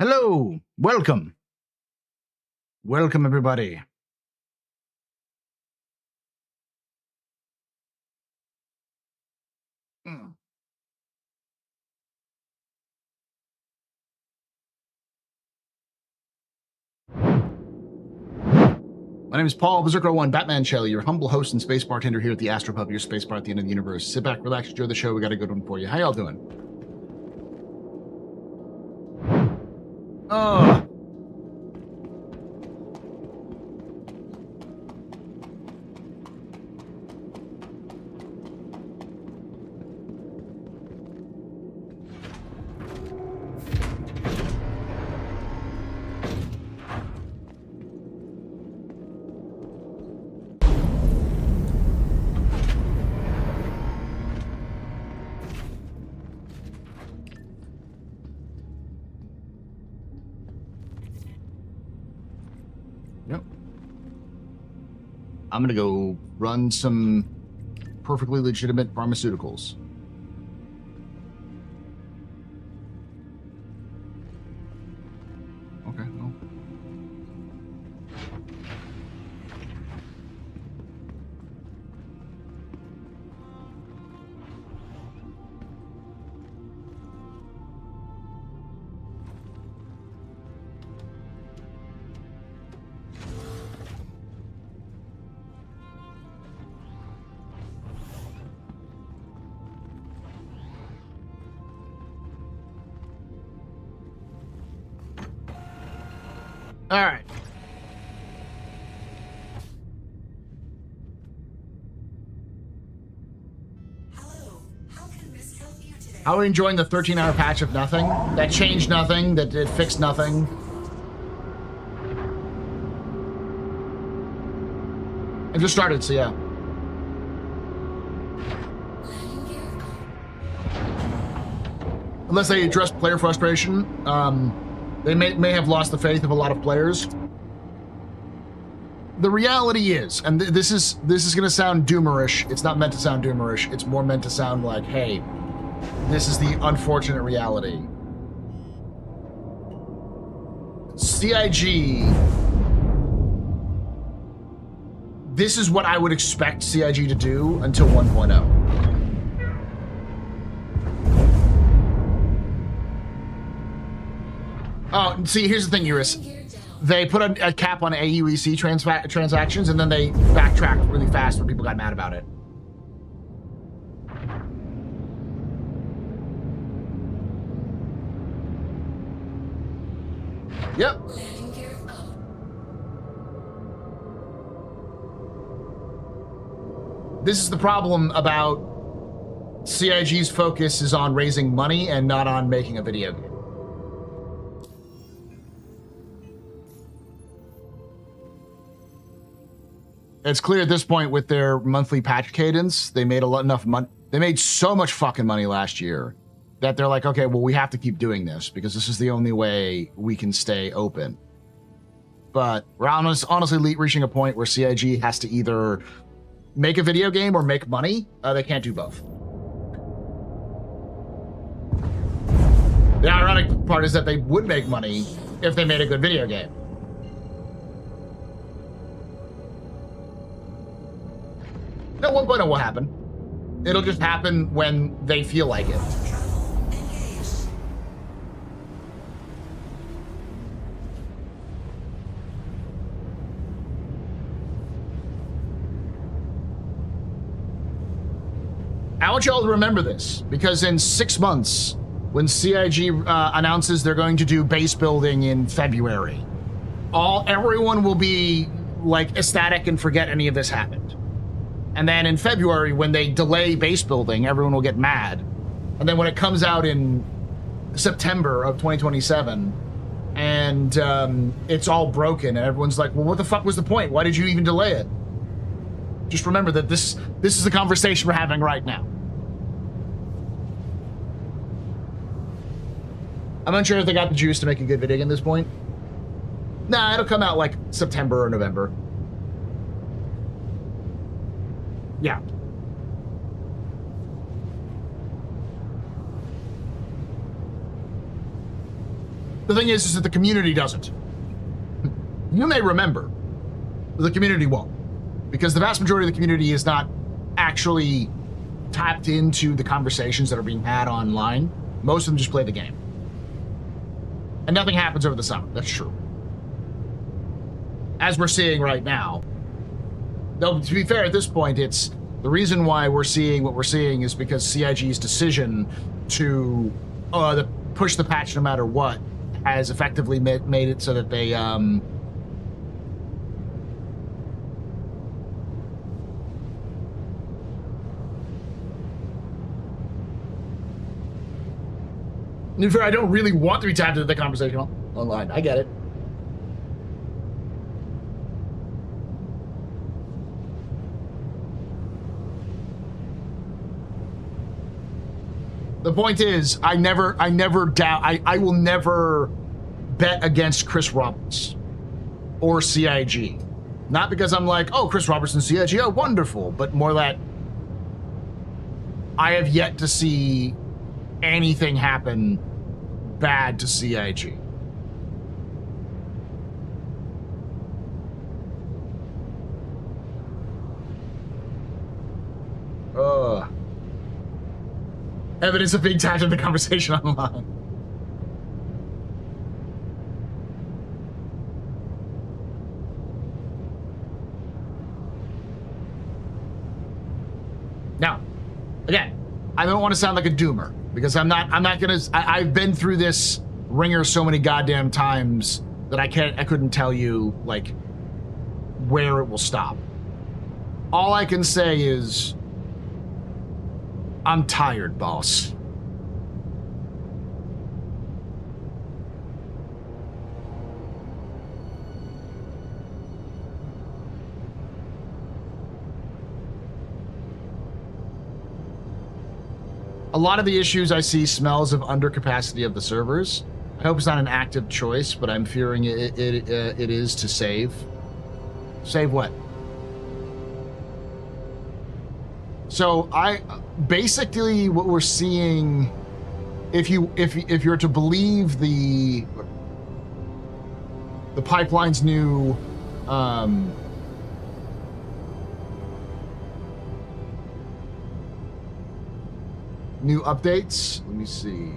Hello, welcome. Welcome, everybody. My name is Paul, Berserker01, Batman Shelley, your humble host and space bartender here at the Astropub, your space bar at the end of the universe. Sit back, relax, enjoy the show. We got a good one for you. How y'all doing? Yep. I'm gonna go run some perfectly legitimate pharmaceuticals. Okay, well. All right. Hello. How can Miss help you today? How are we enjoying the 13-hour patch of nothing? That changed nothing, that it fixed nothing. It just started, so yeah. Unless they address player frustration, they may have lost the faith of a lot of players. The reality is, and this is going to sound doomerish. It's not meant to sound doomerish. It's more meant to sound like, hey, this is the unfortunate reality. CIG. This is what I would expect CIG to do until 1.0. Oh, see, here's the thing, Eurus. They put a cap on AUEC transactions, and then they backtracked really fast when people got mad about it. Yep. This is the problem about CIG's focus is on raising money and not on making a video game. It's clear at this point with their monthly patch cadence, they made enough money. They made so much fucking money last year that they're like, okay, well, we have to keep doing this because this is the only way we can stay open. But we're honestly reaching a point where CIG has to either make a video game or make money. They can't do both. The ironic part is that they would make money if they made a good video game. No, 1.0 will happen. It'll just happen when they feel like it. I want y'all to remember this, because in 6 months, when CIG announces they're going to do base building in February, everyone will be like ecstatic and forget any of this happened. And then in February, when they delay base building, everyone will get mad. And then when it comes out in September of 2027, and it's all broken, and everyone's like, well, what the fuck was the point? Why did you even delay it? Just remember that this is the conversation we're having right now. I'm unsure if they got the juice to make a good video game at this point. Nah, it'll come out like September or November. Yeah. The thing is that the community doesn't. You may remember, but the community won't. Because the vast majority of the community is not actually tapped into the conversations that are being had online. Most of them just play the game. And nothing happens over the summer. That's true. As we're seeing right now. Though, to be fair, at this point, it's the reason why we're seeing what we're seeing is because CIG's decision to push the patch no matter what has effectively made it so that they to be fair, I don't really want to be tapped into the conversation online. I get it. The point is, I will never bet against Chris Roberts or CIG. Not because I'm like, oh, Chris Roberts and CIG are wonderful, but more that I have yet to see anything happen bad to CIG. Evidence of being tapped in the conversation online. Now, again, I don't want to sound like a doomer because I've been through this ringer so many goddamn times that I couldn't tell you like where it will stop. All I can say is I'm tired, boss. A lot of the issues I see smells of undercapacity of the servers. I hope it's not an active choice, but I'm fearing it is to save. Save what? So basically what we're seeing, if you're to believe the pipeline's new new updates. Let me see.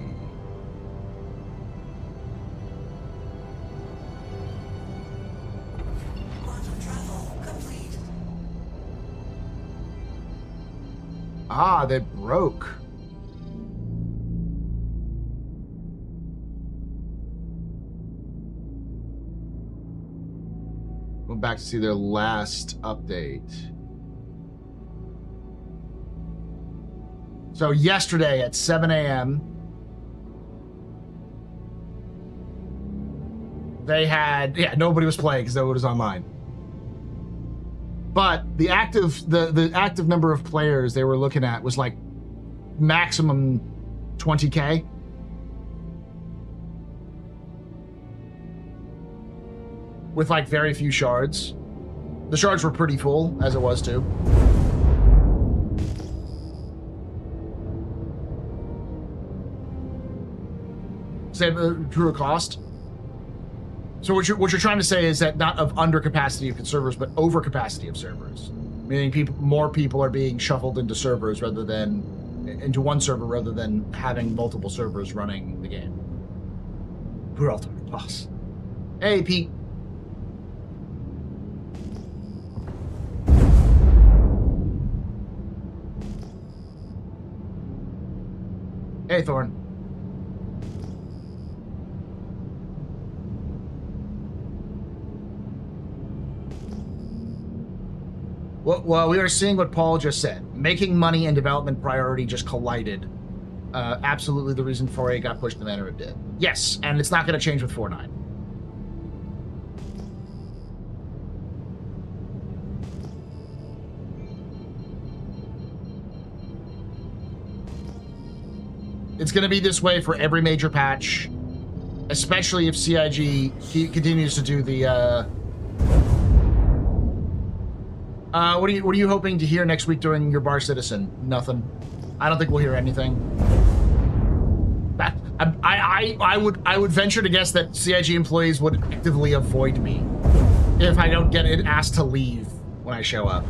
Ah, they broke. Went back to see their last update. So yesterday at 7 a.m., they had, nobody was playing because nobody was online. But the active number of players they were looking at was like maximum 20K. With like very few shards. The shards were pretty full, as it was too. Same true cost. So what you're trying to say is that not of under capacity of servers, but over capacity of servers, meaning more people are being shuffled into servers rather than into one server rather than having multiple servers running the game. We're ultimate boss. Hey, Pete. Hey, Thorn. Well, we are seeing what Paul just said. Making money and development priority just collided. Absolutely the reason 4A got pushed in the manner it did. Yes, and it's not going to change with 4.9. It's going to be this way for every major patch, especially if CIG continues to do the... what are you hoping to hear next week during your Bar Citizen? Nothing. I don't think we'll hear anything. I would venture to guess that CIG employees would actively avoid me if I don't get asked to leave when I show up.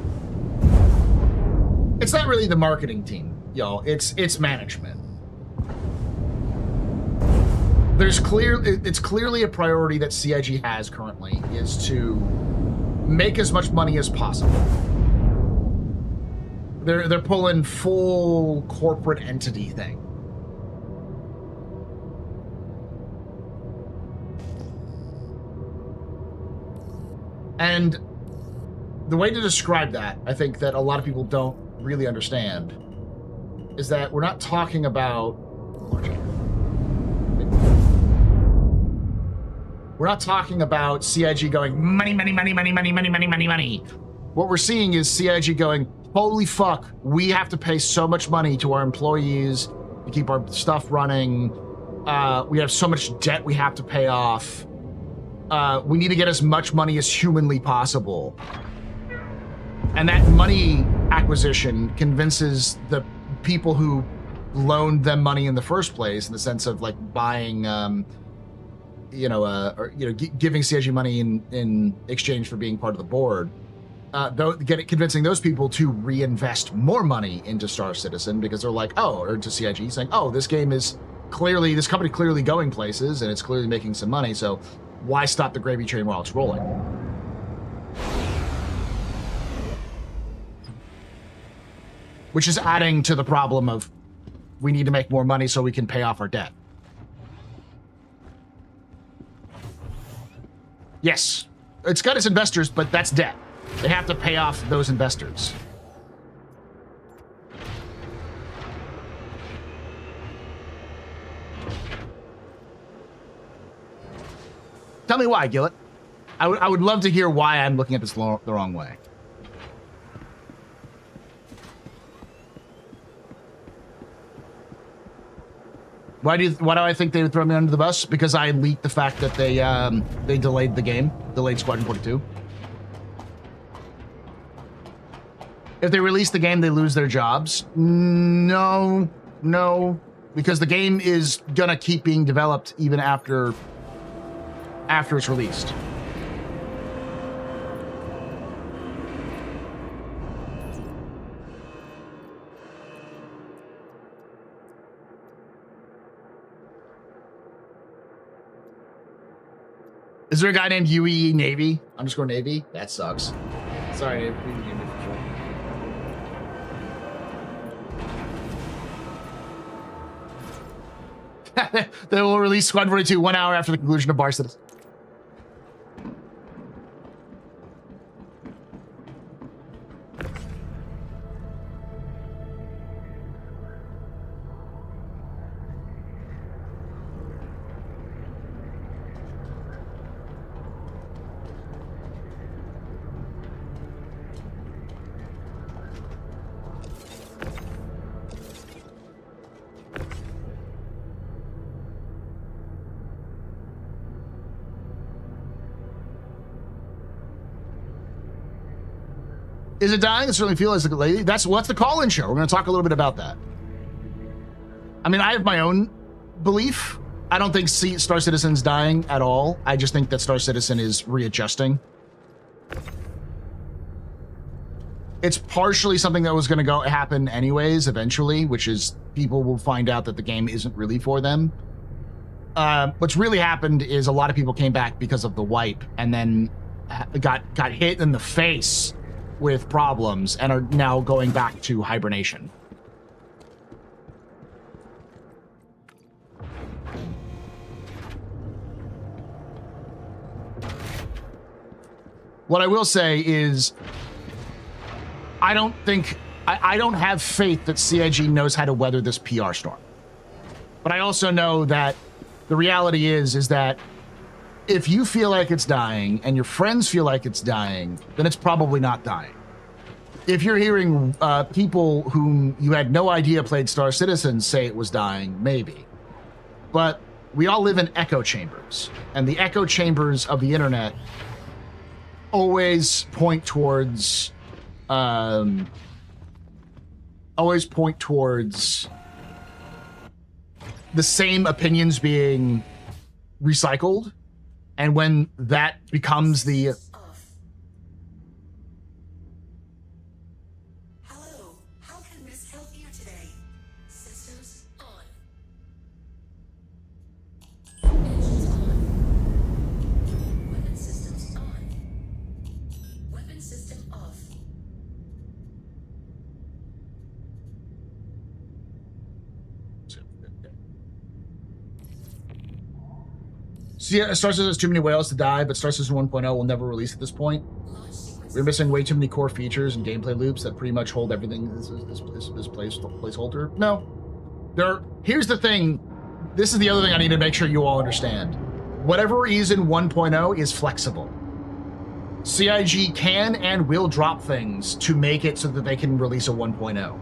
It's not really the marketing team, y'all. It's management. It's clearly a priority that CIG has currently is to make as much money as possible. They're pulling full corporate entity thing. And the way to describe that, I think that a lot of people don't really understand, is that we're not talking about... We're not talking about CIG going, money, money, money, money, money, money, money, money, money. What we're seeing is CIG going, holy fuck, we have to pay so much money to our employees to keep our stuff running. We have so much debt we have to pay off. We need to get as much money as humanly possible. And that money acquisition convinces the people who loaned them money in the first place, in the sense of like buying, giving CIG money in exchange for being part of the board. Convincing those people to reinvest more money into Star Citizen because they're like, or to CIG saying, this company clearly going places and it's clearly making some money, so why stop the gravy train while it's rolling? Which is adding to the problem of we need to make more money so we can pay off our debt. Yes, it's got its investors, but that's debt. They have to pay off those investors. Tell me why, Gillett. I would love to hear why I'm looking at this the wrong way. Why do I think they would throw me under the bus? Because I leaked the fact that they delayed the game, delayed Squadron 42. If they release the game, they lose their jobs. No, because the game is gonna keep being developed even after it's released. Is there a guy named UE Navy _ Navy? That sucks. Sorry, we didn't name it before. They will release Squadron 42 1 hour after the conclusion of Bar Citizen. Is it dying? It certainly feels like a lady. That's what's the call-in show. We're going to talk a little bit about that. I mean, I have my own belief. I don't think Star Citizen's dying at all. I just think that Star Citizen is readjusting. It's partially something that was going to happen anyways, eventually, which is people will find out that the game isn't really for them. What's really happened is a lot of people came back because of the wipe and then got hit in the face with problems and are now going back to hibernation. What I will say is I don't have faith that CIG knows how to weather this PR storm. But I also know that the reality is that if you feel like it's dying and your friends feel like it's dying, then it's probably not dying. If you're hearing people whom you had no idea played Star Citizen say it was dying, maybe. But we all live in echo chambers, and the echo chambers of the internet always point towards the same opinions being recycled, and when that becomes the Off. Hello, how can Miss help you today? Systems on. Engines on. Weapon systems on. Weapon system off. Star Citizen has too many whales to die, but Star Citizen 1.0 will never release at this point. Launch sequence. We're missing way too many core features and gameplay loops that pretty much hold everything as placeholder. No. Here's the thing. This is the other thing I need to make sure you all understand. Whatever reason 1.0 is flexible. CIG can and will drop things to make it so that they can release a 1.0.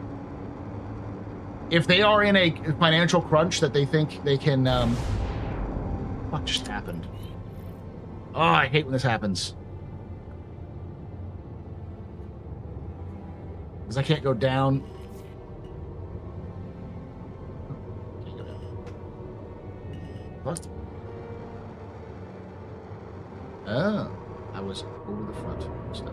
If they are in a financial crunch that they think they can... what just happened? Oh, I hate when this happens. Because I can't go down. Can't go down. What? Oh, I was over the front. So.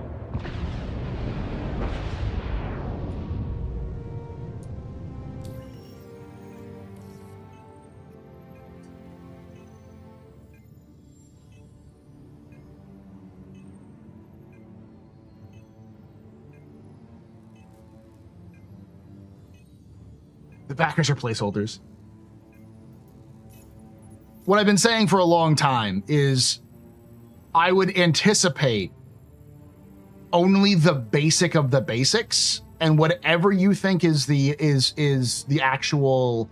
The backers are placeholders. What I've been saying for a long time is I would anticipate only the basic of the basics, and whatever you think is the actual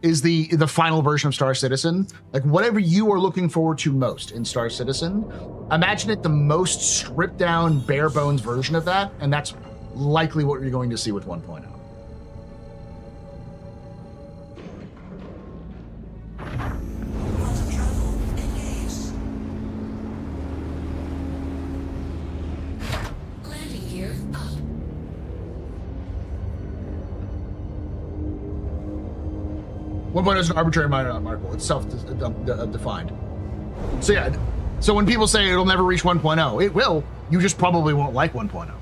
is the final version of Star Citizen. Like, whatever you are looking forward to most in Star Citizen, imagine it the most stripped down, bare bones version of that, and that's likely what you're going to see with 1.0. Quantum travel engaged. Landing gear up. 1.0 is an arbitrary marker. It's self-defined. So yeah, so when people say it'll never reach 1.0, it will. You just probably won't like 1.0.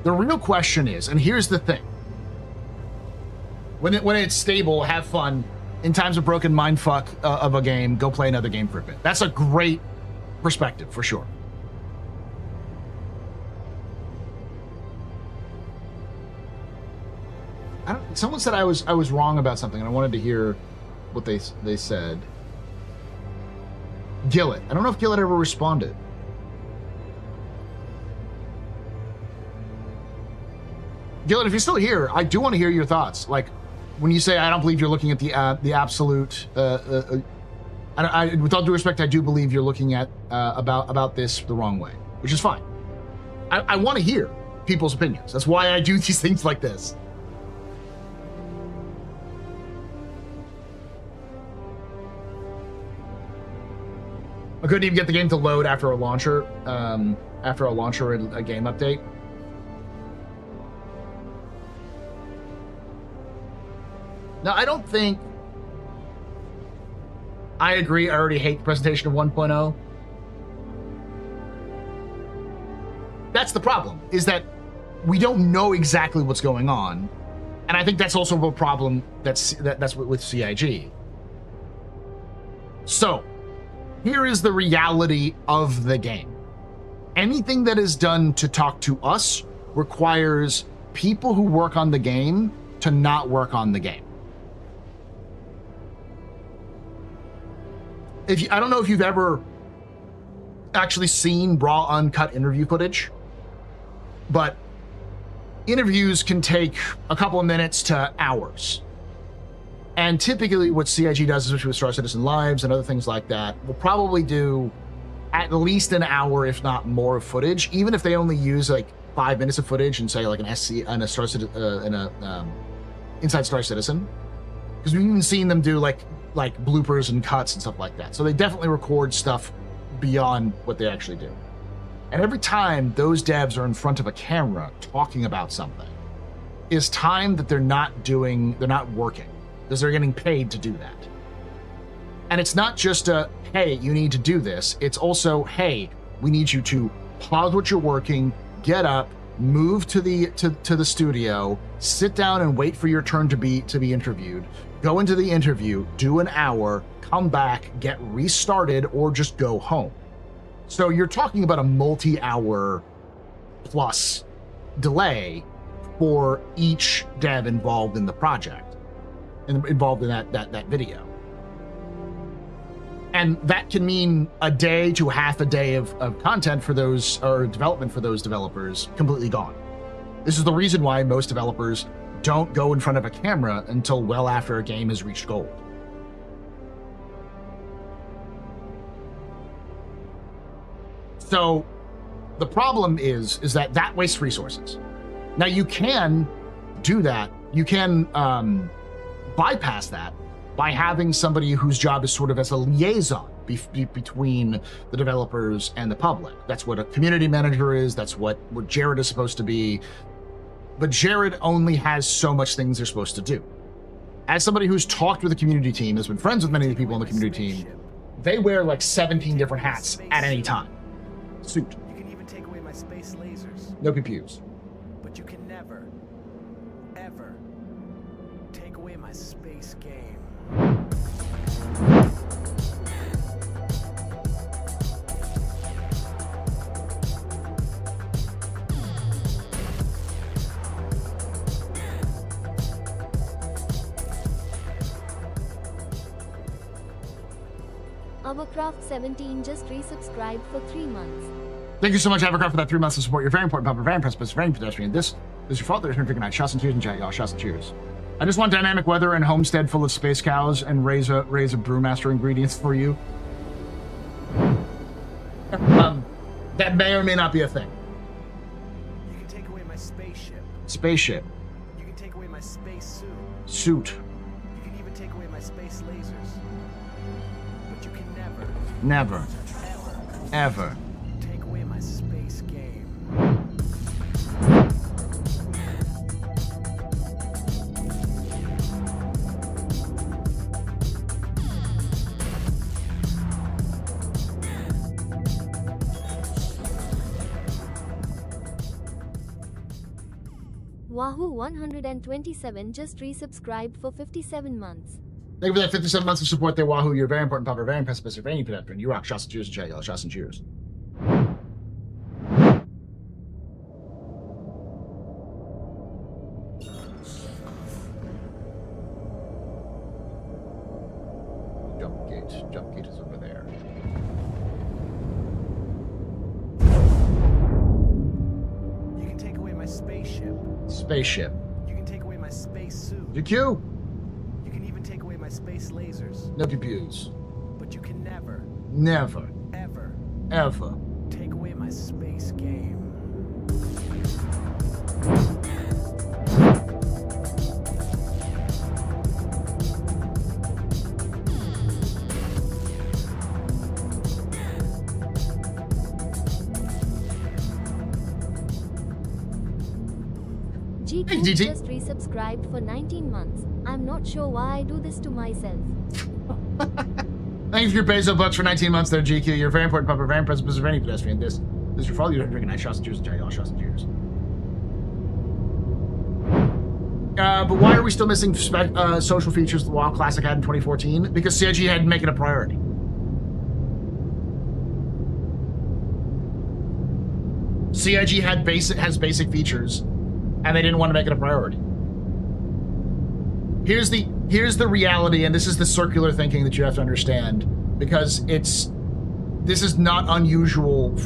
The real question is, and here's the thing: when it's stable, have fun. In times of broken mindfuck of a game, go play another game for a bit. That's a great perspective for sure. Someone said I was wrong about something, and I wanted to hear what they said. Gillett. I don't know if Gillett ever responded. Gillett, if you're still here, I do want to hear your thoughts. Like, when you say I don't believe you're looking at the absolute. With all due respect, I do believe you're looking at about this the wrong way, which is fine. I want to hear people's opinions. That's why I do these things like this. I couldn't even get the game to load after a launcher, a game update. Now, I don't think... I agree, I already hate the presentation of 1.0. That's the problem, is that we don't know exactly what's going on. And I think that's also a problem that's with CIG. So, here is the reality of the game. Anything that is done to talk to us requires people who work on the game to not work on the game. I don't know if you've ever actually seen raw, uncut interview footage, but interviews can take a couple of minutes to hours. And typically what CIG does, especially with Star Citizen Lives and other things like that, will probably do at least an hour, if not more, of footage, even if they only use like 5 minutes of footage and say like an SC and a Star Citizen, Inside Star Citizen. Because we've even seen them do like bloopers and cuts and stuff like that. So they definitely record stuff beyond what they actually do. And every time those devs are in front of a camera talking about something is time that they're not working, because they're getting paid to do that. And it's not just a, hey, you need to do this. It's also, hey, we need you to pause what you're working, get up, move to the studio, sit down and wait for your turn to be interviewed, go into the interview, do an hour, come back, get restarted, or just go home. So you're talking about a multi-hour plus delay for each dev involved in the project and involved in that video. And that can mean a day to half a day of content for those, or development for those developers, completely gone. This is the reason why most developers don't go in front of a camera until well after a game has reached gold. So the problem is that wastes resources. Now you can do that. You can bypass that by having somebody whose job is sort of as a liaison between the developers and the public. That's what a community manager is. That's what Jared is supposed to be. But Jared only has so much things they're supposed to do. As somebody who's talked with the community team, has been friends with many of the people on the community team, they wear like 17 different hats at any time. Suit. You can even take away my space lasers. No pew-pews. But you can never, ever take away my space game. Overcraft 17 just resubscribed for 3 months. Thank you so much, Evercraft, for that 3 months of support. You're very important, Papa, very precipice, very pedestrian. This is your fault. There's no drinking night. Shots and cheers and chat, y'all. Shots and cheers. I just want dynamic weather and homestead full of space cows and raise a brewmaster ingredients for you. That may or may not be a thing. You can take away my spaceship. Spaceship. You can take away my space suit. Suit. You can even take away my space lasers. But you can never, Never. ever Ever. take away my space game. Wahoo 127 just resubscribed for 57 months. Thank you for that 57 months of support there, Wahoo. You're very important, Papa, very precipice, very pedestrian. You rock. Shots and cheers and chat, y'all. Shots and cheers. Jump gate is over there. You can take away my spaceship. Spaceship. You can take away my space suit. GQ. You can even take away my space lasers. No pew-pews. But you can never, Never. ever Ever. take away my space game. GQ DT. just resubscribed for 19 months. I'm not sure why I do this to myself. Thank you for your peso bucks for 19 months there, GQ. You're very important, Papa, very precipice, very pedestrian. This is your fault. You don't drink night. Shots and cheers and chat, y'all. Shots and cheers. But why are we still missing social features the WoW Classic had in 2014? Because CIG hadn't made it a priority. CIG has basic features, and they didn't want to make it a priority. Here's the reality, and this is the circular thinking that you have to understand, because this is not unusual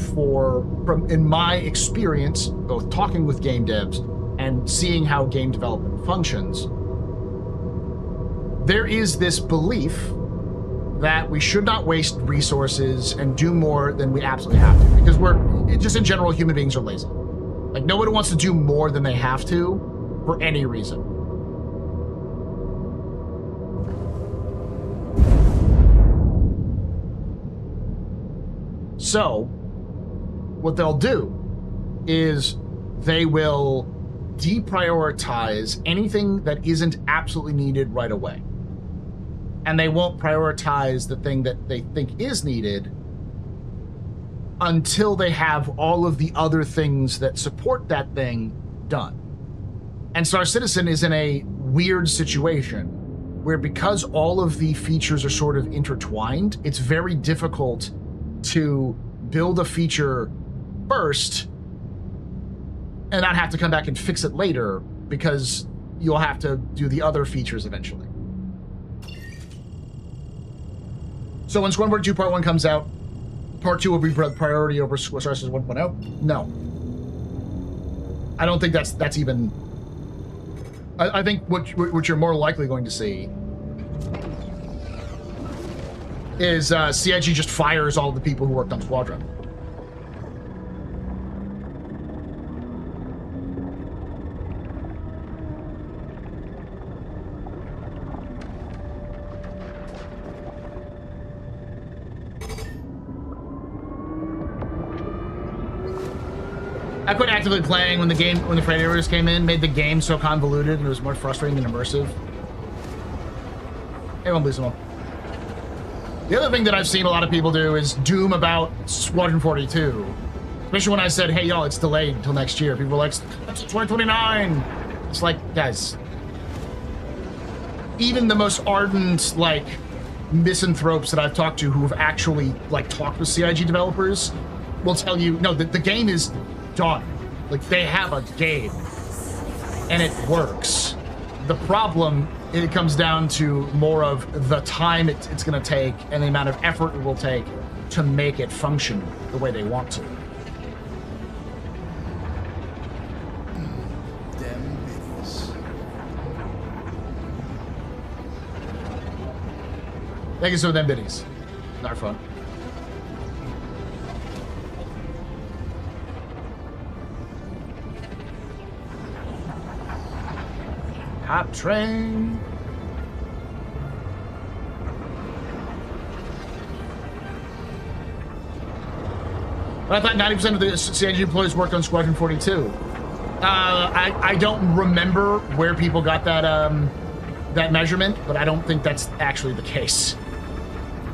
in my experience, both talking with game devs and seeing how game development functions. There is this belief that we should not waste resources and do more than we absolutely have to, because just in general, human beings are lazy. Like, nobody wants to do more than they have to for any reason. So, what they'll do is they will deprioritize anything that isn't absolutely needed right away. And they won't prioritize the thing that they think is needed until they have all of the other things that support that thing done. And Star Citizen is in a weird situation where, because all of the features are sort of intertwined, it's very difficult to build a feature first and not have to come back and fix it later, because you'll have to do the other features eventually. So when Squadron 42 Part 1 comes out, Part 2 will be priority over Star Citizen 1.0? No. I don't think that's even... I think what you're more likely going to see is CIG just fires all the people who worked on Squadron. I quit actively playing when the Freight Areas came in, made the game so convoluted and it was more frustrating than immersive. Everyone believes them all. The other thing that I've seen a lot of people do is doom about Squadron 42. Especially when I said, hey, y'all, it's delayed until next year. People were like, that's 2029. It's like, guys, even the most ardent, like, misanthropes that I've talked to who have actually, like, talked with CIG developers will tell you, no, the game is done. Like, they have a game and it works. The problem, it comes down to more of the time it's going to take and the amount of effort it will take to make it function the way they want to. Them biddies. Thank you so them biddies. Not fun. Hop train. But I thought 90% of the CIG employees worked on Squadron 42. I don't remember where people got that that measurement, but I don't think that's actually the case.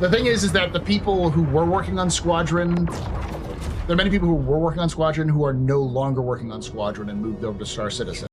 The thing is that the people who were working on Squadron, there are many people who were working on Squadron who are no longer working on Squadron and moved over to Star Citizen.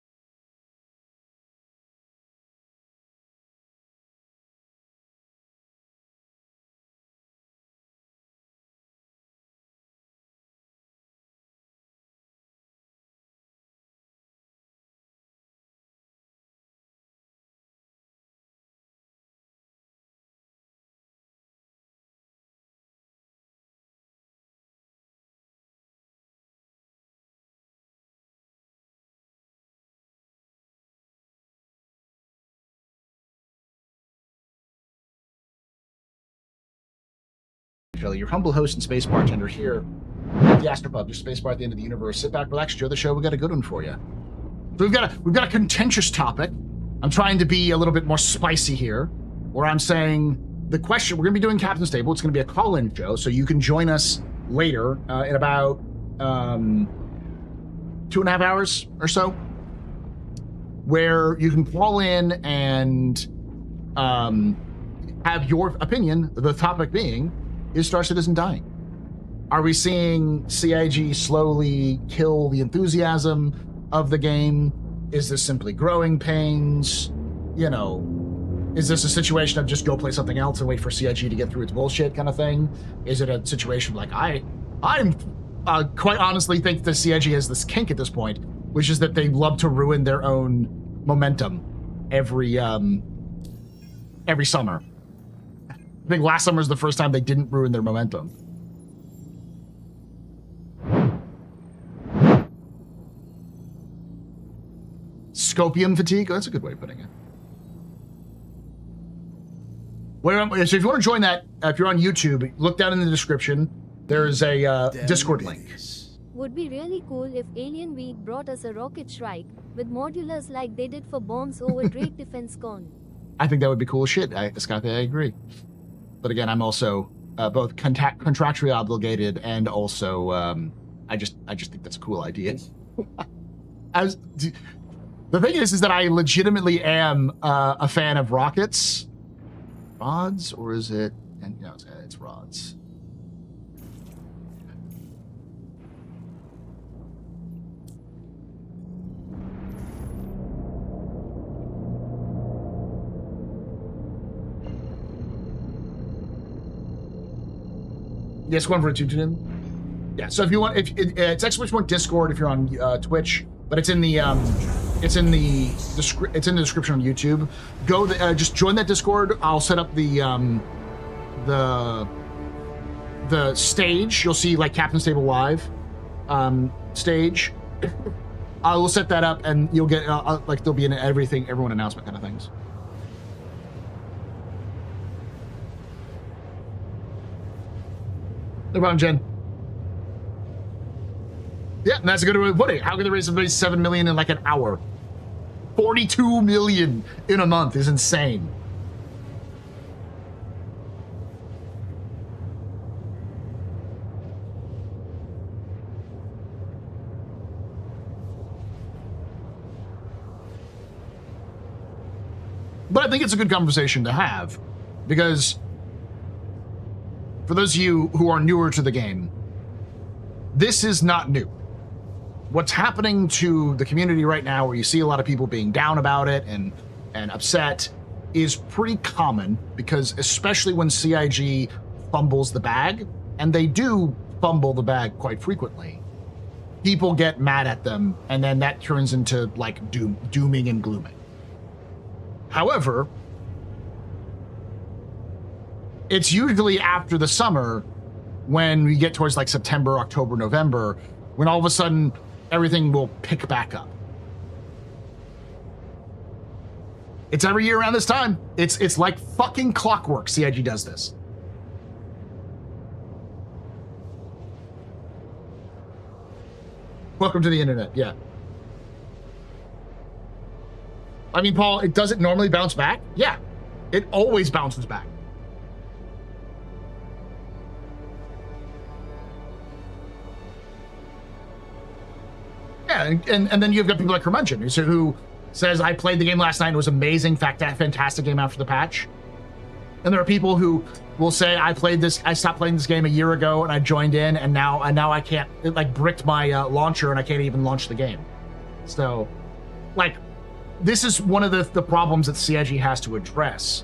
Your humble host and space bartender here at the Astropub, your space bar at the end of the universe. Sit back, relax, enjoy the show. We got a good one for you. So we've got a contentious topic. I'm trying to be a little bit more spicy here, where I'm saying the question, we're going to be doing Captain's Table. It's going to be a call-in show, so you can join us later in about 2.5 hours or so, where you can call in and have your opinion, the topic being, is Star Citizen dying? Are we seeing CIG slowly kill the enthusiasm of the game? Is this simply growing pains? You know, is this a situation of just go play something else and wait for CIG to get through its bullshit kind of thing? Is it a situation like I'm quite honestly think that CIG has this kink at this point, which is that they love to ruin their own momentum every summer. I think last summer was the first time they didn't ruin their momentum. Scopium fatigue? Oh, that's a good way of putting it. So if you want to join that, if you're on YouTube, look down in the description. There's a Discord link. Would be really cool if Alien Week brought us a rocket strike with modulars like they did for bombs over Drake Defense Con. I think that would be cool as shit, Scott. I agree. But again, I'm also both contractually obligated and also I just think that's a cool idea. The thing is that I legitimately am a fan of rockets. Rods, or is it? And no, it's rods. Yes, one for a 2 Yeah. So if you want, it's exclamation Discord if you're on Twitch, but it's in the description on YouTube. Go just join that Discord. I'll set up the stage. You'll see like Captain's Table Live stage. I will set that up, and you'll get like there'll be an everyone announcement kind of things. No problem, Jen. Yeah, and that's a good way to put it. How can they raise somebody 7 million in like an hour? 42 million in a month is insane. But I think it's a good conversation to have, because for those of you who are newer to the game, this is not new. What's happening to the community right now, where you see a lot of people being down about it and upset, is pretty common, because especially when CIG fumbles the bag, and they do fumble the bag quite frequently, people get mad at them, and then that turns into like dooming and glooming. However, it's usually after the summer, when we get towards like September, October, November, when all of a sudden everything will pick back up. It's every year around this time. It's like fucking clockwork. CIG does this. Welcome to the internet. Yeah. I mean, Paul, does it normally bounce back? Yeah. It always bounces back. Yeah, and then you've got people like Curmudgeon, who says, I played the game last night and it was amazing, fantastic game after the patch. And there are people who will say, I stopped playing this game a year ago and I joined in, and now I can't, it like bricked my launcher and I can't even launch the game. So, like, this is one of the problems that CIG has to address.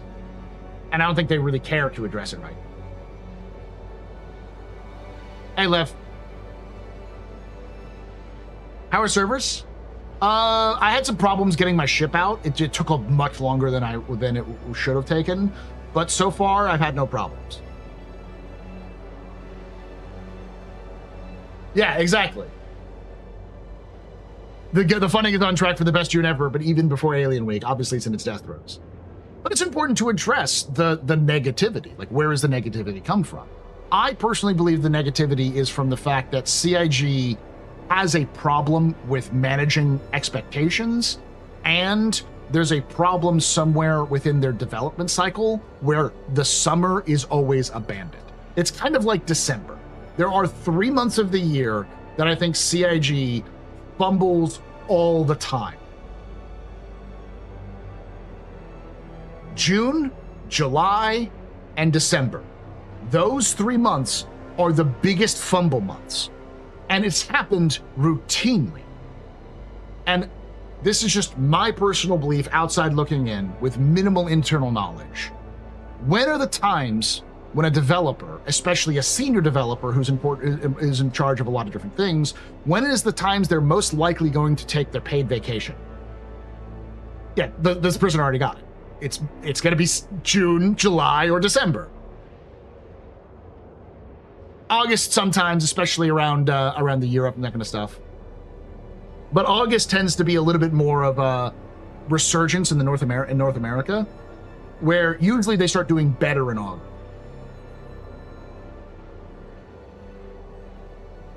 And I don't think they really care to address it right. Hey, Lev. How are servers? I had some problems getting my ship out. It took much longer than it should have taken, but so far I've had no problems. Yeah, exactly. The funding is on track for the best June ever, but even before Alien Week, obviously it's in its death throes. But it's important to address the negativity. Like, where does the negativity come from? I personally believe the negativity is from the fact that CIG has a problem with managing expectations, and there's a problem somewhere within their development cycle where the summer is always abandoned. It's kind of like December. There are 3 months of the year that I think CIG fumbles all the time. June, July, and December. Those 3 months are the biggest fumble months. And it's happened routinely. And this is just my personal belief, outside looking in, with minimal internal knowledge. When are the times when a developer, especially a senior developer who's is in charge of a lot of different things, when is the times they're most likely going to take their paid vacation? Yeah, this person already got it. It's going to be June, July, or December. August sometimes, especially around the Europe and that kind of stuff. But August tends to be a little bit more of a resurgence in North America, where usually they start doing better in August.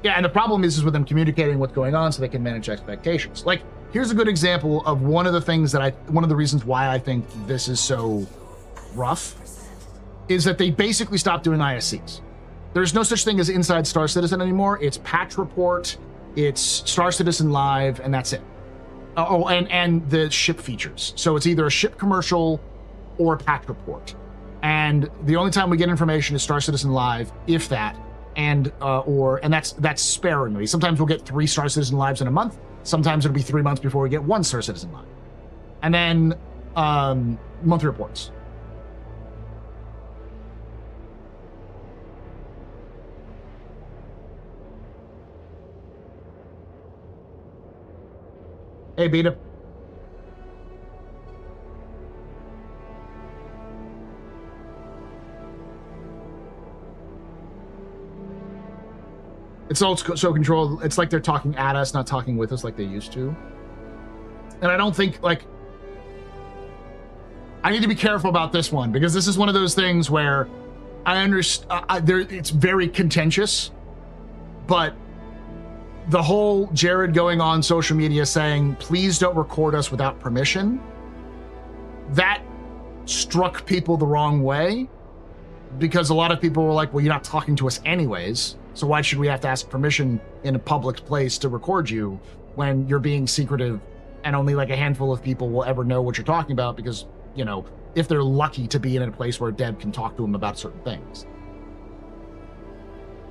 Yeah, and the problem is with them communicating what's going on so they can manage expectations. Like, here's a good example of one of the reasons why I think this is so rough, is that they basically stopped doing ISCs. There's no such thing as Inside Star Citizen anymore. It's Patch Report, it's Star Citizen Live, and that's it. Oh, and the ship features. So it's either a ship commercial or Patch Report. And the only time we get information is Star Citizen Live, if that, and that's sparingly. Sometimes we'll get 3 Star Citizen Lives in a month. Sometimes it'll be 3 months before we get 1 Star Citizen Live. And then monthly reports. Hey, Beta. It's all so controlled. It's like they're talking at us, not talking with us like they used to. And I don't think, like... I need to be careful about this one, because this is one of those things where I understand... it's very contentious, but... the whole Jared going on social media saying, please don't record us without permission, that struck people the wrong way, because a lot of people were like, well, you're not talking to us anyways, so why should we have to ask permission in a public place to record you when you're being secretive and only like a handful of people will ever know what you're talking about because, you know, if they're lucky to be in a place where Deb can talk to them about certain things.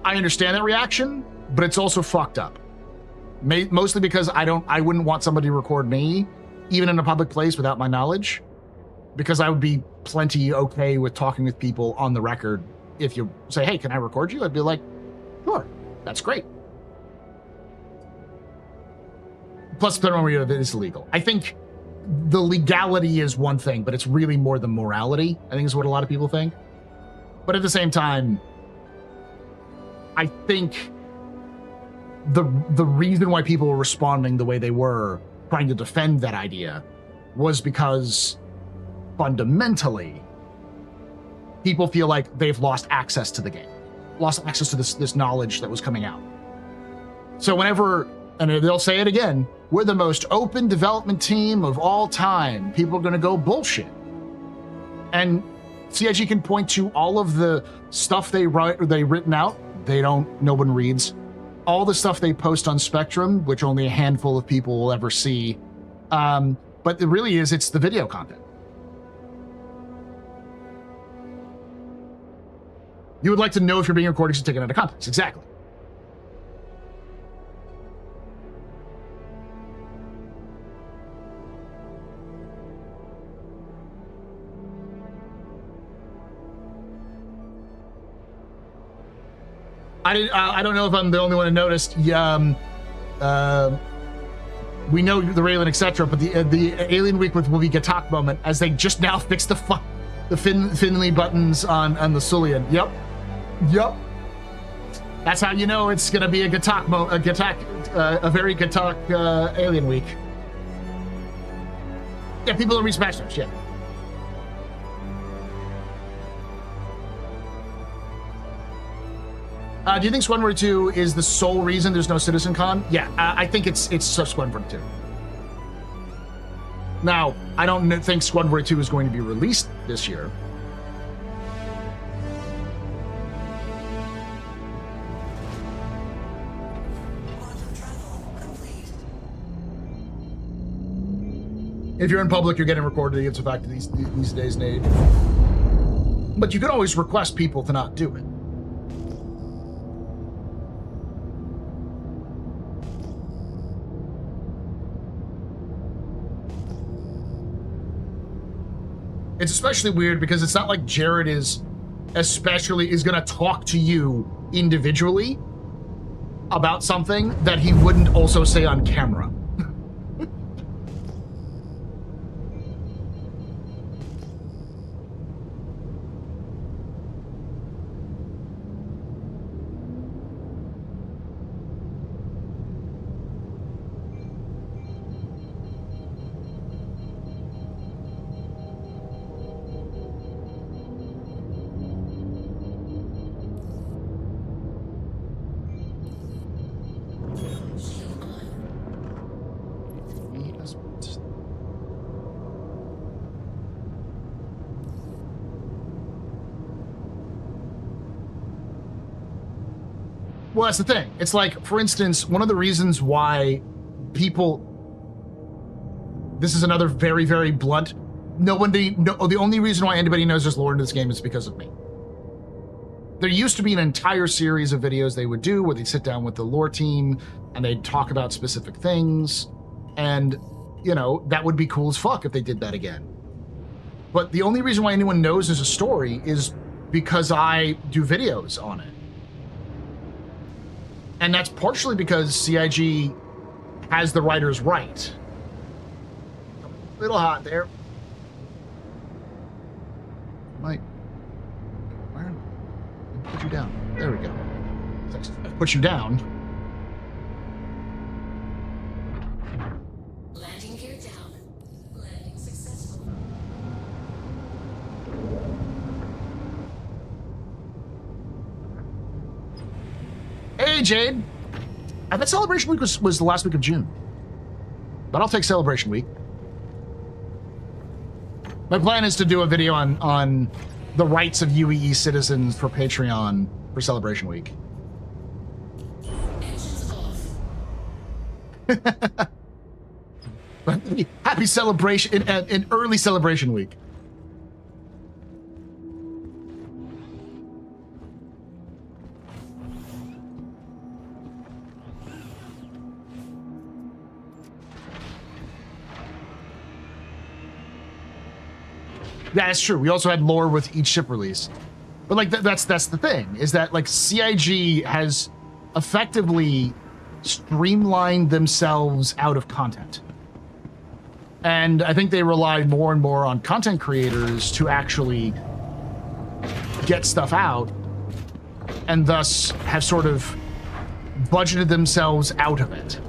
I understand that reaction, but it's also fucked up. Mostly because I wouldn't want somebody to record me, even in a public place without my knowledge, because I would be plenty okay with talking with people on the record. If you say, hey, can I record you? I'd be like, sure, that's great. Plus, depending on where you're, it's illegal. I think the legality is one thing, but it's really more the morality, I think is what a lot of people think. But at the same time, I think the reason why people were responding the way they were, trying to defend that idea, was because fundamentally, people feel like they've lost access to the game, lost access to this knowledge that was coming out. So whenever, and they'll say it again, we're the most open development team of all time, people are going to go bullshit. And CIG can point to all of the stuff they written out. No one reads. All the stuff they post on Spectrum, which only a handful of people will ever see. But it really is, it's the video content. You would like to know if you're being recorded and taken out of context. Exactly. I don't know if I'm the only one who noticed. We know the Raylan, etc., but the Alien Week with movie Gatak moment, as they just now fixed the Finley buttons on the Sulian. Yep. That's how you know it's gonna be a very Gatak Alien Week. Yeah, people are re-smash those. Yeah. Do you think Squadron 42 is the sole reason there's no Citizen Con? Yeah, I think it's Squadron 42. Now, I don't think Squadron 42 is going to be released this year. If you're in public, you're getting recorded. It's a fact of these days and age. But you can always request people to not do it. It's especially weird because it's not like Jared is going to talk to you individually about something that he wouldn't also say on camera. Well, that's the thing. It's like, for instance, one of the reasons why people... This is another very, very blunt... the only reason why anybody knows there's lore in this game is because of me. There used to be an entire series of videos they would do where they'd sit down with the lore team and they'd talk about specific things. And, you know, that would be cool as fuck if they did that again. But the only reason why anyone knows there's a story is because I do videos on it. And that's partially because CIG has the writers right. A little hot there. Mike, where? Put you down. There we go. Put you down. Landing gear down. Landing successful. Hey, Jade. I thought Celebration Week was the last week of June. But I'll take Celebration Week. My plan is to do a video on the rights of UEE citizens for Patreon for Celebration Week. Engines off. Happy celebration in early Celebration Week. Yeah, that's true. We also had lore with each ship release. But like that's the thing, is that like CIG has effectively streamlined themselves out of content. And I think they rely more and more on content creators to actually get stuff out, and thus have sort of budgeted themselves out of it.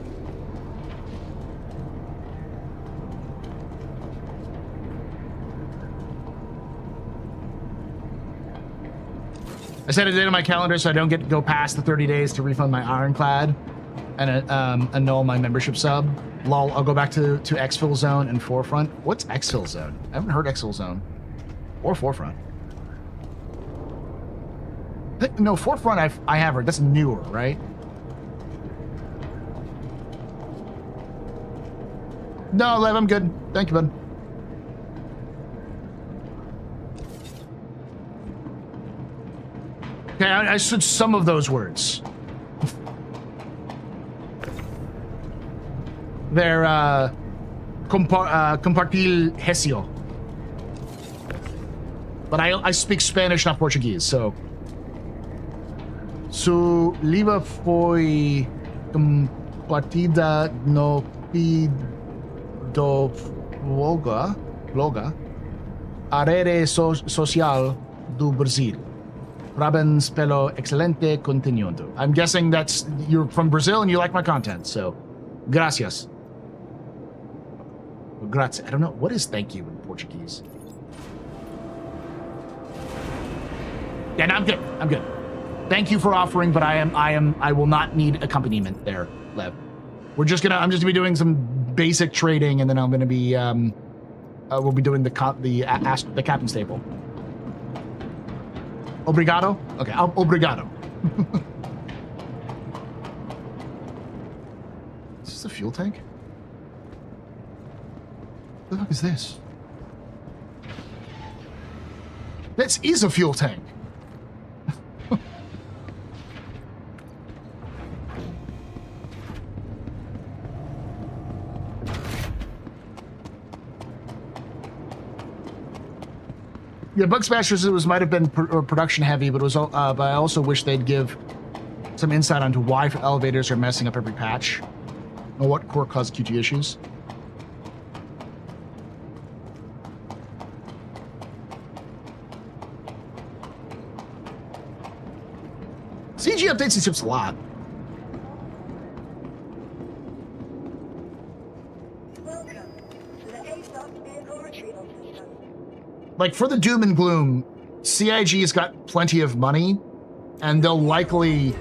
I set a date on my calendar so I don't get to go past the 30 days to refund my Ironclad and annul my membership sub. Lol, I'll go back to Exfil Zone and Forefront. What's Exfil Zone? I haven't heard Exfil Zone. Or Forefront. No, Forefront I have heard. That's newer, right? No, Lev, I'm good. Thank you, bud. Okay, I said some of those words. They're, compartil hesio. But I speak Spanish, not Portuguese, so... Su liva foi compartida no pido vloga a rede social do Brasil. Parabéns pelo excelente conteúdo. I'm guessing that's you're from Brazil and you like my content, so gracias. Grazie. I don't know what is thank you in Portuguese. Yeah, no, I'm good. I'm good. Thank you for offering, but I will not need accompaniment there, Lev. I'm just gonna be doing some basic trading, and then I'm gonna be we'll be doing the captain's table. Obrigado? Okay, obrigado. Is this a fuel tank? What the fuck is this? This is a fuel tank. Yeah, Bug Smashers might have been production heavy, but it was. But I also wish they'd give some insight onto why elevators are messing up every patch, and what core caused QT issues. CG updates these ships a lot. Like, for the doom and gloom, CIG has got plenty of money, and they'll likely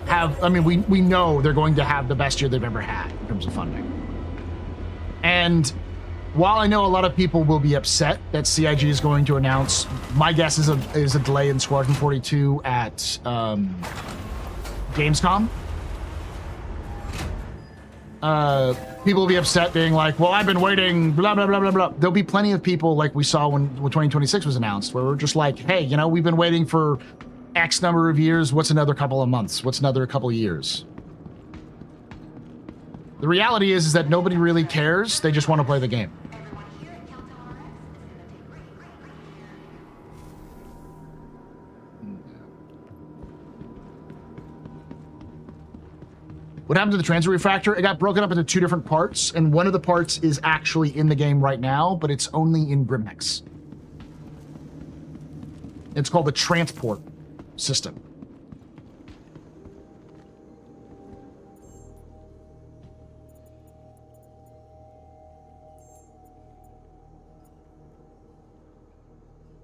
have... I mean, we know they're going to have the best year they've ever had in terms of funding. And while I know a lot of people will be upset that CIG is going to announce... My guess is a delay in Squadron 42 at Gamescom. People will be upset being like, well, I've been waiting, blah, blah, blah, blah, blah. There'll be plenty of people like we saw when 2026 was announced, where we're just like, hey, you know, we've been waiting for X number of years. What's another couple of months? What's another couple of years? The reality is that nobody really cares. They just want to play the game. What happened to the transfer refractor? It got broken up into two different parts, and one of the parts is actually in the game right now, but it's only in Grimhex. It's called the transport system.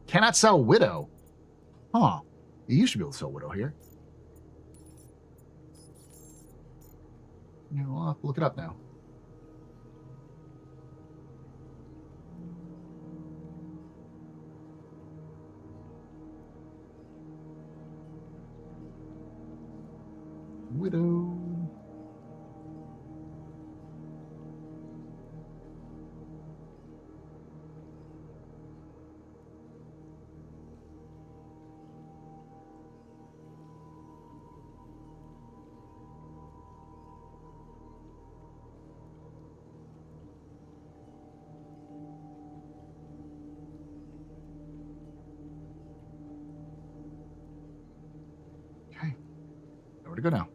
Cannot sell Widow. Huh. You used to be able to sell Widow here. You know, I'll have to look it up now. Widow. Where to go now?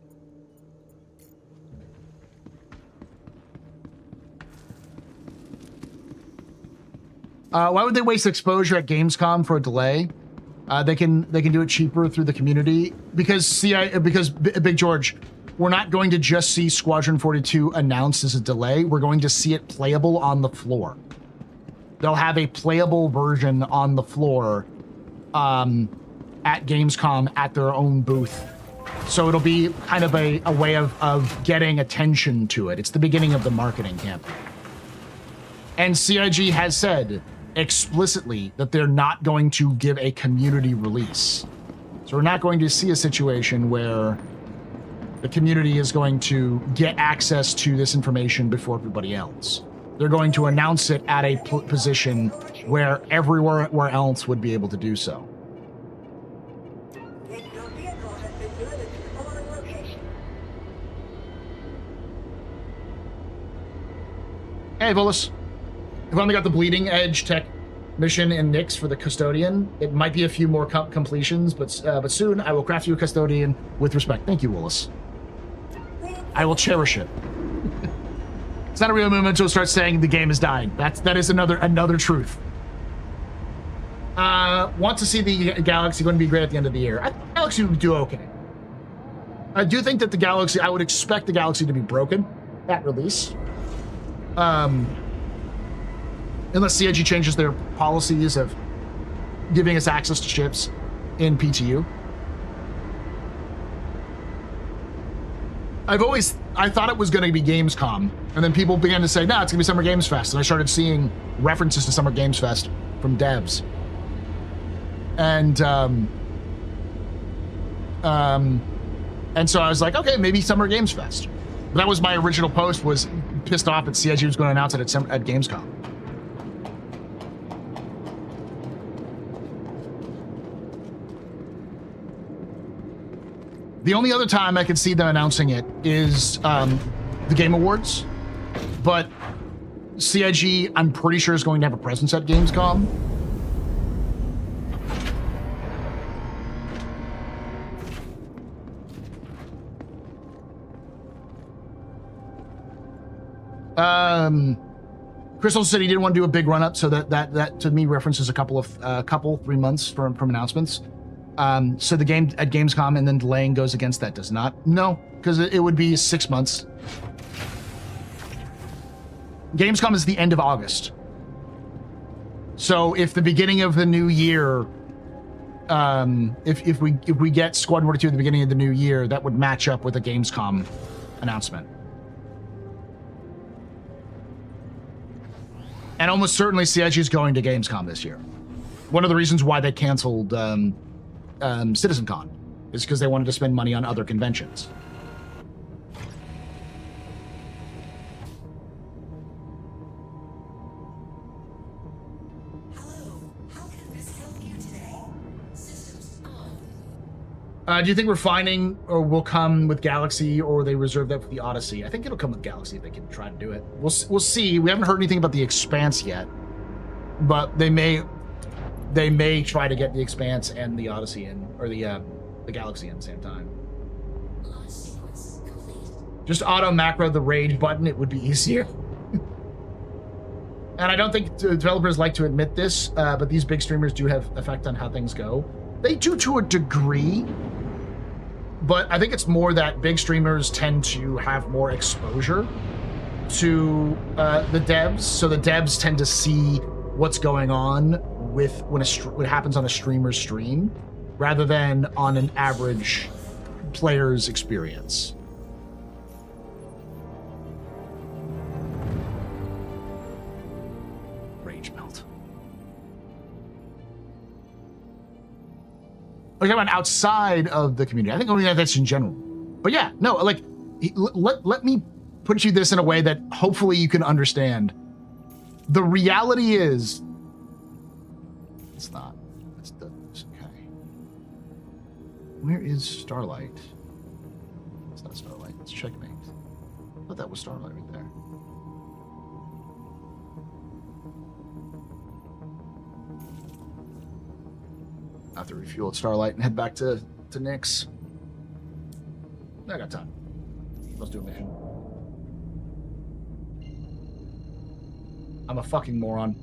Why would they waste exposure at Gamescom for a delay? They can do it cheaper through the community because Big George, we're not going to just see Squadron 42 announced as a delay. We're going to see it playable on the floor. They'll have a playable version on the floor at Gamescom at their own booth. So it'll be kind of a way of getting attention to it. It's the beginning of the marketing campaign. And CIG has said explicitly that they're not going to give a community release. So we're not going to see a situation where the community is going to get access to this information before everybody else. They're going to announce it at a position where everywhere else would be able to do so. Hey, Volus. I've only got the Bleeding Edge Tech mission in Nyx for the Custodian. It might be a few more completions, but soon I will craft you a Custodian with respect. Thank you, Willis. I will cherish it. It's not a real movement until it starts saying the game is dying. That is another truth. Want to see the Galaxy going to be great at the end of the year. I think the Galaxy would do okay. I do think that the Galaxy, I would expect the Galaxy to be broken at release. Unless CIG changes their policies of giving us access to ships in PTU. I thought it was going to be Gamescom, and then people began to say, nah, it's going to be Summer Games Fest, and I started seeing references to Summer Games Fest from devs. And so I was like, okay, maybe Summer Games Fest. That was my original post, was pissed off that CIG was going to announce it at Gamescom. The only other time I could see them announcing it is the Game Awards, but CIG, I'm pretty sure, is going to have a presence at Gamescom. Crystal said he didn't want to do a big run-up, so that to me references a couple 3 months from announcements. So the game at Gamescom and then delaying goes against that, does not? No, because it would be 6 months. Gamescom is the end of August. So if the beginning of the new year, if we get Squadron 42 at the beginning of the new year, that would match up with a Gamescom announcement. And almost certainly CIG is going to Gamescom this year. One of the reasons why they canceled CitizenCon is because they wanted to spend money on other conventions. Hello, how can Miss help you today? Systems on. Do you think refining or will come with Galaxy, or they reserve that for the Odyssey? I think it'll come with Galaxy if they can try to do it. We'll see. We haven't heard anything about the Expanse yet, but they may try to get the Expanse and the Odyssey in, or the Galaxy at the same time. Launch sequence complete. Just auto macro the rage button, it would be easier. And I don't think developers like to admit this, but these big streamers do have effect on how things go. They do to a degree, but I think it's more that big streamers tend to have more exposure to the devs, so the devs tend to see what's going on with what happens on a streamer's stream, rather than on an average player's experience. Rage melt. We're talking about outside of the community. I think that's in general. But yeah, no, like, let me put you this in a way that hopefully you can understand. The reality is, it's not. It's okay. Where is Starlight? It's not Starlight. It's Checkmate. I thought that was Starlight right there. I have to refuel at Starlight and head back to Nyx. I got time. Let's do a mission. I'm a fucking moron.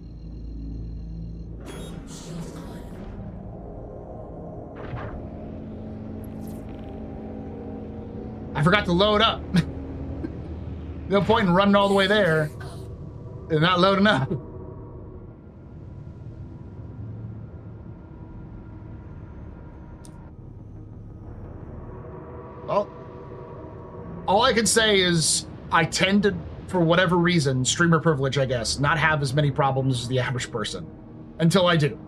I forgot to load up. No point in running all the way there and not loading up. Well, all I can say is I tend to, for whatever reason, streamer privilege, I guess, not have as many problems as the average person. Until I do.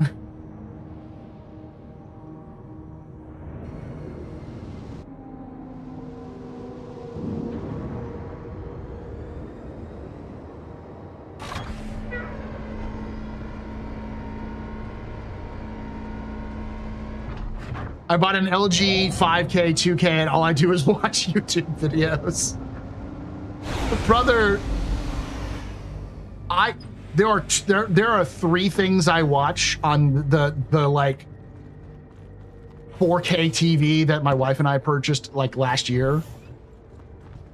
I bought an LG 5K, 2K, and all I do is watch YouTube videos. Brother, there are three things I watch on the like 4K TV that my wife and I purchased like last year,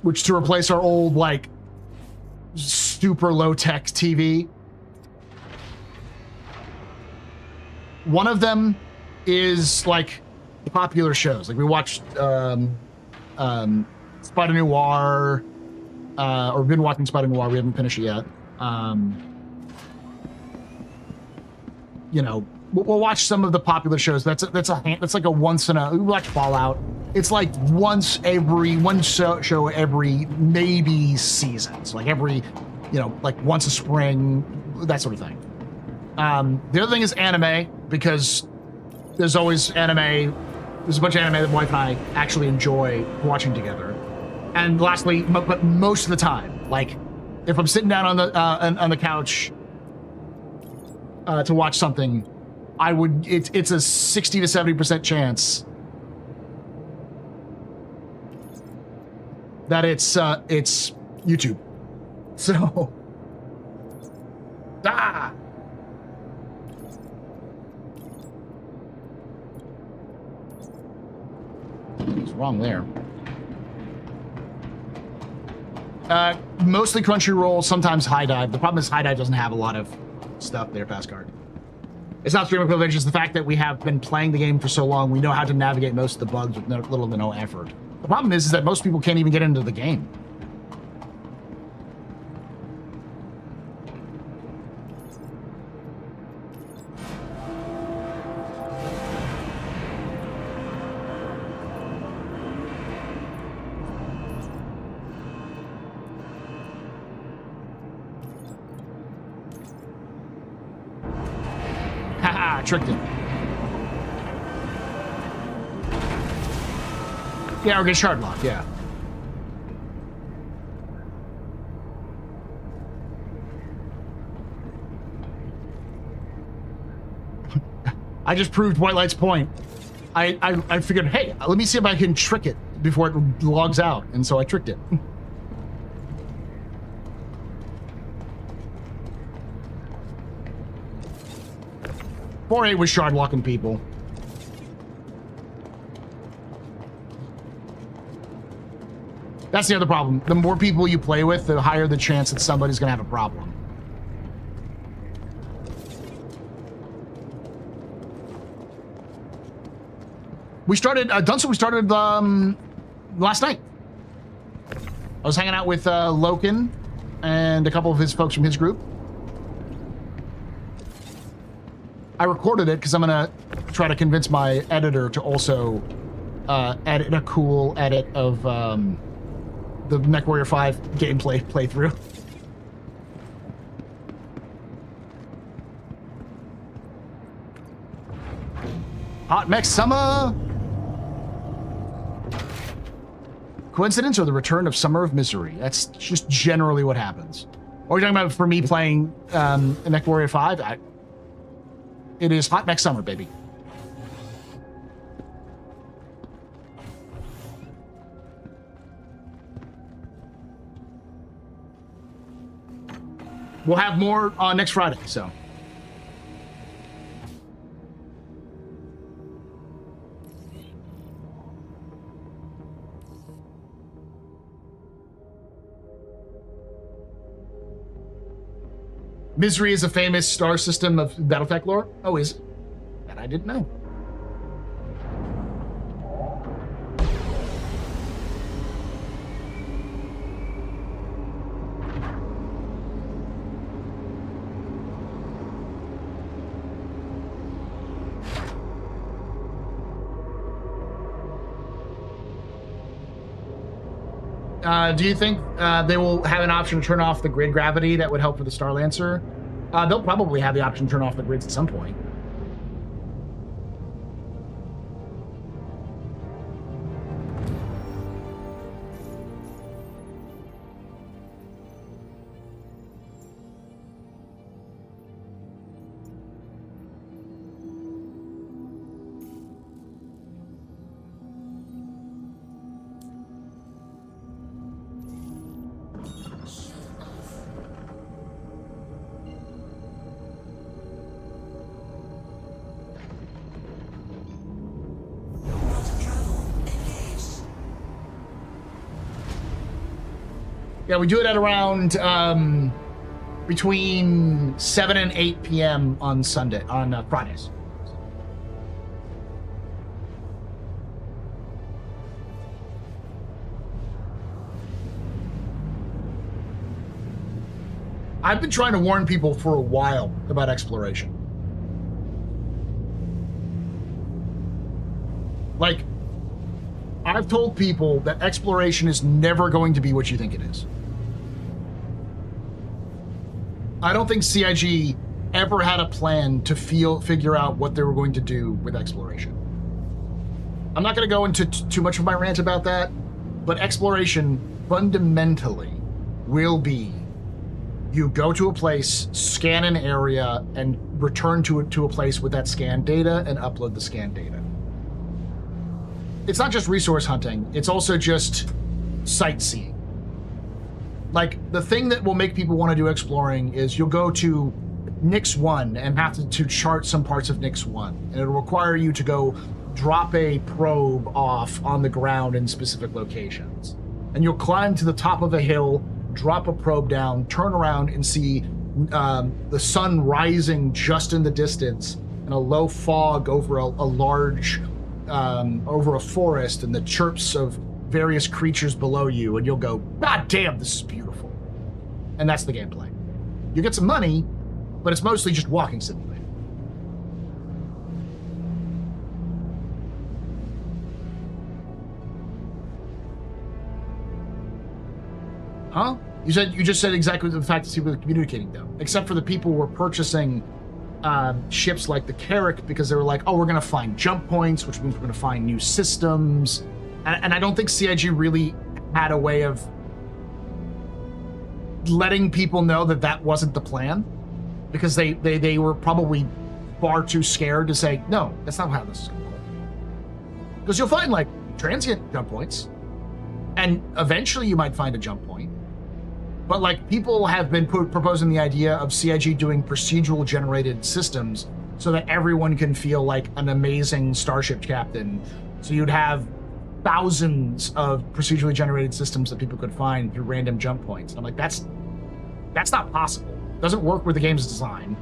which to replace our old like super low tech TV. One of them is like popular shows. Like we watched Spider Noir, or we've been watching Spider Noir. We haven't finished it yet. You know, we'll watch some of the popular shows. That's like a once in a. We watch Fallout. It's like one show every maybe season. So like every, you know, like once a spring, that sort of thing. The other thing is anime, because there's always anime. There's a bunch of anime that my wife and I actually enjoy watching together. And lastly, but most of the time, like if I'm sitting down on the couch to watch something, I would. It's a 60 to 70% chance that it's YouTube. So, What's wrong there? Mostly Crunchyroll, sometimes High Dive. The problem is High Dive doesn't have a lot of stuff there, Passcard. It's not streaming privilege, it's the fact that we have been playing the game for so long, we know how to navigate most of the bugs with little to no effort. The problem is that most people can't even get into the game. Tricked him. Yeah, or get shard lock, yeah. I just proved White Light's point. I figured, hey, let me see if I can trick it before it logs out, and so I tricked it. 4-8 was shard locking people. That's the other problem. The more people you play with, the higher the chance that somebody's gonna have a problem. We started, Dunson, we started last night. I was hanging out with Loken and a couple of his folks from his group. I recorded it because I'm gonna try to convince my editor to also edit a cool edit of the MechWarrior 5 gameplay playthrough. Hot Mech Summer! Coincidence or the return of Summer of Misery? That's just generally what happens. Or you're talking about for me playing MechWarrior 5? It is Hot Mech Summer, baby. We'll have more on next Friday, so. Misery is a famous star system of Battletech lore? Oh, is it? That I didn't know. Do you think they will have an option to turn off the grid gravity that would help for the Star Lancer? They'll probably have the option to turn off the grids at some point. Yeah, we do it at around between 7 and 8 p.m. on Fridays. I've been trying to warn people for a while about exploration. Like, I've told people that exploration is never going to be what you think it is. I don't think CIG ever had a plan to figure out what they were going to do with exploration. I'm not going to go into too much of my rant about that, but exploration fundamentally will be you go to a place, scan an area, and return to a place with that scan data and upload the scan data. It's not just resource hunting, it's also just sightseeing. Like, the thing that will make people want to do exploring is you'll go to Nix 1 and have to chart some parts of Nix 1, and it'll require you to go drop a probe off on the ground in specific locations. And you'll climb to the top of a hill, drop a probe down, turn around and see the sun rising just in the distance and a low fog over a large, over a forest and the chirps of various creatures below you, and you'll go, God damn, this is beautiful. And that's the gameplay. You get some money, but it's mostly just walking simulator. Huh? You just said exactly the fact that people are communicating, though. Except for the people who were purchasing ships like the Carrack because they were like, oh, we're going to find jump points, which means we're going to find new systems. And I don't think CIG really had a way of letting people know that that wasn't the plan, because they were probably far too scared to say, no, that's not how this is going to work. Because you'll find, like, transient jump points, and eventually you might find a jump point. But, like, people have been proposing the idea of CIG doing procedural generated systems so that everyone can feel like an amazing starship captain. So you'd have thousands of procedurally generated systems that people could find through random jump points. And I'm like, that's not possible. It doesn't work with the game's design.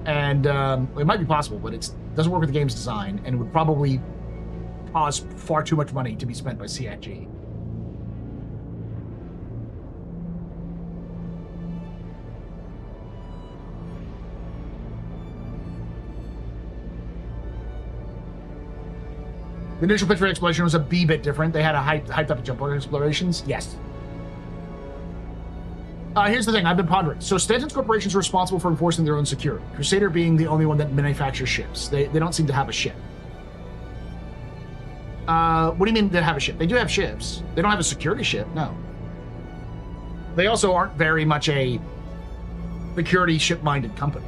And it might be possible, but it doesn't work with the game's design, and it would probably cause far too much money to be spent by CIG. The initial pitch for exploration was a bit different. They had a hyped up jump on explorations. Yes. Here's the thing I've been pondering. So Stanton's corporations are responsible for enforcing their own security. Crusader being the only one that manufactures ships. They don't seem to have a ship. What do you mean they have a ship? They do have ships. They don't have a security ship, no. They also aren't very much a security ship-minded company.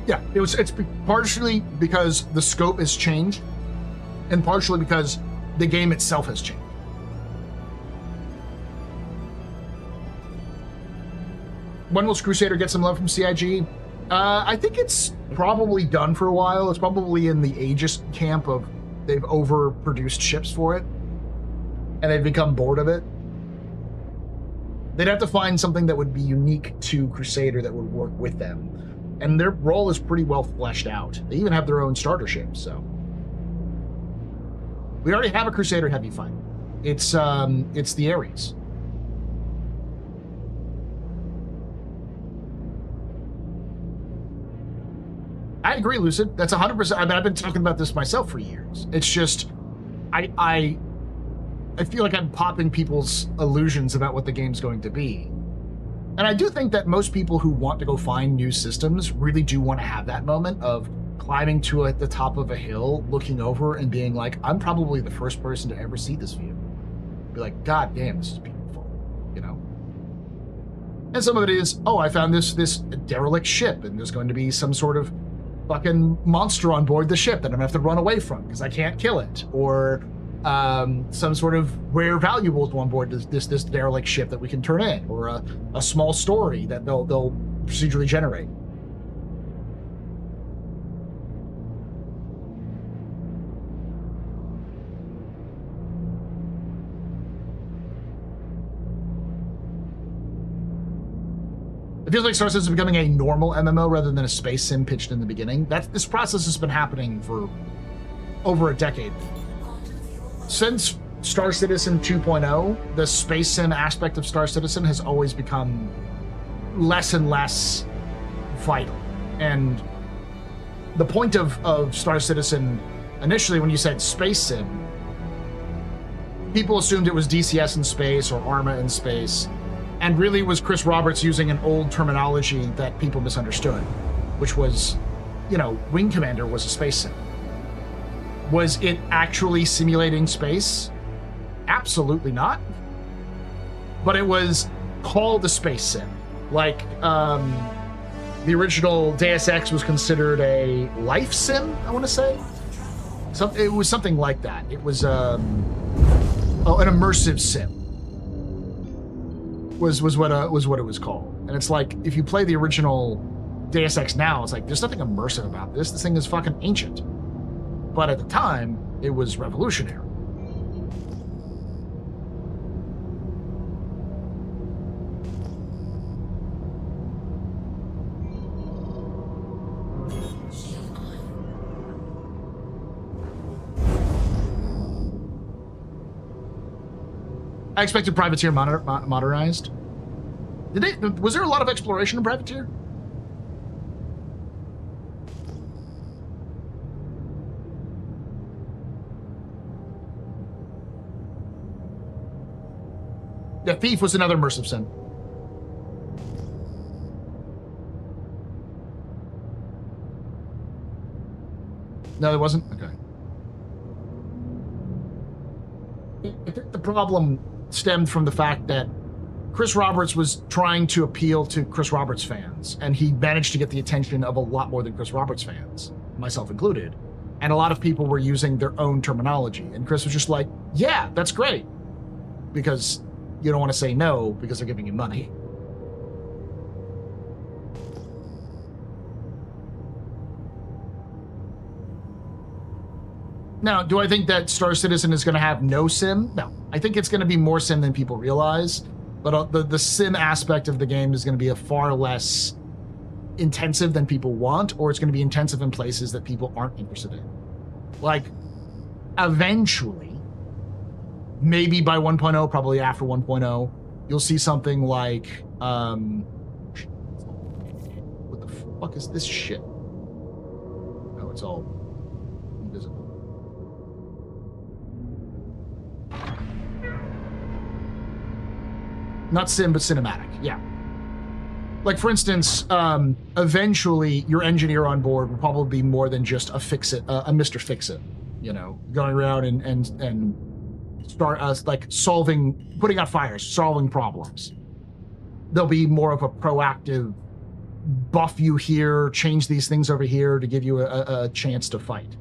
Yeah, it's partially because the scope has changed, and partially because the game itself has changed. When will Crusader get some love from CIG? I think it's probably done for a while. It's probably in the ageist camp of they've overproduced ships for it, and they've become bored of it. They'd have to find something that would be unique to Crusader that would work with them. And their role is pretty well fleshed out. They even have their own starter ship, so. We already have a Crusader heavy fighter. It's the Ares. I agree, Lucid. That's 100%. I mean, I've been talking about this myself for years. It's just, I feel like I'm popping people's illusions about what the game's going to be. And I do think that most people who want to go find new systems really do want to have that moment of climbing to the top of a hill, looking over and being like, I'm probably the first person to ever see this view. Be like, God damn, this is beautiful, you know? And some of it is, oh, I found this derelict ship, and there's going to be some sort of fucking monster on board the ship that I'm gonna have to run away from because I can't kill it. Or some sort of rare valuables on board this derelict ship that we can turn in, or a small story that they'll procedurally generate. It feels like Star Citizen is becoming a normal MMO rather than a space sim pitched in the beginning. This process has been happening for over a decade. Since Star Citizen 2.0, the space sim aspect of Star Citizen has always become less and less vital. And the point of Star Citizen, initially when you said space sim, people assumed it was DCS in space or ARMA in space, and really was Chris Roberts using an old terminology that people misunderstood, which was, you know, Wing Commander was a space sim. Was it actually simulating space? Absolutely not. But it was called a space sim. Like, the original Deus Ex was considered a life sim, I want to say. It was something like that. It was an immersive sim. Was what it was called. And it's like, if you play the original Deus Ex now, it's like, there's nothing immersive about this. This thing is fucking ancient. But at the time, it was revolutionary. I expected Privateer modernized. Was there a lot of exploration in Privateer? Yeah, Thief was another immersive sim. No, there wasn't? Okay. I think the problem stemmed from the fact that Chris Roberts was trying to appeal to Chris Roberts fans, and he managed to get the attention of a lot more than Chris Roberts fans, myself included. And a lot of people were using their own terminology, and Chris was just like, yeah, that's great, because you don't want to say no because they're giving you money. Now, do I think that Star Citizen is going to have no sim? No. I think it's going to be more sim than people realize, but the sim aspect of the game is going to be a far less intensive than people want, or it's going to be intensive in places that people aren't interested in. Like, eventually, maybe by 1.0, probably after 1.0, you'll see something like, what the fuck is this shit? Oh, it's all invisible. Not sim, but cinematic, yeah. Like, for instance, eventually your engineer on board will probably be more than just a fix-it, a Mr. Fix-It, you know, going around and start like putting out fires, solving problems. There'll be more of a proactive buff you here, change these things over here to give you a chance to fight.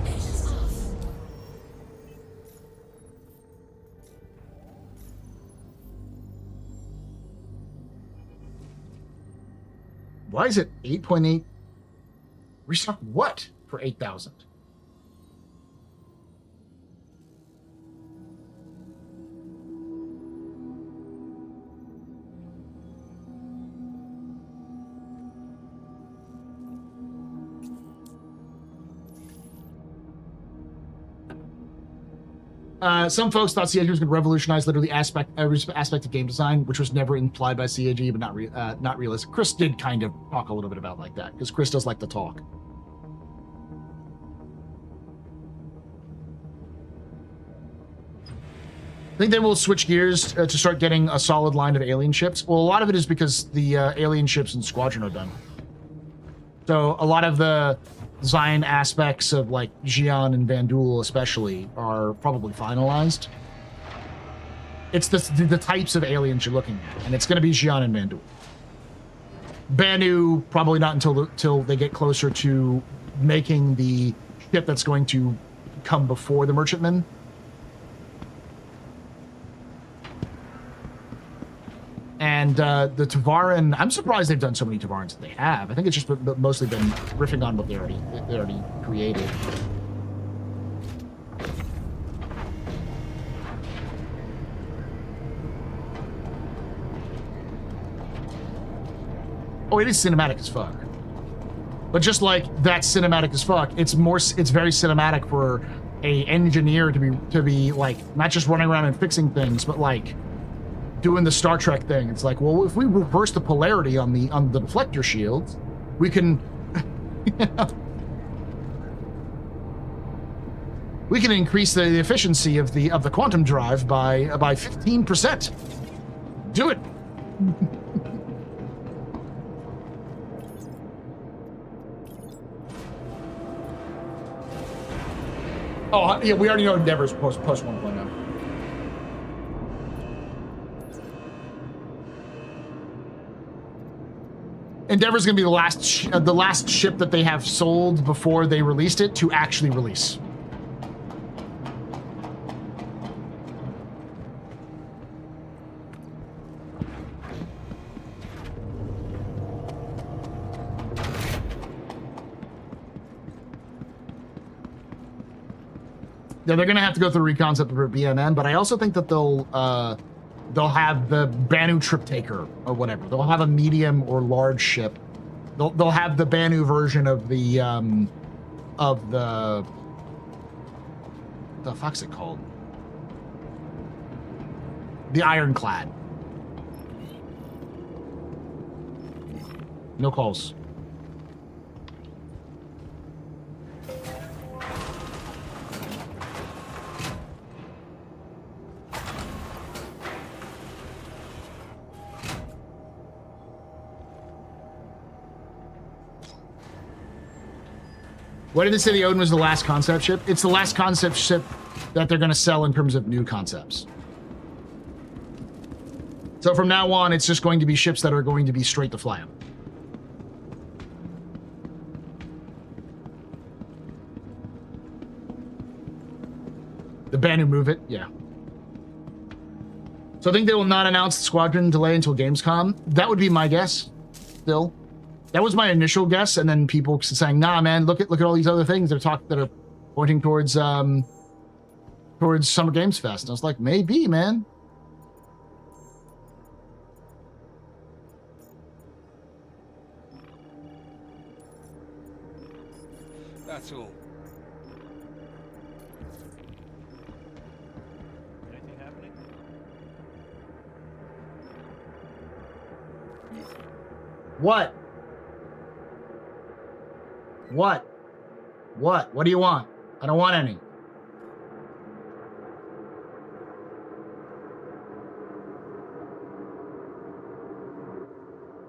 Engines off. Why is it 8.8? Restock what for 8,000? Some folks thought CAG was going to revolutionize literally every aspect of game design, which was never implied by CAG, but not realistic. Chris did kind of talk a little bit about like that, because Chris does like to talk. I think they will switch gears to start getting a solid line of alien ships. Well, a lot of it is because the alien ships in Squadron are done. So a lot of the design aspects of like Xi'an and Vandul especially are probably finalized. It's the types of aliens you're looking at, and it's going to be Xi'an and Vandul. Banu, probably not until they get closer to making the ship that's going to come before the Merchantman. And the Tavaran, I'm surprised they've done so many Tavarans that they have. I think it's just mostly been riffing on what they already created. Oh, it is cinematic as fuck. But just like that cinematic as fuck, it's very cinematic for a engineer to be like not just running around and fixing things, but like doing the Star Trek thing. It's like, well, if we reverse the polarity on the deflector shields, we can we can increase the efficiency of the quantum drive by 15%. Do it. Oh yeah, we already know Endeavor's post 1.0. Endeavor's going to be the last ship that they have sold before they released it to actually release. Yeah, they're going to have to go through reconcept for BMN, but I also think that they'll have the Banu Trip Taker or whatever. They'll have a medium or large ship They'll have the Banu version of the fuck's it called? The Ironclad. No calls. Why did they say the Odin was the last concept ship? It's the last concept ship that they're going to sell in terms of new concepts. So from now on, it's just going to be ships that are going to be straight to fly them. The Banu move it, yeah. So I think they will not announce the squadron delay until Gamescom. That would be my guess, still. That was my initial guess, and then people saying, "Nah, man, look at all these other things that are pointing towards Summer Games Fest." And I was like, maybe, man. That's all. Anything happening? What? What? What? What do you want? I don't want any.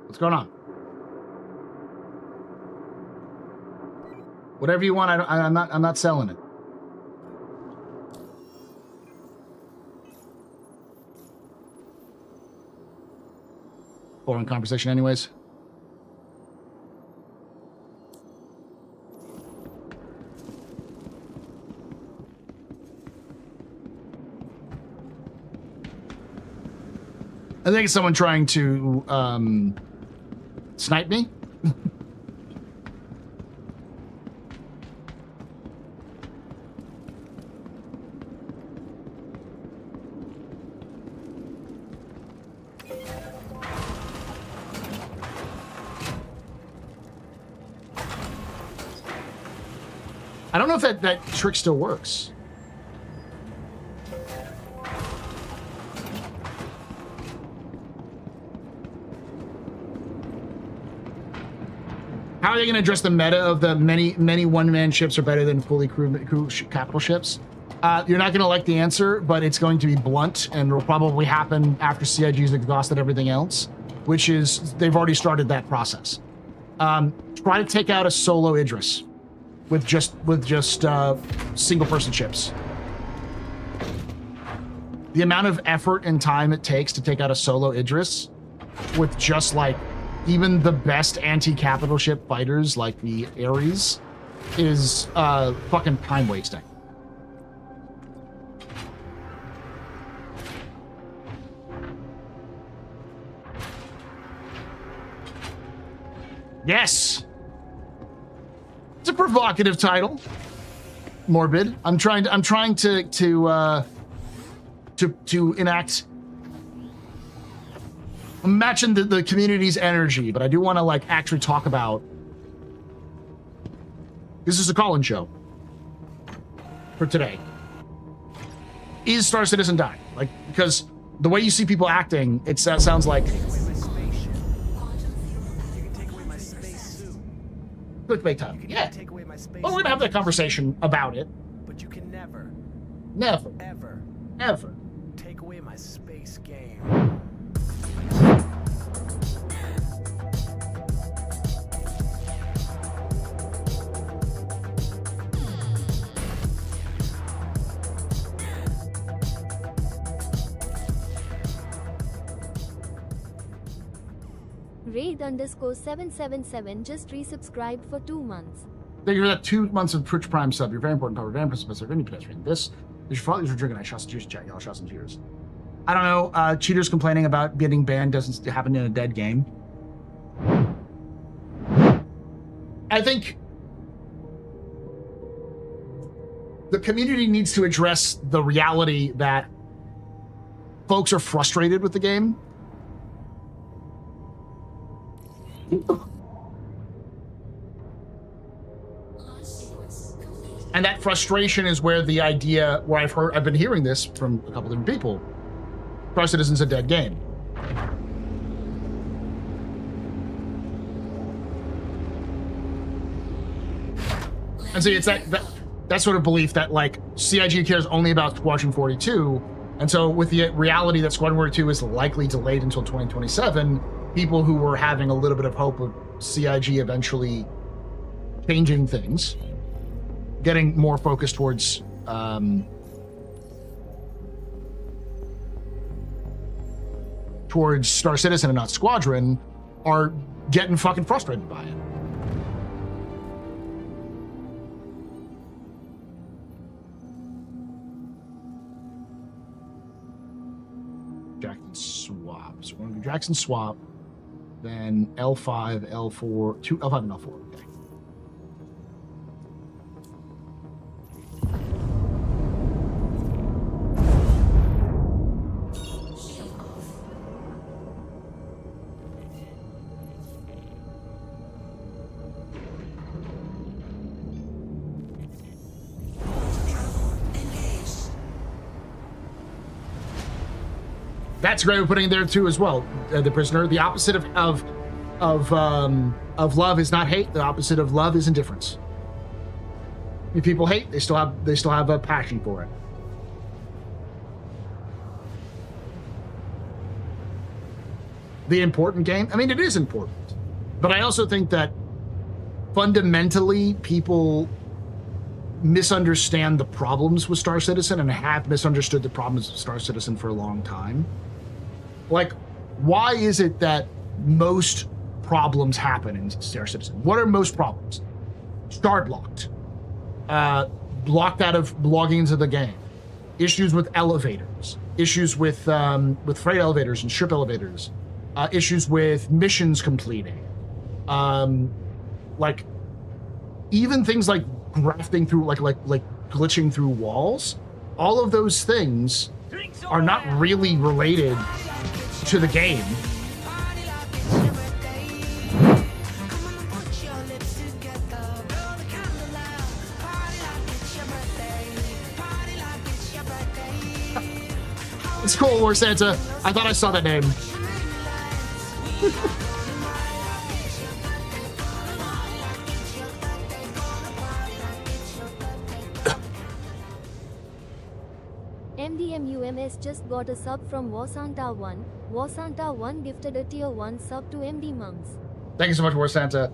What's going on? Whatever you want, I'm not selling it. Boring conversation anyways. I think it's someone trying to snipe me. I don't know if that trick still works. How are they going to address the meta of the many one-man ships are better than fully crewed capital ships? You're not going to like the answer, but it's going to be blunt, and will probably happen after CIG's exhausted everything else, which is they've already started that process. Try to take out a solo Idris with just single-person ships. The amount of effort and time it takes to take out a solo Idris with just like even the best anti-capital ship fighters like the Ares is fucking time wasting. Yes. It's a provocative title. Morbid. I'm trying to enact matching the community's energy, but I do want to like actually talk about. This is a call-in show for today. Is Star Citizen dying? Like, because the way you see people acting, it sounds like. Clickbait time. Yeah. Well, we're gonna have that conversation about it. But you can never, Never. ever take away my space game. Raid_777 just resubscribed for 2 months. Thank you for that 2 months of Twitch Prime sub. You're very important, power, very impressive, any pedestrian. This is your fault. These are drinking. I shot some cheers, chat. Y'all shot some cheers. I don't know. Cheaters complaining about getting banned doesn't happen in a dead game. I think the community needs to address the reality that folks are frustrated with the game. And that frustration is where the idea, where I've been hearing this from a couple different people. Star Citizen's a dead game. And so it's that sort of belief that like CIG cares only about Squadron 42, and so with the reality that Squadron 42 is likely delayed until 2027, people who were having a little bit of hope of CIG eventually changing things, getting more focused towards towards Star Citizen and not Squadron, are getting fucking frustrated by it. Jackson swap. So we're gonna do Jackson swap, then L5, L4, two L5 and L4. Okay. That's great. We're putting there too as well. The prisoner. The opposite of love is not hate. The opposite of love is indifference. If people hate, they still have a passion for it. The important game. I mean, it is important, but I also think that fundamentally people misunderstand the problems with Star Citizen and have misunderstood the problems with Star Citizen for a long time. Like, why is it that most problems happen in Star Citizen? What are most problems? Shard blocked. Blocked out of logging into the game. Issues with elevators. Issues with freight elevators and ship elevators. Issues with missions completing. Like, even things like grafting through, like glitching through walls. All of those things are not really related to the game. It's cool, War Santa. I thought I saw that name. MDMUMS just got a sub from Wasanta 1. Wasanta 1 gifted a tier 1 sub to MD Mums. Thank you so much, War Santa.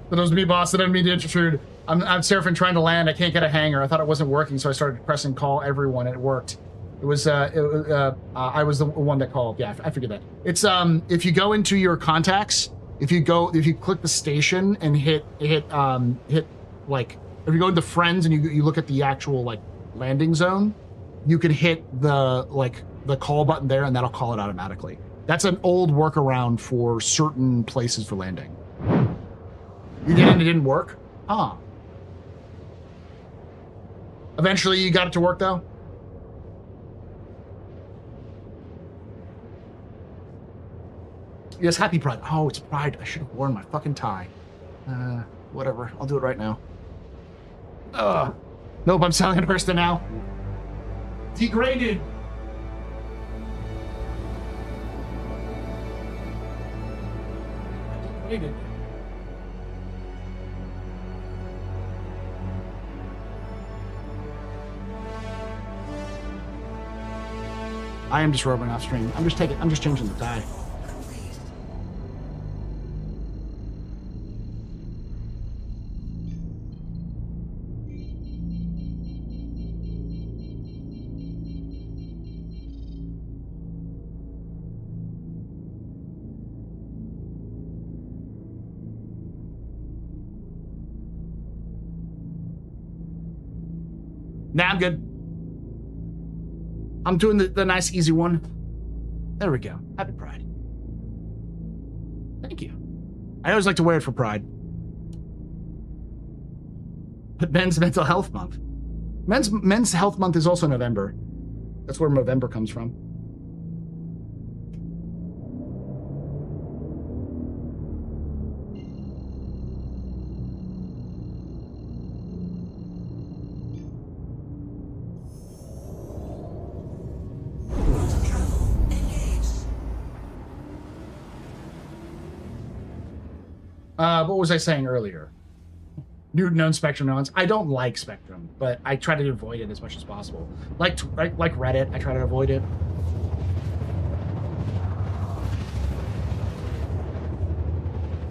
For those of me, boss, that didn't mean to intrude. I'm surfing trying to land. I can't get a hanger. I thought it wasn't working, so I started pressing call everyone, and it worked. It was I was the one that called. Yeah, I figured that. It's if you go into your contacts, if you click the station and hit like, if you go into friends and you look at the actual like landing zone, you can hit the call button there, and that'll call it automatically. That's an old workaround for certain places for landing. You did and it didn't work? Huh. Eventually you got it to work though? Yes, happy Pride. Oh, it's Pride. I should have worn my fucking tie. Whatever. I'll do it right now. Nope, I'm selling it first now. Degraded. Degraded. I am disrobing off stream. I'm just changing the tie. Nah, I'm good. I'm doing the nice, easy one. There we go. Happy Pride. Thank you. I always like to wear it for Pride. But Men's Mental Health Month. Men's Health Month is also November. That's where November comes from. What was I saying earlier? New known Spectrum knowns. I don't like Spectrum, but I try to avoid it as much as possible. Like Reddit, I try to avoid it.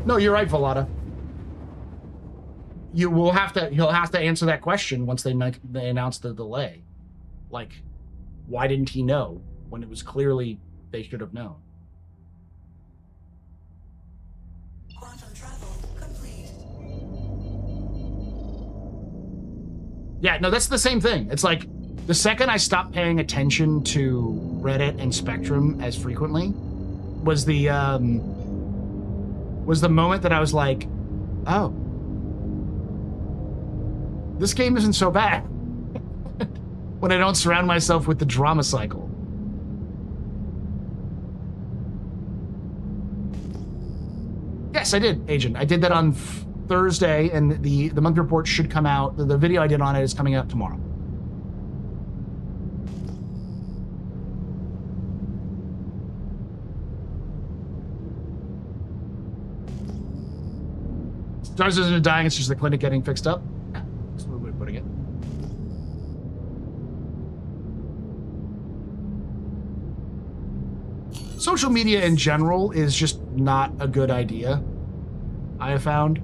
No, you're right, Volata. He'll have to answer that question once they announce the delay. Like, why didn't he know when it was clearly they should have known? Quantum travel complete. Yeah, no, that's the same thing. It's like the second I stopped paying attention to Reddit and Spectrum as frequently was the moment that I was like, oh, this game isn't so bad when I don't surround myself with the drama cycle. Yes, I did, Agent. I did that on Thursday, and the monthly report should come out. The video I did on it is coming out tomorrow. Stars isn't dying, it's just the clinic getting fixed up. That's a good way of putting it. Social media in general is just not a good idea, I have found.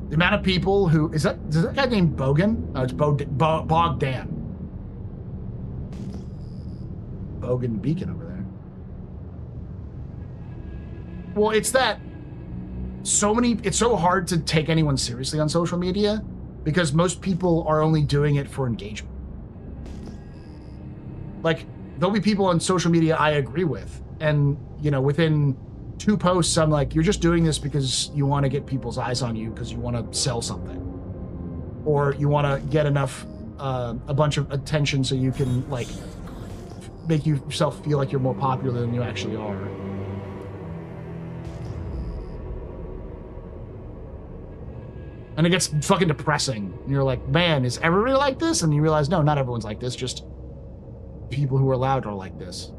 The amount of people who is that guy named Bogan? No, it's Bogdan. Bogan Beacon over there. Well, it's that it's so hard to take anyone seriously on social media because most people are only doing it for engagement. Like, there'll be people on social media I agree with, and you know, within 2 posts, I'm like, you're just doing this because you want to get people's eyes on you because you want to sell something, or you want to get enough, a bunch of attention so you can like make yourself feel like you're more popular than you actually are. And it gets fucking depressing. And you're like, man, is everybody like this? And you realize, no, not everyone's like this. Just people who are loud are like this.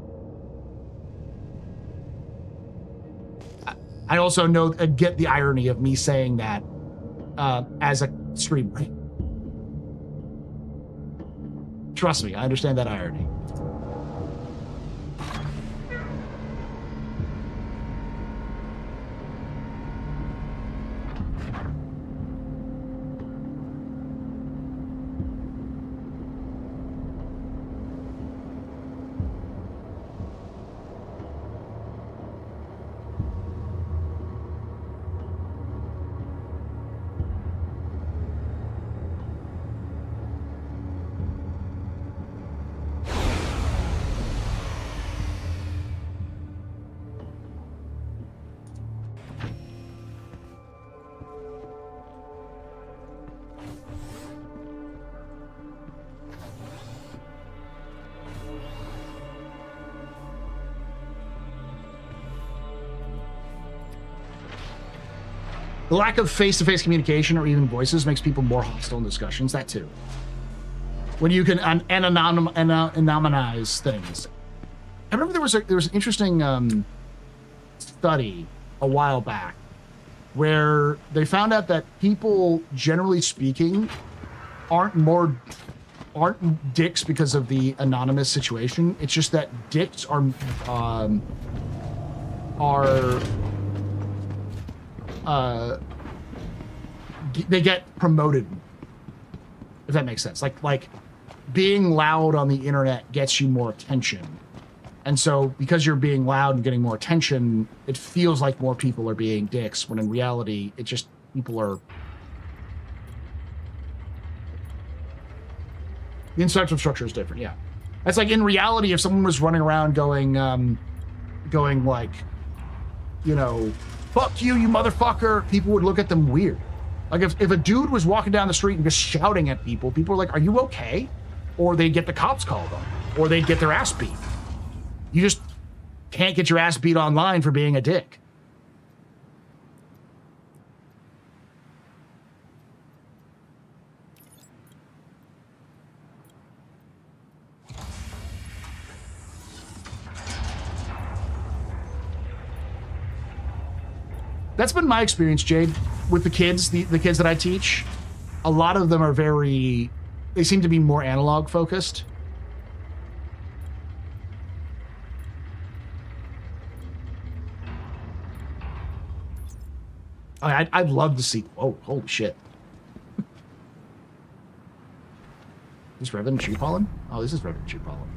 I also get the irony of me saying that as a streamer. Trust me, I understand that irony. The lack of face-to-face communication or even voices makes people more hostile in discussions. That too. When you can anonymize things. I remember there was an interesting study a while back where they found out that people, generally speaking, aren't dicks because of the anonymous situation. It's just that dicks are they get promoted, if that makes sense. Like being loud on the internet gets you more attention, and so because you're being loud and getting more attention, it feels like more people are being dicks, when in reality it just people are. The incentive structure is different. Yeah, that's like in reality, if someone was running around going like, you know, fuck you, you motherfucker, people would look at them weird. Like if a dude was walking down the street and just shouting at people, people are like, are you okay? Or they'd get the cops called on, or they'd get their ass beat. You just can't get your ass beat online for being a dick. That's been my experience, Jade, with the kids, the kids that I teach. A lot of them are they seem to be more analog focused. I'd love to see, oh, holy shit. Is Reverend Tree Pollen? Oh, this is Reverend Tree Pollen.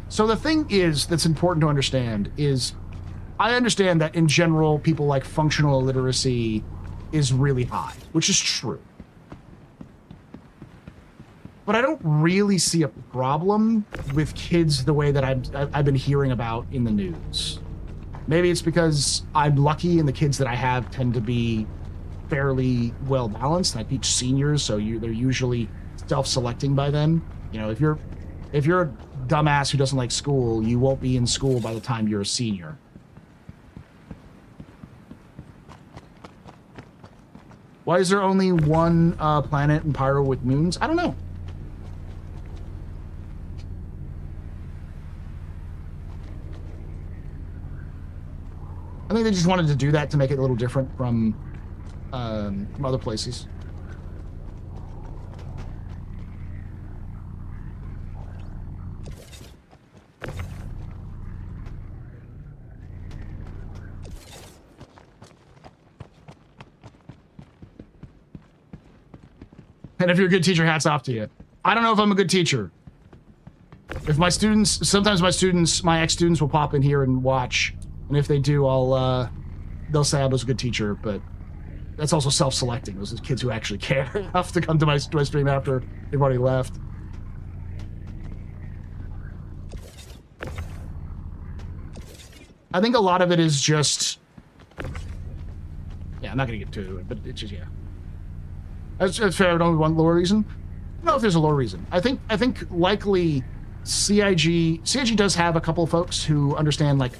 So the thing is that's important to understand is I understand that in general, people like functional illiteracy is really high, which is true. But I don't really see a problem with kids the way that I've been hearing about in the news. Maybe it's because I'm lucky and the kids that I have tend to be fairly well balanced. I teach seniors, so they're usually self-selecting by then. You know, if you're a dumbass who doesn't like school, you won't be in school by the time you're a senior. Why is there only one planet in Pyro with moons? I don't know. I think they just wanted to do that to make it a little different from other places. And if you're a good teacher, hats off to you. I don't know if I'm a good teacher. If my students, sometimes my ex-students will pop in here and watch. And if they do, they'll say I was a good teacher, but that's also self-selecting. Those are kids who actually care enough to come to my stream after they've already left. I think a lot of it is just... Yeah, I'm not going to get to it, but it's just, yeah. That's fair. Only one lore reason. I don't know if there's a lore reason. I think likely CIG does have a couple of folks who understand like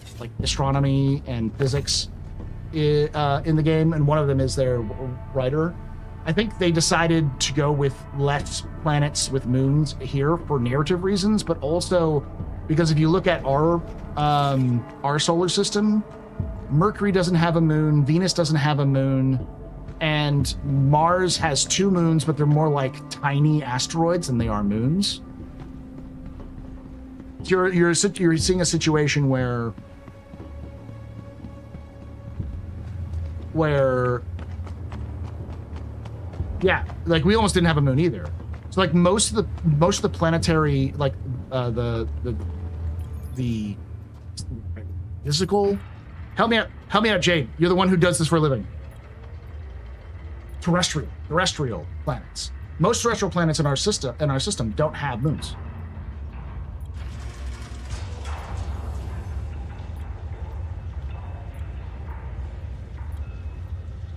astronomy and physics in the game, and one of them is their writer. I think they decided to go with less planets with moons here for narrative reasons, but also because if you look at our solar system, Mercury doesn't have a moon, Venus doesn't have a moon. And Mars has 2 moons, but they're more like tiny asteroids than they are moons. You're seeing a situation where yeah, like we almost didn't have a moon either. So like most of the planetary like the physical. Help me out, Jade. You're the one who does this for a living. Terrestrial planets. Most terrestrial planets in our system don't have moons.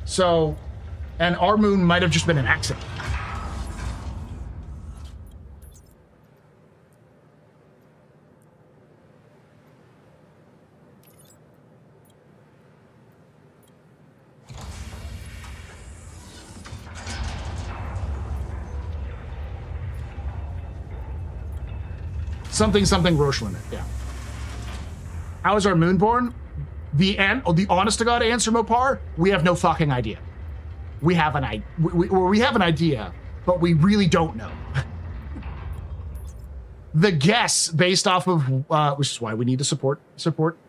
So, and our moon might have just been an accident. Something Roche limit, yeah. How is our moon born? The honest to God answer, Mopar, we have no fucking idea. We have an idea, but we really don't know. The guess based off of which is why we need to support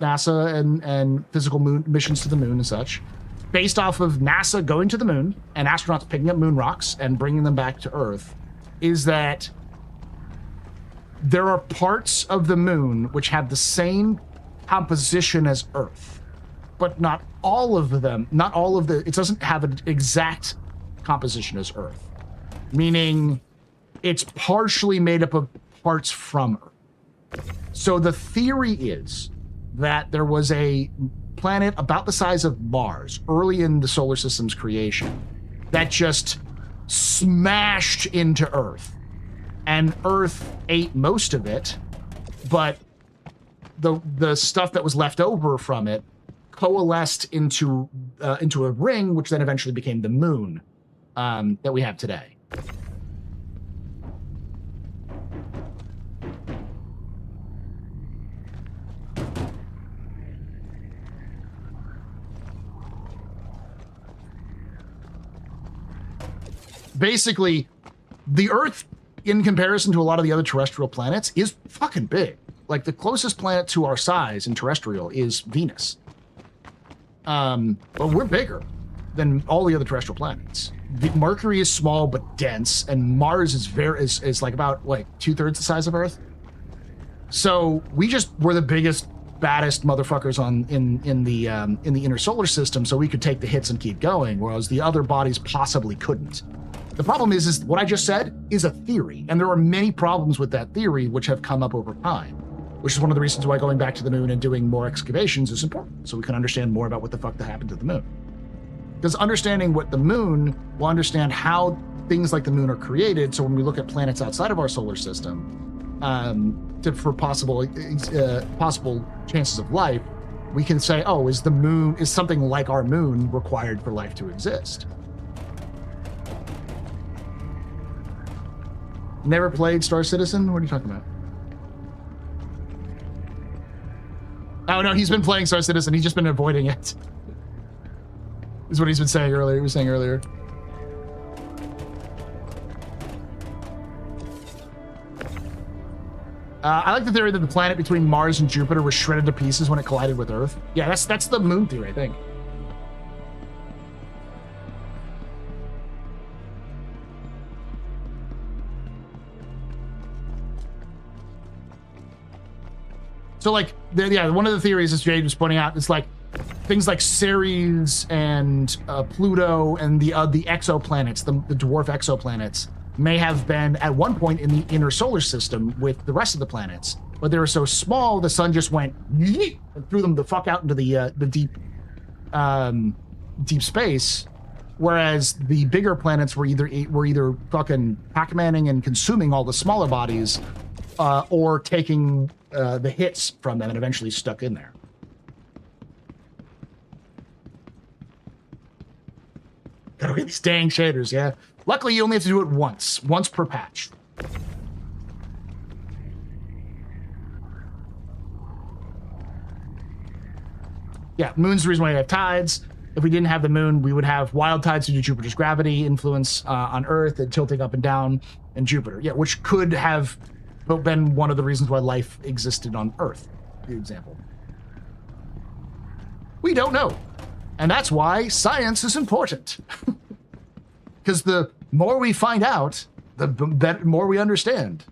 NASA and physical moon missions to the moon and such. Based off of NASA going to the moon and astronauts picking up moon rocks and bringing them back to Earth, is that there are parts of the moon which have the same composition as Earth, but not all of them, it doesn't have an exact composition as Earth. Meaning it's partially made up of parts from Earth. So the theory is that there was a planet about the size of Mars early in the solar system's creation that just smashed into Earth. And Earth ate most of it, but the stuff that was left over from it coalesced into a ring, which then eventually became the moon that we have today. Basically, the Earth, in comparison to a lot of the other terrestrial planets, is fucking big. Like, the closest planet to our size in terrestrial is Venus. But we're bigger than all the other terrestrial planets. Mercury is small but dense, and Mars is like about, like, 2/3 the size of Earth. So we just were the biggest, baddest motherfuckers in the inner solar system, so we could take the hits and keep going, whereas the other bodies possibly couldn't. The problem is what I just said is a theory, and there are many problems with that theory which have come up over time, which is one of the reasons why going back to the moon and doing more excavations is important, so we can understand more about what the fuck that happened to the moon. Because understanding what the moon will understand how things like the moon are created, so when we look at planets outside of our solar system, for possible chances of life, we can say, oh, is something like our moon required for life to exist? Never played Star Citizen? What are you talking about? Oh, no, he's been playing Star Citizen. He's just been avoiding it. Is what he's been saying earlier. He was saying earlier. I like the theory that the planet between Mars and Jupiter was shredded to pieces when it collided with Earth. Yeah, that's the moon theory, I think. So, like, one of the theories, as Jade was pointing out, is like things like Ceres and Pluto and the exoplanets, the dwarf exoplanets, may have been at one point in the inner solar system with the rest of the planets, but they were so small the sun just went yeet and threw them the fuck out into the deep space, whereas the bigger planets were either fucking Pac-Manning and consuming all the smaller bodies, or taking the hits from them and eventually stuck in there. Gotta get these dang shaders, yeah. Luckily, you only have to do it once per patch. Yeah, moon's the reason why we have tides. If we didn't have the moon, we would have wild tides due to Jupiter's gravity influence on Earth and tilting up and down in Jupiter. Yeah, which could have been one of the reasons why life existed on Earth, for example. We don't know. And that's why science is important. Because the more we find out, the more we understand.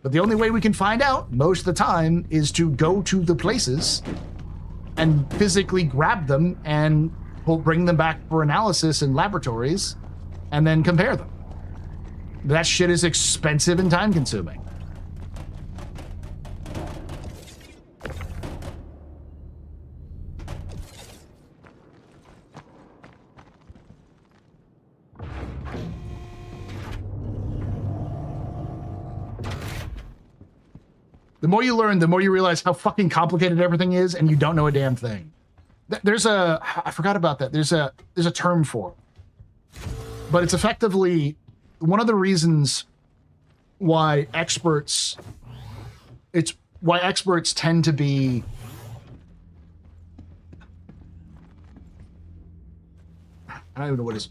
But the only way we can find out, most of the time, is to go to the places and physically grab them and bring them back for analysis in laboratories and then compare them. That shit is expensive and time-consuming. The more you learn, the more you realize how fucking complicated everything is, and you don't know a damn thing. I forgot about that. There's a term for it. But it's effectively one of the reasons why experts tend to be I don't even know what it is.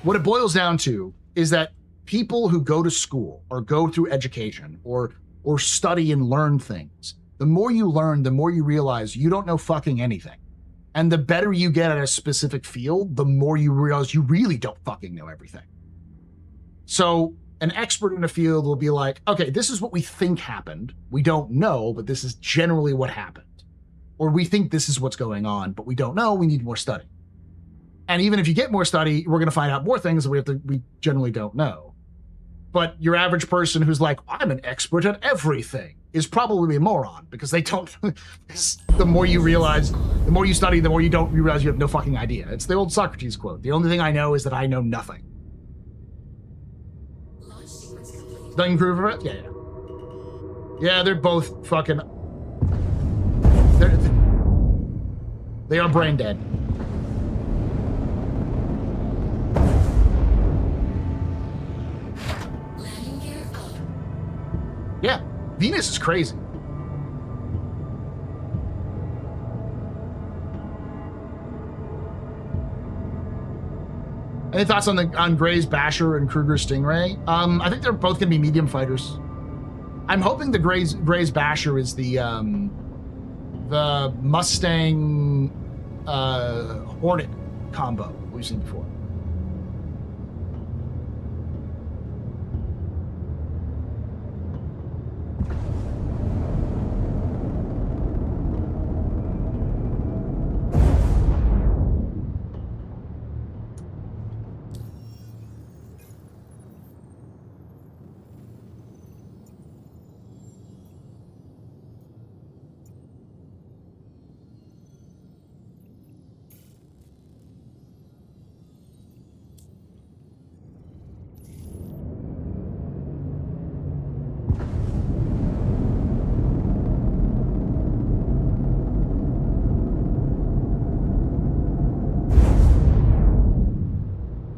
What it boils down to is that people who go to school or go through education or study and learn things, the more you learn, the more you realize you don't know fucking anything. And the better you get at a specific field, the more you realize you really don't fucking know everything. So an expert in a field will be like, okay, this is what we think happened. We don't know, but this is generally what happened. Or we think this is what's going on, but we don't know. We need more study. And even if you get more study, we're going to find out more things that we generally don't know. But your average person who's like, I'm an expert at everything, is probably a moron, because they don't. The more you realize, the more you study, the more you don't realize you have no fucking idea. It's the old Socrates quote. The only thing I know is that I know nothing. Launch sequence complete. Don't you prove it? Yeah. Yeah, they're both fucking... They are brain dead. Landing gear up. Yeah, Venus is crazy. Any thoughts on Gray's Basher and Kruger's Stingray? I think they're both gonna be medium fighters. I'm hoping the Gray's Basher is the Mustang Hornet combo we've seen before.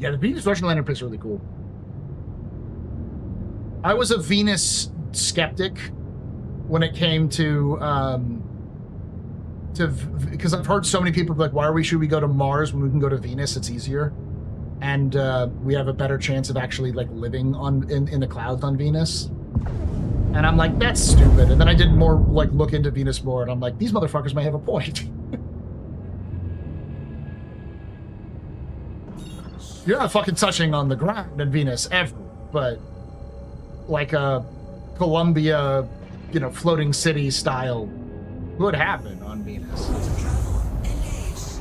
Yeah, the Venus Russian lantern pit is really cool. I was a Venus skeptic when it came to because I've heard so many people be like, why should we go to Mars when we can go to Venus? It's easier, and we have a better chance of actually like living in the clouds on Venus. And I'm like, that's stupid. And then I did more like look into Venus more, and I'm like, these motherfuckers may have a point. You're not fucking touching on the ground in Venus ever, but like a Columbia, floating city style would happen on Venus. Travel engaged.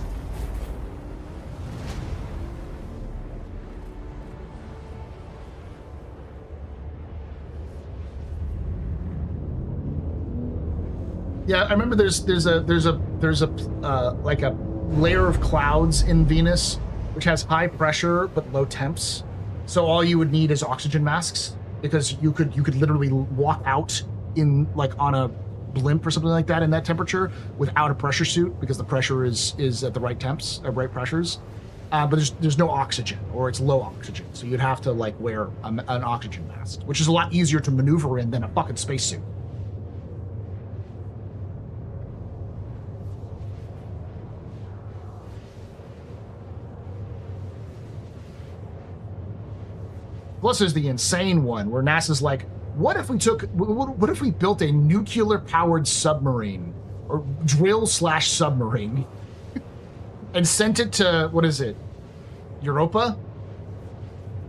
Yeah, I remember there's a like a layer of clouds in Venus which has high pressure but low temps. So all you would need is oxygen masks, because you could literally walk out in like on a blimp or something like that in that temperature without a pressure suit, because the pressure is at the right temps, right pressures. But there's no oxygen, or it's low oxygen, so you'd have to like wear an oxygen mask, which is a lot easier to maneuver in than a fucking spacesuit. Plus, there's the insane one where NASA's like, what if we built a nuclear-powered submarine, or drill/submarine, and sent it to, what is it, Europa?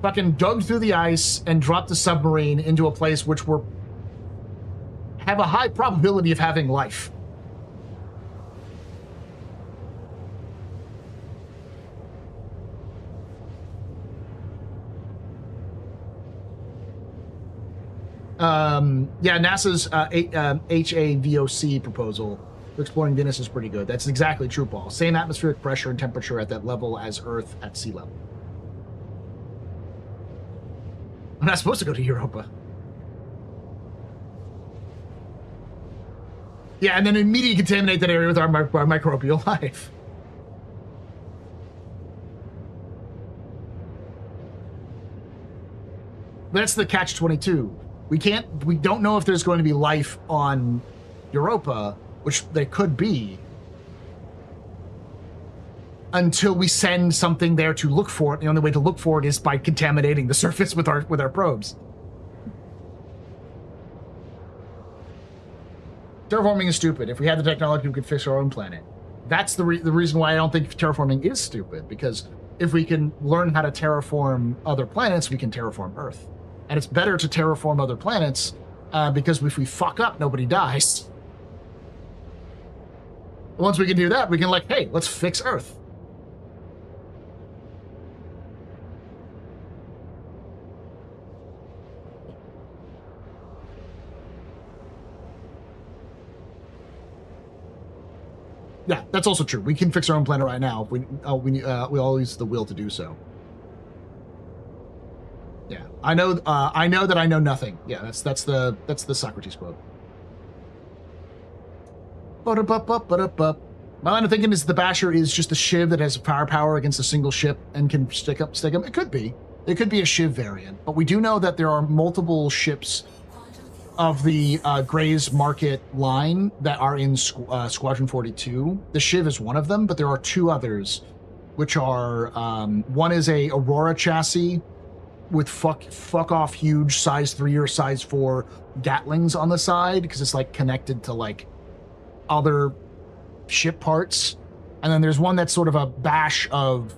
Fucking dug through the ice and dropped the submarine into a place which have a high probability of having life. Yeah, NASA's HAVOC proposal for exploring Venus is pretty good. That's exactly true, Paul. Same atmospheric pressure and temperature at that level as Earth at sea level. I'm not supposed to go to Europa. Yeah, and then immediately contaminate that area with our microbial life. That's the catch-22. We don't know if there's going to be life on Europa, which there could be, until we send something there to look for it. The only way to look for it is by contaminating the surface with our probes. Terraforming is stupid. If we had the technology, we could fix our own planet. That's the reason why I don't think terraforming is stupid, because if we can learn how to terraform other planets, we can terraform Earth. And it's better to terraform other planets, because if we fuck up, nobody dies. Once we can do that, we can hey, let's fix Earth. Yeah, that's also true. We can fix our own planet right now if we all use the will to do so. Yeah, I know that I know nothing. Yeah, that's the Socrates quote. Ba-da-ba-ba-ba-da-ba. My line of thinking is the Basher is just a Shiv that has firepower against a single ship and can stick them. It could be. It could be a Shiv variant, but we do know that there are multiple ships of the Gray's Market line that are in Squadron 42. The Shiv is one of them, but there are two others, which are one is a Aurora chassis with fuck off huge size 3 or size 4 Gatlings on the side because it's like connected to like other ship parts, and then there's one that's sort of a bash of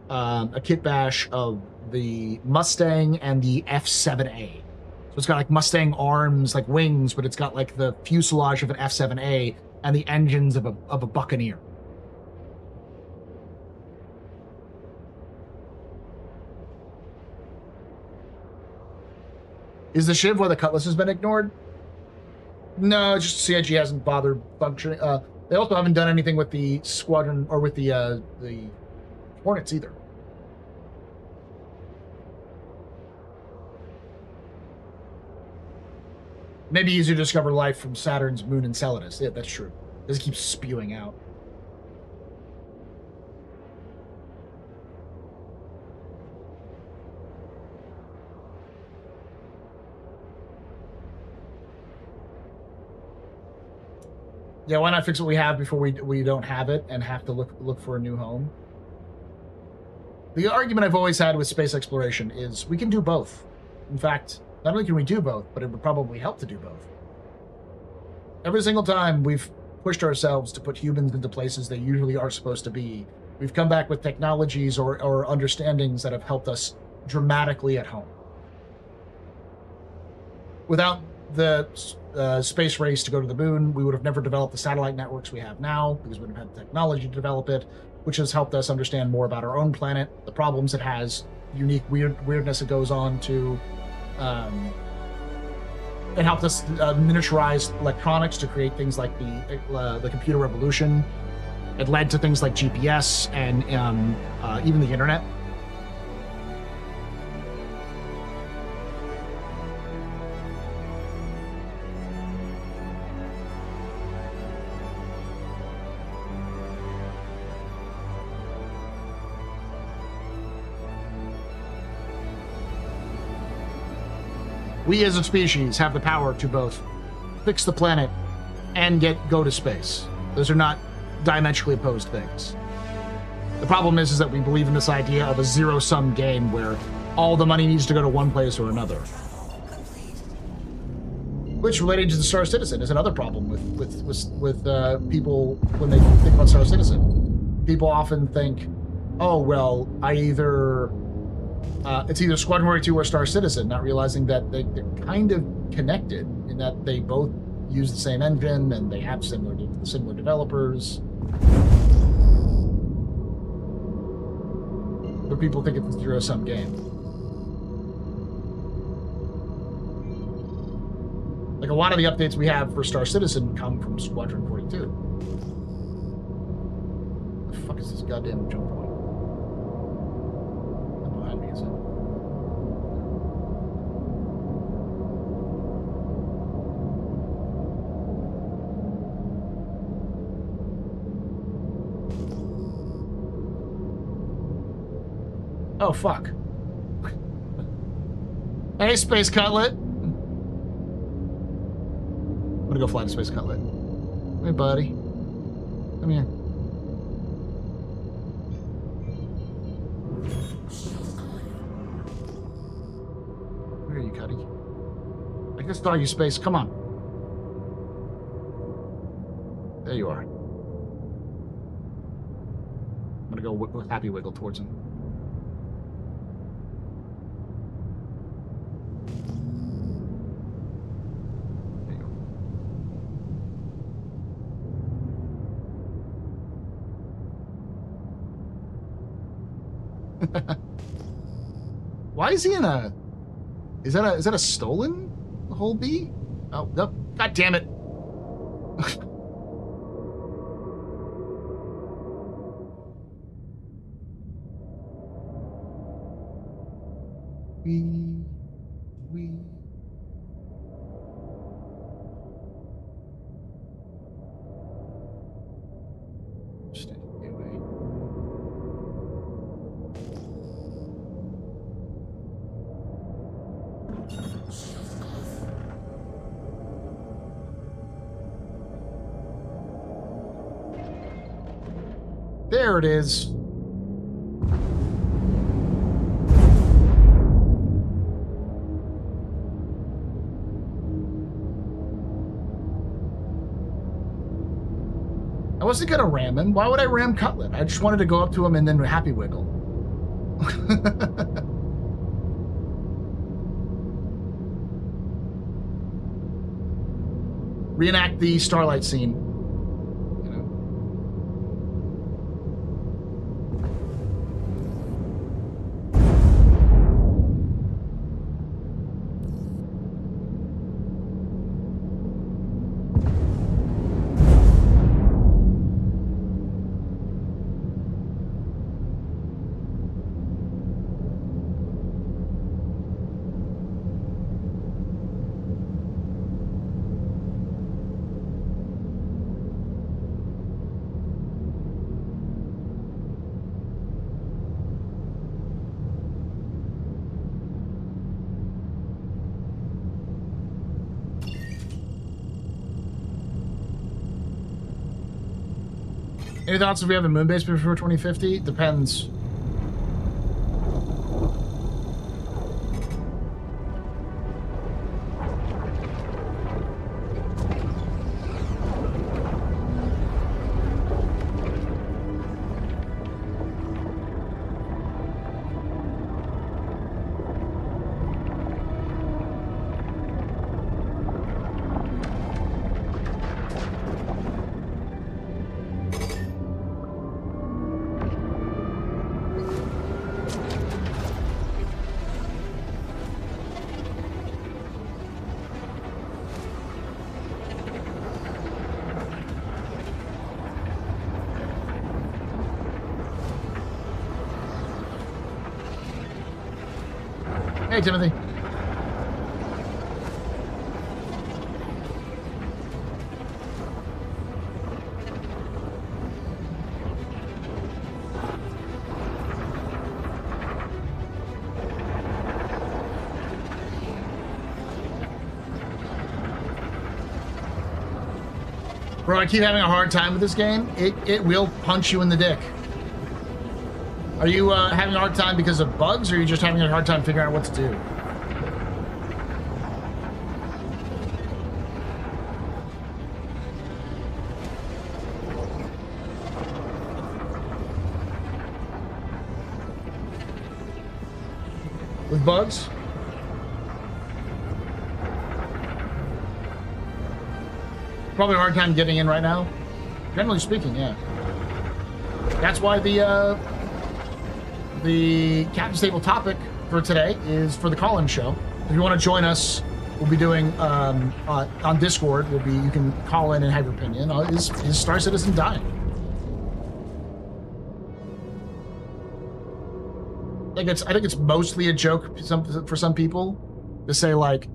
a kit bash of the Mustang and the F7A. So it's got like Mustang arms, like wings, but it's got like the fuselage of an F7A and the engines of a Buccaneer. Is the Shiv why the Cutlass has been ignored? No, just CIG hasn't bothered functioning. They also haven't done anything with the Squadron or with the Hornets either. Maybe easier to discover life from Saturn's moon Enceladus. Yeah, that's true. This keeps spewing out. Yeah, why not fix what we have before we don't have it and have to look for a new home? The argument I've always had with space exploration is we can do both. In fact, not only can we do both, but it would probably help to do both. Every single time we've pushed ourselves to put humans into places they usually are supposed to be, we've come back with technologies or understandings that have helped us dramatically at home. Without the space race to go to the moon, we would have never developed the satellite networks we have now because we would have had the technology to develop it, which has helped us understand more about our own planet, the problems it has, unique weirdness it goes on to. It helped us miniaturize electronics to create things like the computer revolution. It led to things like GPS and even the internet. We as a species have the power to both fix the planet and go to space. Those are not diametrically opposed things. The problem is that we believe in this idea of a zero-sum game where all the money needs to go to one place or another. Which, relating to the Star Citizen, is another problem with people when they think about Star Citizen. People often think, oh, well, it's either Squadron 42 or Star Citizen, not realizing that they're kind of connected in that they both use the same engine and they have similar developers. But people think it's a zero-sum game. Like, a lot of the updates we have for Star Citizen come from Squadron 42. What the fuck is this goddamn jump point? Behind me, is it? Oh, fuck. Hey, Space Cutlet. I'm gonna go fly to Space Cutlet. Hey, buddy. Come here. Where are you, Cuddy? I just saw you, Space. Come on. There you are. I'm gonna go happy wiggle towards him. Why is he in a... Is that a stolen whole bee? Oh, no. God damn it. We... There it is. I wasn't gonna ram him. Why would I ram Cutlet? I just wanted to go up to him and then happy wiggle. Reenact the Starlight scene. You know? Any thoughts if we have a moon base before 2050? Depends. Hey, Timothy. Bro, I keep having a hard time with this game. It will punch you in the dick. Are you having a hard time because of bugs, or are you just having a hard time figuring out what to do? With bugs? Probably a hard time getting in right now. Generally speaking, yeah. That's why the Captain's Table topic for today is for the call-in show. If you want to join us, we'll be doing on Discord. You can call in and have your opinion. Is Star Citizen dying? I think it's mostly a joke for some people to say like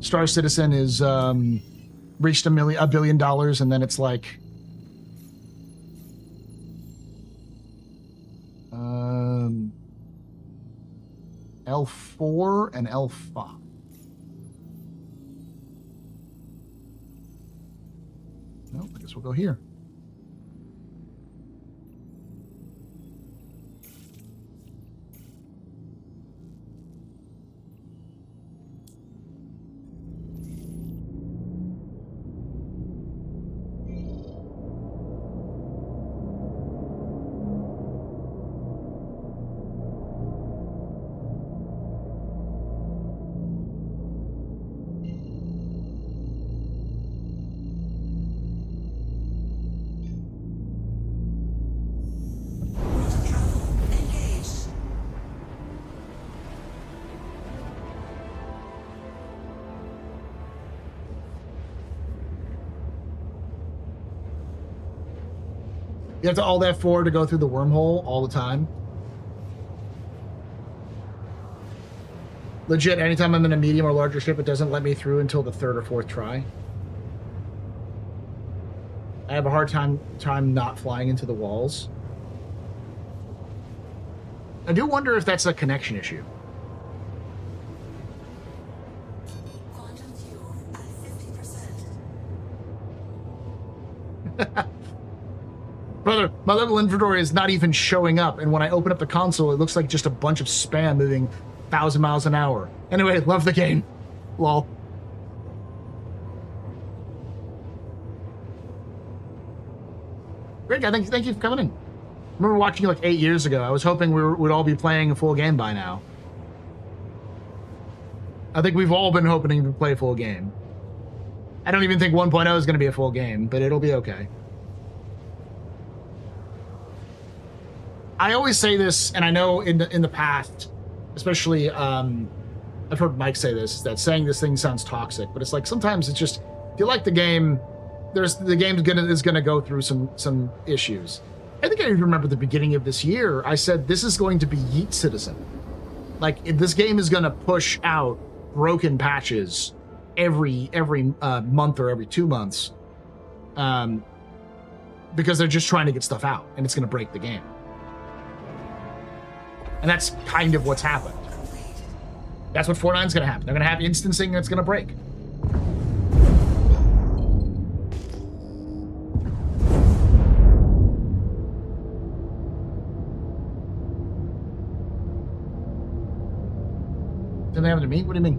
Star Citizen is reached $1 billion, and then it's like L4 and L5. Nope, I guess we'll go here. You have to alt F4 to go through the wormhole all the time. Legit, anytime I'm in a medium or larger ship, it doesn't let me through until the third or fourth try. I have a hard time not flying into the walls. I do wonder if that's a connection issue. Quantum fuel at 50%. Brother, my level inventory is not even showing up, and when I open up the console, it looks like just a bunch of spam moving 1,000 miles an hour. Anyway, love the game. Lol. Great guy, thank you for coming in. I remember watching you like 8 years ago. I was hoping we'd all be playing a full game by now. I think we've all been hoping to play a full game. I don't even think 1.0 is going to be a full game, but it'll be okay. I always say this, and I know in the past, especially, I've heard Mike say this, that saying this thing sounds toxic, but it's like sometimes it's just, if you like the game, the game is gonna go through some issues. I think I even remember the beginning of this year, I said this is going to be Yeet Citizen. Like, this game is gonna push out broken patches every month or every 2 months, because they're just trying to get stuff out, and it's gonna break the game. And that's kind of what's happened. That's what 4.9's gonna happen. They're gonna have instancing and it's gonna break. Didn't they happen to me? What do you mean?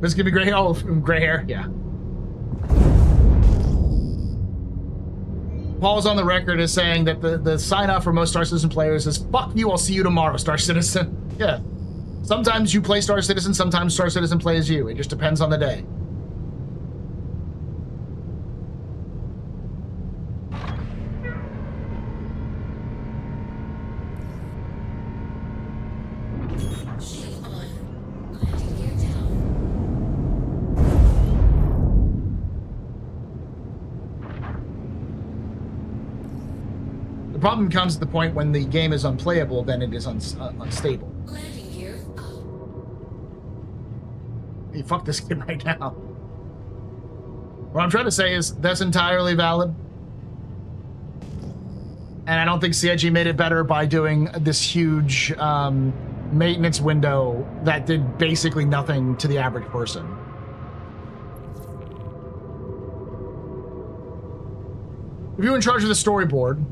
This could be gray hair. Oh, gray hair? Yeah. Paul's on the record as saying that the sign-off for most Star Citizen players is, fuck you, I'll see you tomorrow, Star Citizen. Yeah. Sometimes you play Star Citizen, sometimes Star Citizen plays you. It just depends on the day. Shield on. Landing gear down. The problem comes at the point when the game is unplayable, then it is unstable. Landing gear up. Hey, fuck this game right now. What I'm trying to say is that's entirely valid. And I don't think CIG made it better by doing this huge maintenance window that did basically nothing to the average person. If you're in charge of the storyboard,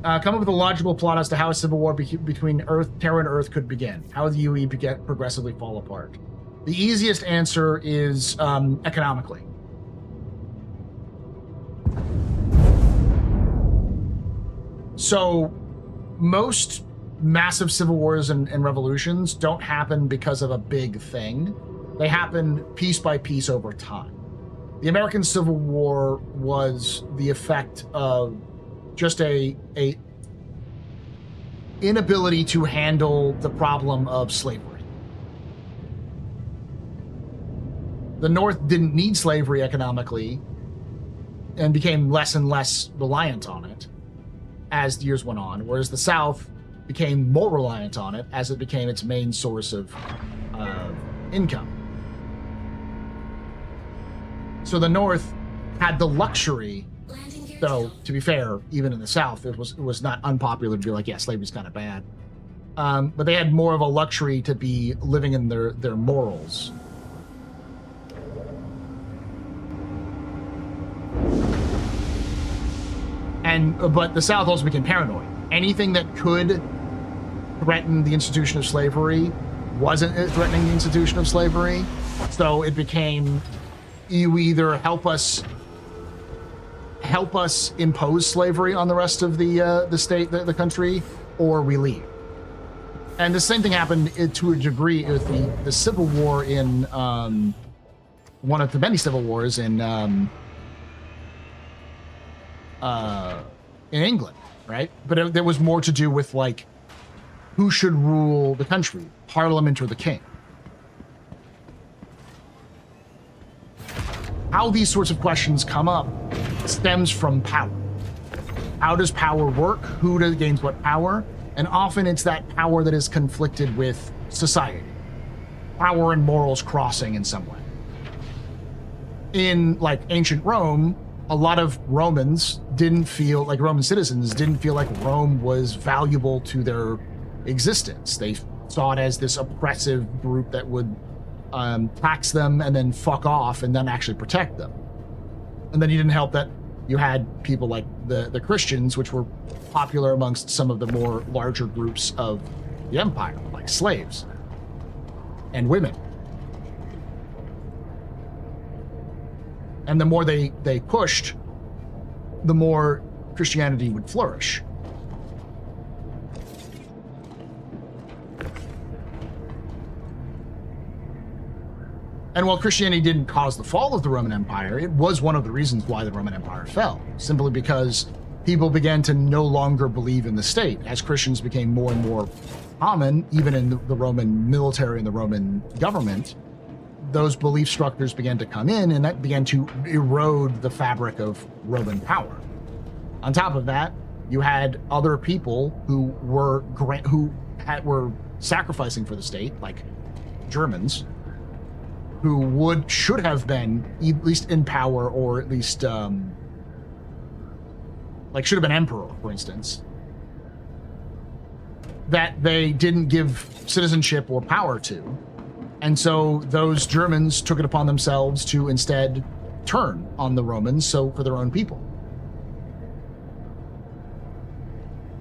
come up with a logical plot as to how a civil war between Terra and Earth could begin. How the UE progressively fall apart. The easiest answer is economically. So most massive civil wars and revolutions don't happen because of a big thing. They happen piece by piece over time. The American Civil War was the effect of just a inability to handle the problem of slavery. The North didn't need slavery economically and became less and less reliant on it as the years went on, whereas the South became more reliant on it as it became its main source of income. So the North had the luxury, though, to be fair, even in the South, it was not unpopular to be like, yeah, slavery's kind of bad. But they had more of a luxury to be living in their morals. But the South also became paranoid. Anything that could threaten the institution of slavery wasn't threatening the institution of slavery. So it became, you either help us impose slavery on the rest of the state, the country, or we leave. And the same thing happened to a degree with the Civil War in one of the many civil wars in England, right? But there was more to do with like who should rule the country, Parliament or the king. How these sorts of questions come up stems from power. How does power work? Who gains what power? And often it's that power that is conflicted with society. Power and morals crossing in some way. In like ancient Rome, a lot of Romans didn't feel like Roman citizens didn't feel like Rome was valuable to their existence. They saw it as this oppressive group that would tax them and then fuck off and then actually protect them. And then you didn't help that you had people like the Christians, which were popular amongst some of the more larger groups of the empire, like slaves and women. And the more they pushed, the more Christianity would flourish. And while Christianity didn't cause the fall of the Roman Empire, it was one of the reasons why the Roman Empire fell, simply because people began to no longer believe in the state. As Christians became more and more common, even in the Roman military and the Roman government, those belief structures began to come in, and that began to erode the fabric of Roman power. On top of that, you had other people who were sacrificing for the state, like Germans, who should have been at least in power, or at least should have been emperor, for instance, that they didn't give citizenship or power to. And so those Germans took it upon themselves to instead turn on the Romans, for their own people.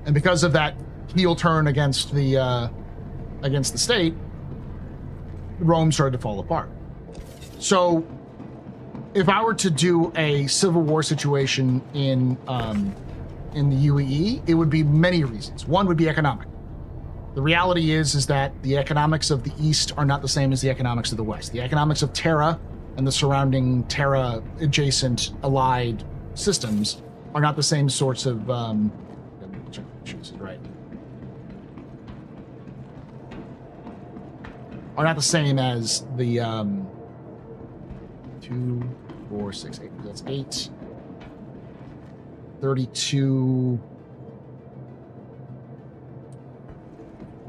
And because of that heel turn against the state, Rome started to fall apart. So if I were to do a civil war situation in the UAE, it would be many reasons. One would be economic. The reality is that the economics of the East are not the same as the economics of the West. The economics of Terra and the surrounding Terra-adjacent allied systems are not the same sorts of... right. Are not the same as the 2, 4, 6, 8. That's 8. 32.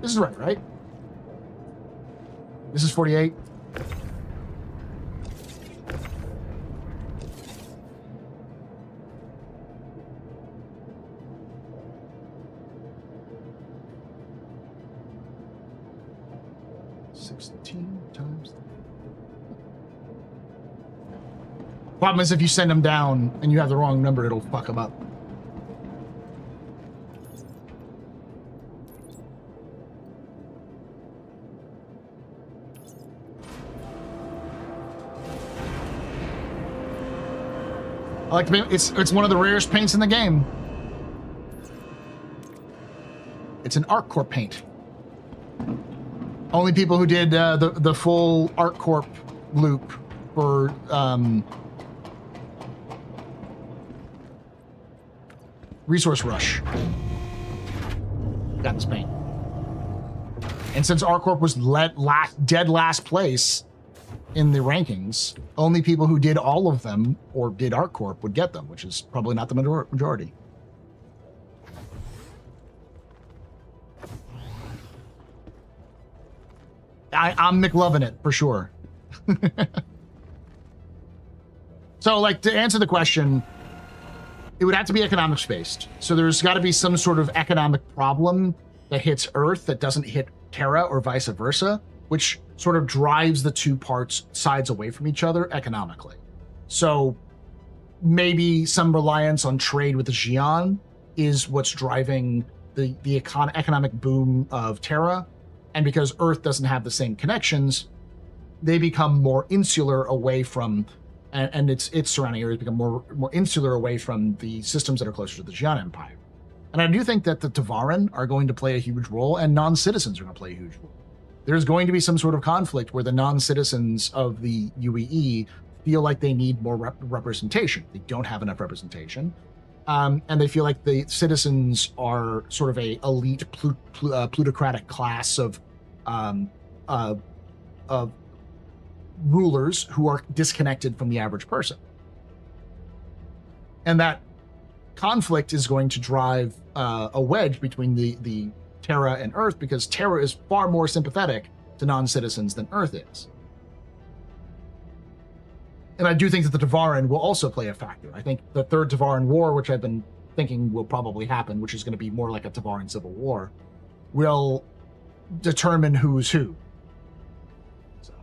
This is right? This is 48. Problem is, if you send them down and you have the wrong number, it'll fuck them up. I like to be, it's one of the rarest paints in the game. It's an ArcCorp paint. Only people who did the full ArcCorp loop for Resource Rush got this paint. And since ArcCorp was dead last place in the rankings, only people who did all of them or did ArcCorp would get them, which is probably not the majority. I'm McLovin' it for sure. So, to answer the question, it would have to be economics based. So there's got to be some sort of economic problem that hits Earth that doesn't hit Terra, or vice versa, which sort of drives the two sides away from each other economically. So maybe some reliance on trade with the Xi'an is what's driving the economic boom of Terra. And because Earth doesn't have the same connections, they become more insular away from, and its surrounding areas become more insular away from the systems that are closer to the Xi'an Empire. And I do think that the Tavaran are going to play a huge role, and non-citizens are going to play a huge role. There's going to be some sort of conflict where the non-citizens of the UAE feel like they need more representation. They don't have enough representation. And they feel like the citizens are sort of a elite plutocratic class of rulers who are disconnected from the average person. And that conflict is going to drive a wedge between the Terra and Earth, because Terra is far more sympathetic to non-citizens than Earth is. And I do think that the Tavaran will also play a factor. I think the Third Tavaran War, which I've been thinking will probably happen, which is going to be more like a Tavaran Civil War, will determine who's who. So.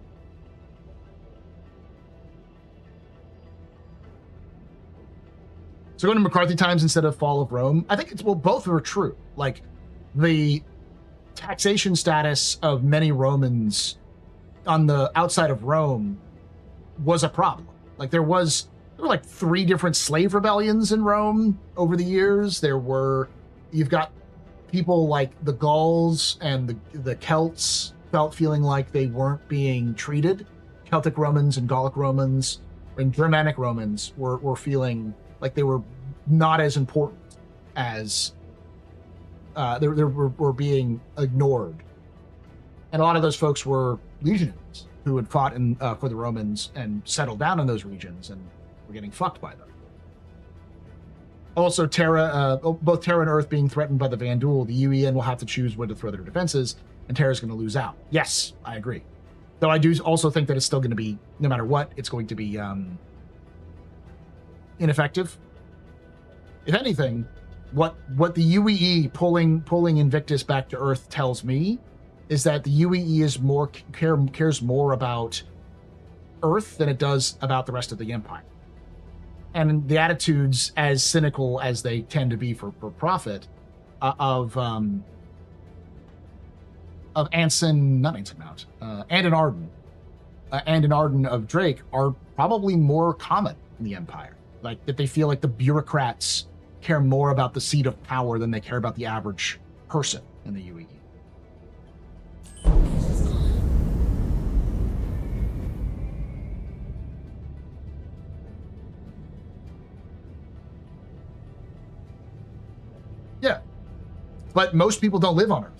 So going to McCarthy times instead of fall of Rome, I think it's, well, both are true. Like, the taxation status of many Romans on the outside of Rome was a problem. Like, there were like 3 different slave rebellions in Rome over the years. You've got people like the Gauls and the Celts feeling like they weren't being treated. Celtic Romans and Gallic Romans and Germanic Romans were feeling like they were not as important as they were being ignored. And a lot of those folks were legionaries who had fought for the Romans and settled down in those regions and were getting fucked by them. Also, both Terra and Earth being threatened by the Vandul, the UEN will have to choose when to throw their defenses, and Terra's going to lose out. Yes, I agree. Though I do also think that it's still going to be, no matter what, it's going to be ineffective. If anything, what the UEE pulling Invictus back to Earth tells me is that the UEE is cares more about Earth than it does about the rest of the Empire. And the attitudes, as cynical as they tend to be for profit, of Anson, not Anson Mount, and an Arden of Drake are probably more common in the Empire. Like, that they feel like the bureaucrats care more about the seat of power than they care about the average person in the UEE. Yeah, but most people don't live on Earth.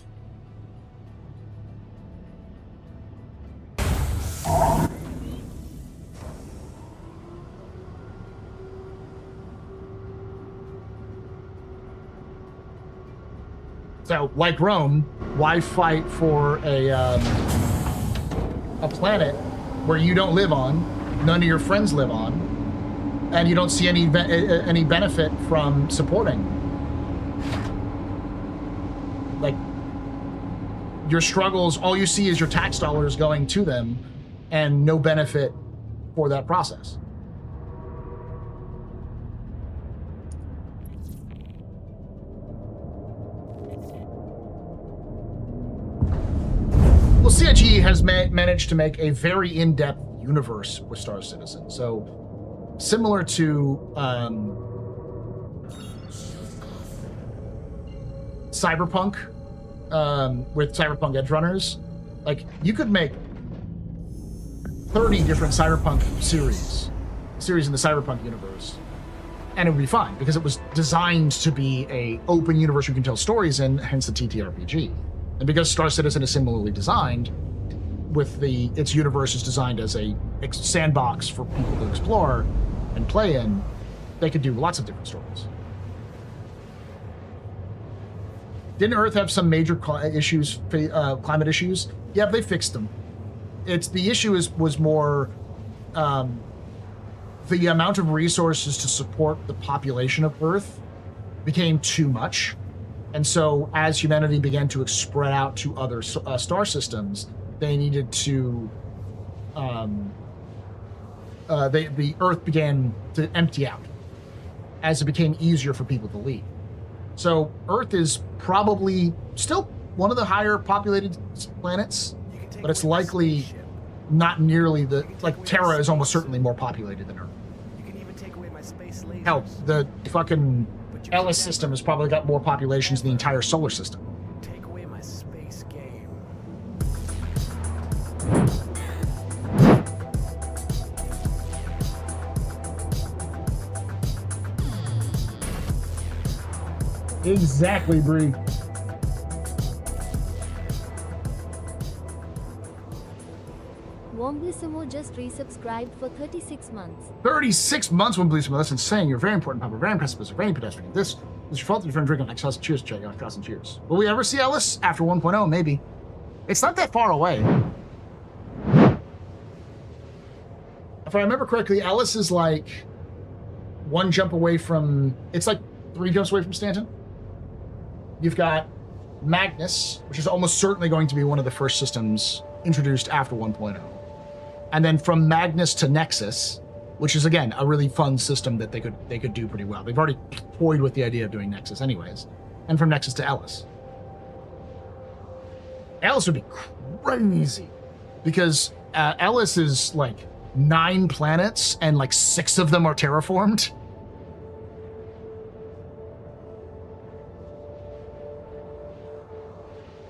So, like Rome, why fight for a planet where you don't live on, none of your friends live on, and you don't see any benefit from supporting? Like, your struggles, all you see is your tax dollars going to them, and no benefit for that process. Well, CIG has managed to make a very in-depth universe with Star Citizen. So, similar to Cyberpunk, with Cyberpunk Edge Runners, like, you could make 30 different Cyberpunk series in the Cyberpunk universe, and it would be fine because it was designed to be a open universe you can tell stories in, hence the TTRPG. And because Star Citizen is similarly designed, its universe is designed as a sandbox for people to explore and play in, they could do lots of different stories. Didn't Earth have some major climate issues? Yeah, but they fixed them. The issue was more the amount of resources to support the population of Earth became too much. And so as humanity began to spread out to other star systems, they needed to, the Earth began to empty out as it became easier for people to leave. So Earth is probably still one of the higher populated planets, but it's likely not nearly like Terra is almost certainly more populated than Earth. You can even take away my space lasers. Hell, the fucking Ellis system has probably got more populations than the entire solar system. Take away my space game. Exactly, Bree. Womblissimo just resubscribed for 36 months. 36 months, Womblissimo. That's insane. You're very important, Papa. Very precipice, very pedestrian. This is your fault that your friend drinking like sauce. Cheers, Jay. Cross and cheers. Will we ever see Ellis after 1.0? Maybe. It's not that far away. If I remember correctly, Ellis is like one jump away from... It's like 3 jumps away from Stanton. You've got Magnus, which is almost certainly going to be one of the first systems introduced after 1.0. And then from Magnus to Nexus, which is again a really fun system that they could do pretty well. They've already toyed with the idea of doing Nexus anyways, and from Nexus to Ellis. Ellis would be crazy because Ellis is like 9 planets and like 6 of them are terraformed.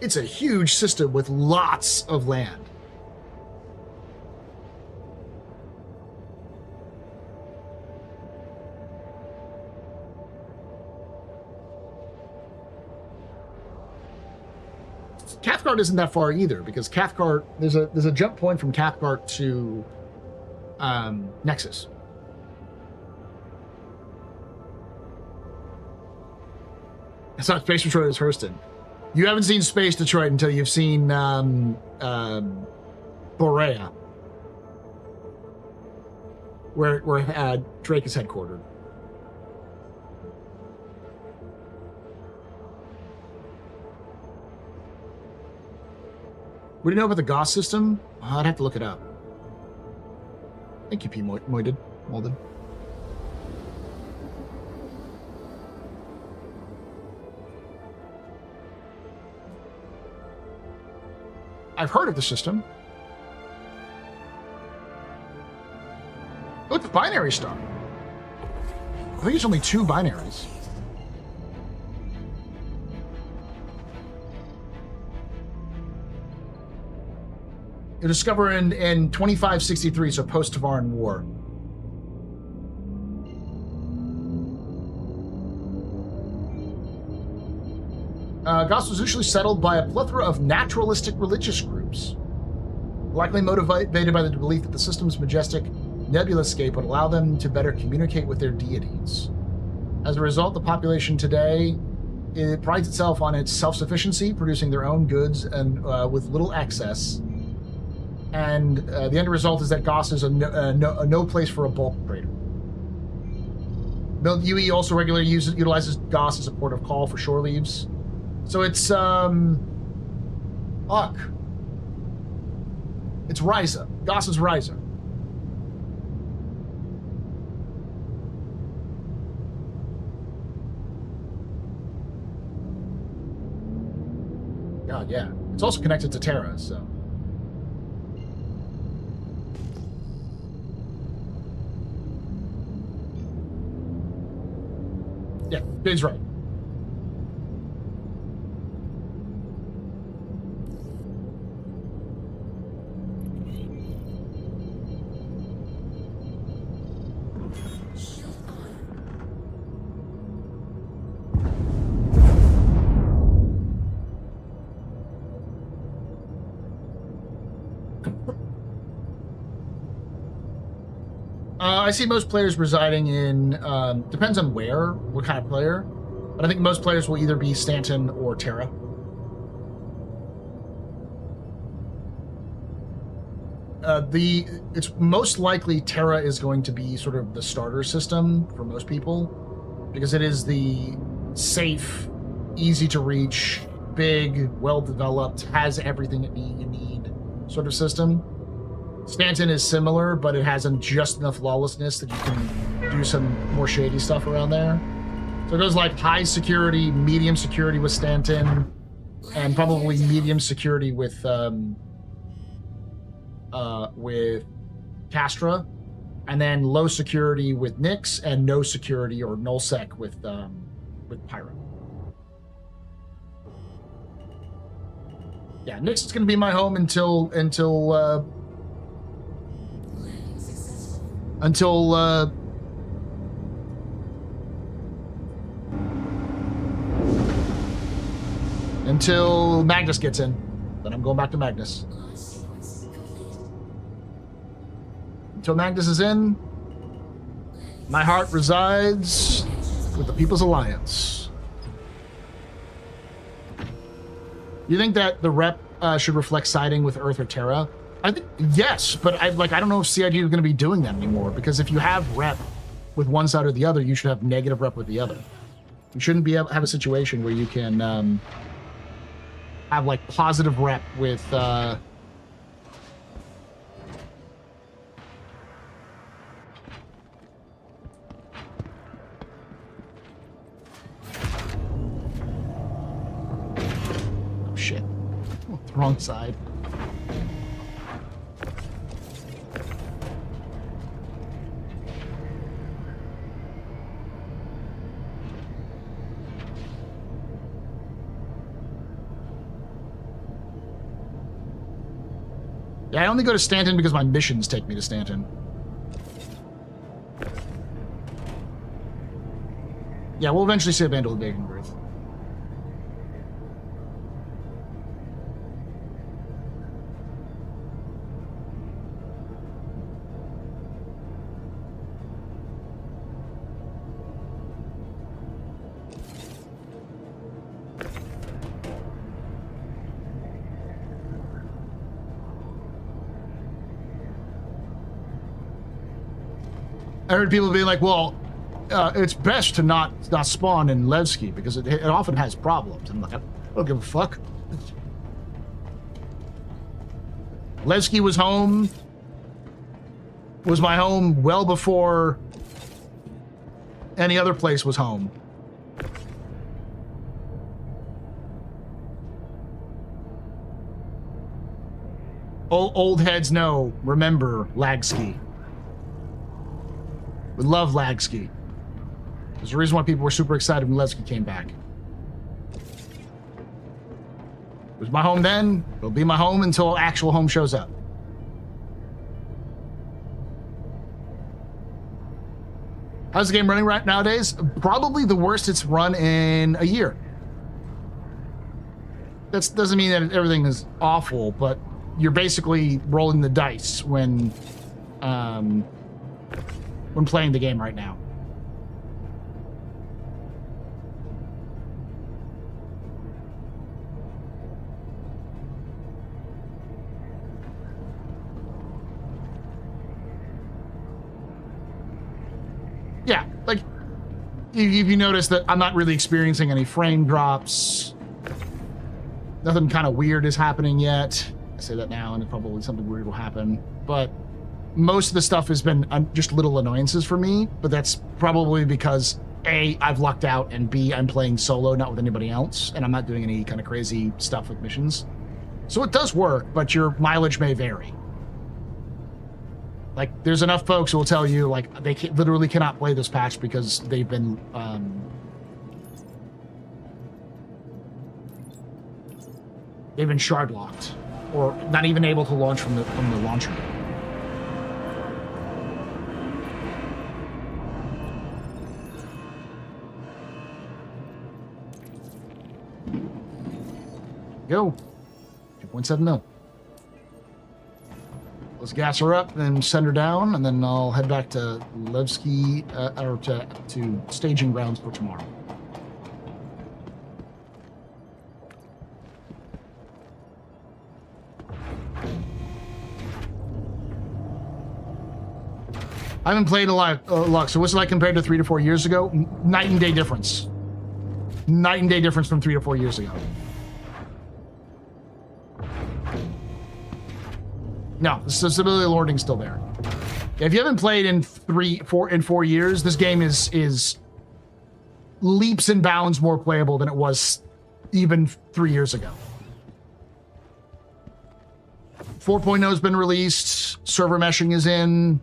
It's a huge system with lots of land. Cathcart isn't that far either, because Cathcart, there's a jump point from Cathcart to Nexus. It's not Space Detroit, it's Hurston. You haven't seen Space Detroit until you've seen Borea, where Drake is headquartered. What do you know about the Goss system? I'd have to look it up. Thank you, P. Molded. I've heard of the system. Oh, it's a binary star. I think it's only 2 binaries. It was discovered in 2563, so post-Tavaran War. Goss was initially settled by a plethora of naturalistic religious groups, likely motivated by the belief that the system's majestic nebula scape would allow them to better communicate with their deities. As a result, the population today it prides itself on its self-sufficiency, producing their own goods and with little excess. And the end result is that Goss is a no place for a bulk trader. Build UE also regularly utilizes Goss as a port of call for shore leaves. So it's fuck. It's Ryza. Goss is Ryza. God, yeah. It's also connected to Terra, so. Yeah, Dave's right. I see most players residing in, depends on what kind of player, but I think most players will either be Stanton or Terra. It's most likely Terra is going to be sort of the starter system for most people, because it is the safe, easy to reach, big, well-developed, has everything you need sort of system. Stanton is similar, but it has just enough lawlessness that you can do some more shady stuff around there. So it goes like high security, medium security with Stanton, and probably medium security with Castra, and then low security with Nyx, and no security or nullsec with Pyro. Yeah, Nyx is going to be my home until Magnus gets in. Then I'm going back to Magnus. Until Magnus is in, my heart resides with the People's Alliance. You think that the rep should reflect siding with Earth or Terra? I think yes, but I don't know if CIG is going to be doing that anymore, because if you have rep with one side or the other, you should have negative rep with the other. You shouldn't be able to have a situation where you can have like positive rep with Wrong side. Yeah, I only go to Stanton because my missions take me to Stanton. Yeah, we'll eventually see a Vandal of Bacon Birth. I heard people being like, well, it's best to not spawn in Levski because it often has problems. I'm like, I don't give a fuck. Levski was home, was my home well before any other place was home. Old heads know, remember Lagski. We love Lagski. There's a reason why people were super excited when Levski came back. It was my home then. It'll be my home until actual home shows up. How's the game running right nowadays? Probably the worst it's run in a year. That doesn't mean that everything is awful, but you're basically rolling the dice when playing the game right now. Yeah, like, if you notice that I'm not really experiencing any frame drops, nothing kind of weird is happening yet. I say that now, and probably something weird will happen, but most of the stuff has been just little annoyances for me, but that's probably because A, I've lucked out, and B, I'm playing solo, not with anybody else, and I'm not doing any kind of crazy stuff with missions. So it does work, but your mileage may vary. Like, there's enough folks who will tell you, like, they literally cannot play this patch because they've been, shard locked, or not even able to launch from the launcher. Go. 2.7 mil. Let's gas her up, then send her down, and then I'll head back to Levski, or to staging grounds for tomorrow. I haven't played a lot, so what's it like compared to 3 to 4 years ago? Night and day difference. Night and day difference from 3 to 4 years ago. No, the stability lording's still there. If you haven't played in 4 years, this game is leaps and bounds more playable than it was even 3 years ago. 4.0 has been released. Server meshing is in.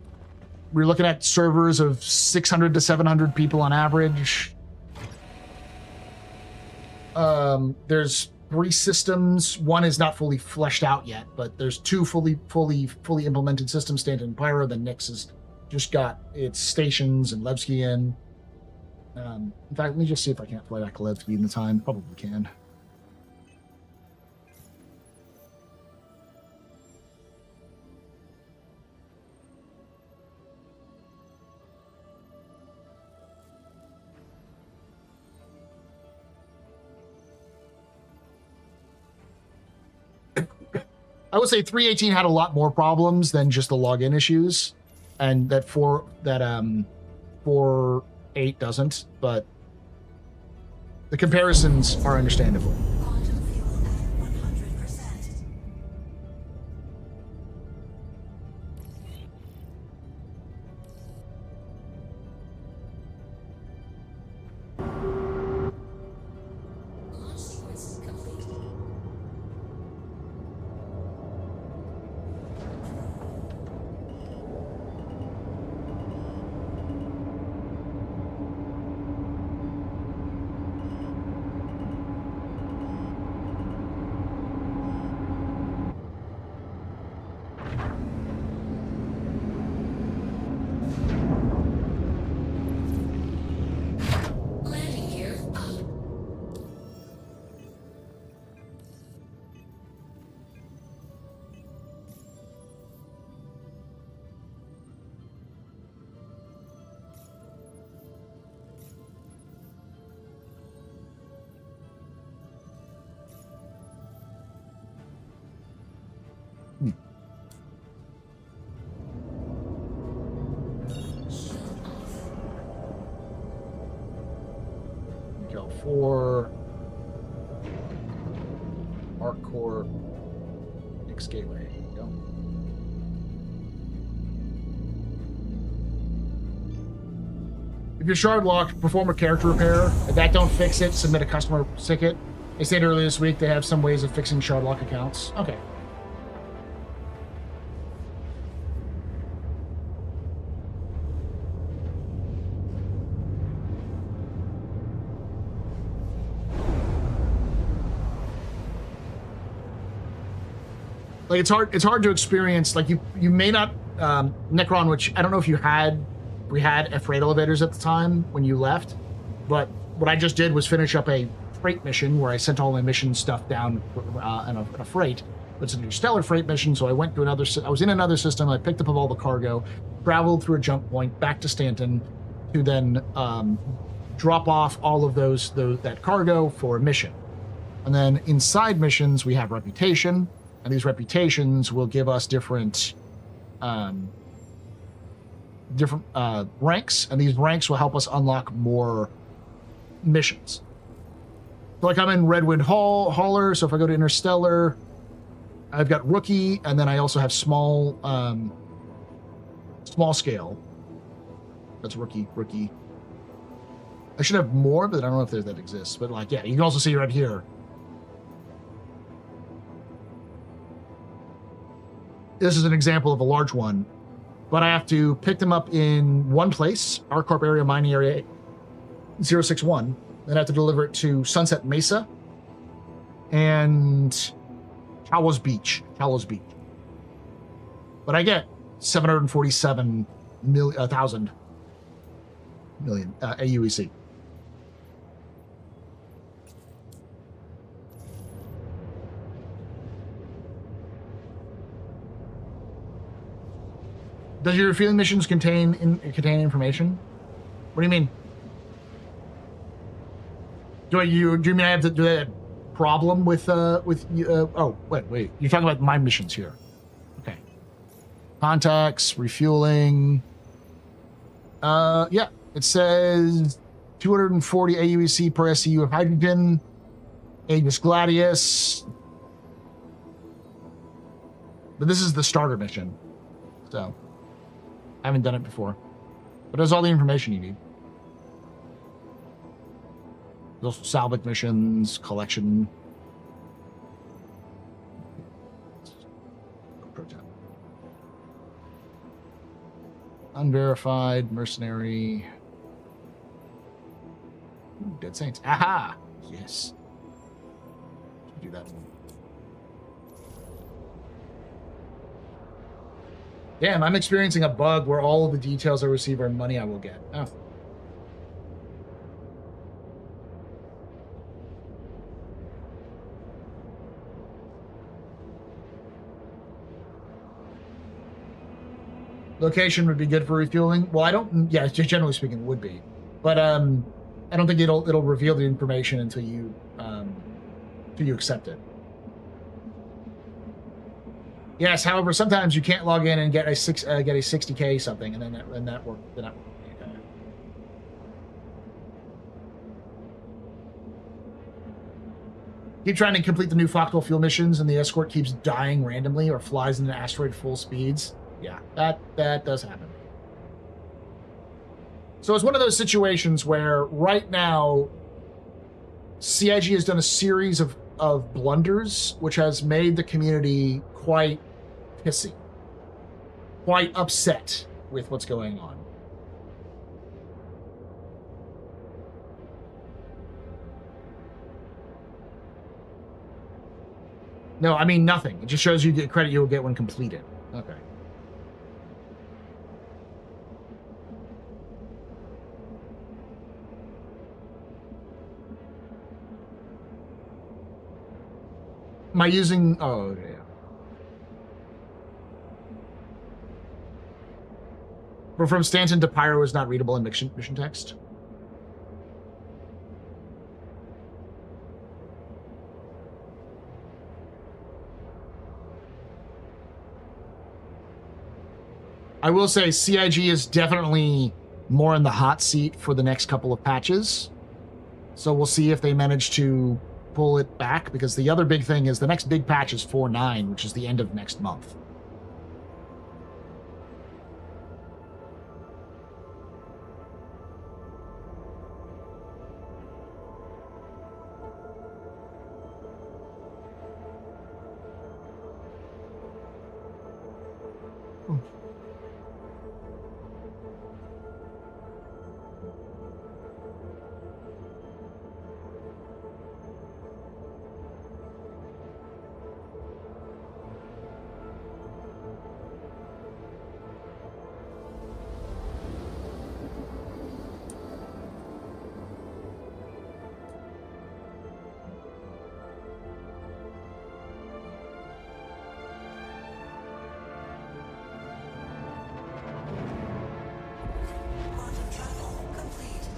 We're looking at servers of 600 to 700 people on average. There's 3 systems. One is not fully fleshed out yet, but there's 2 fully implemented systems, Stanton and Pyro. Then Nyx has just got its stations and Levski in. In fact, let me just see if I can't play back Levski in the time. Probably can. I would say 3.18 had a lot more problems than just the login issues, and that 4.8 doesn't, but the comparisons are understandable. Quantum fuel at 100%. Launch sequence complete. for Hardcore X Gateway. There you go. If you're shard locked, perform a character repair. If that don't fix it, submit a customer ticket. They said earlier this week they have some ways of fixing shard lock accounts. Okay. Like it's hard to experience. Like you may not Necron, which I don't know if we had freight elevators at the time when you left, but what I just did was finish up a freight mission where I sent all my mission stuff down in a freight. It's a new stellar freight mission, so I went to another. I was in another system. I picked up all the cargo, traveled through a jump point back to Stanton, to then drop off all of that cargo for a mission. And then inside missions we have reputation. And these reputations will give us different ranks, and these ranks will help us unlock more missions. So like I'm in Redwood Hauler, so if I go to Interstellar, I've got Rookie, and then I also have small scale. That's Rookie. I should have more, but I don't know if that exists. But like, yeah, you can also see right here. This is an example of a large one, but I have to pick them up in one place, R-Corp area, mining area 061. Then I have to deliver it to Sunset Mesa and Talos Beach. But I get 747,000 AUEC. Does your refueling missions contain information? What do you mean? Do you mean I have to do that problem with oh wait, you're talking about my missions here. Okay. Contacts, refueling. Yeah, it says 240 AUEC per SCU of hydrogen. Aegis Gladius. But this is the starter mission. So I haven't done it before. But it has all the information you need. There's also salvage missions, collection. Unverified, mercenary. Ooh, Dead Saints. Aha! Yes. Should do that one. Damn, I'm experiencing a bug where all of the details I receive are money I will get. Oh. Location would be good for refueling. Well, yeah, just generally speaking, it would be. But I don't think it'll reveal the information until you accept it. Yes, however, sometimes you can't log in and get a 60K something, and then that work. Okay. Keep trying to complete the new Fractal fuel missions, and the escort keeps dying randomly or flies into an asteroid full speeds. Yeah, that does happen. So it's one of those situations where right now CIG has done a series of blunders, which has made the community quite pissy, quite upset with what's going on. No, I mean nothing. It just shows you the credit you'll get when completed. Okay. Am I using... Oh, yeah. But from Stanton to Pyro is not readable in mission text. I will say CIG is definitely more in the hot seat for the next couple of patches. So we'll see if they manage to pull it back, because the other big thing is the next big patch is 4.9, which is the end of next month. Quantum travel complete.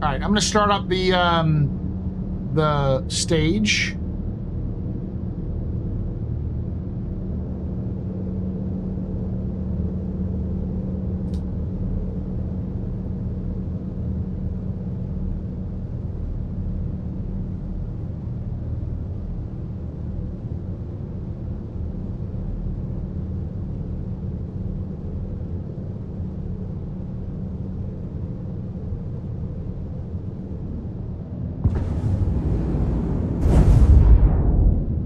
All right, I'm going to start up the stage.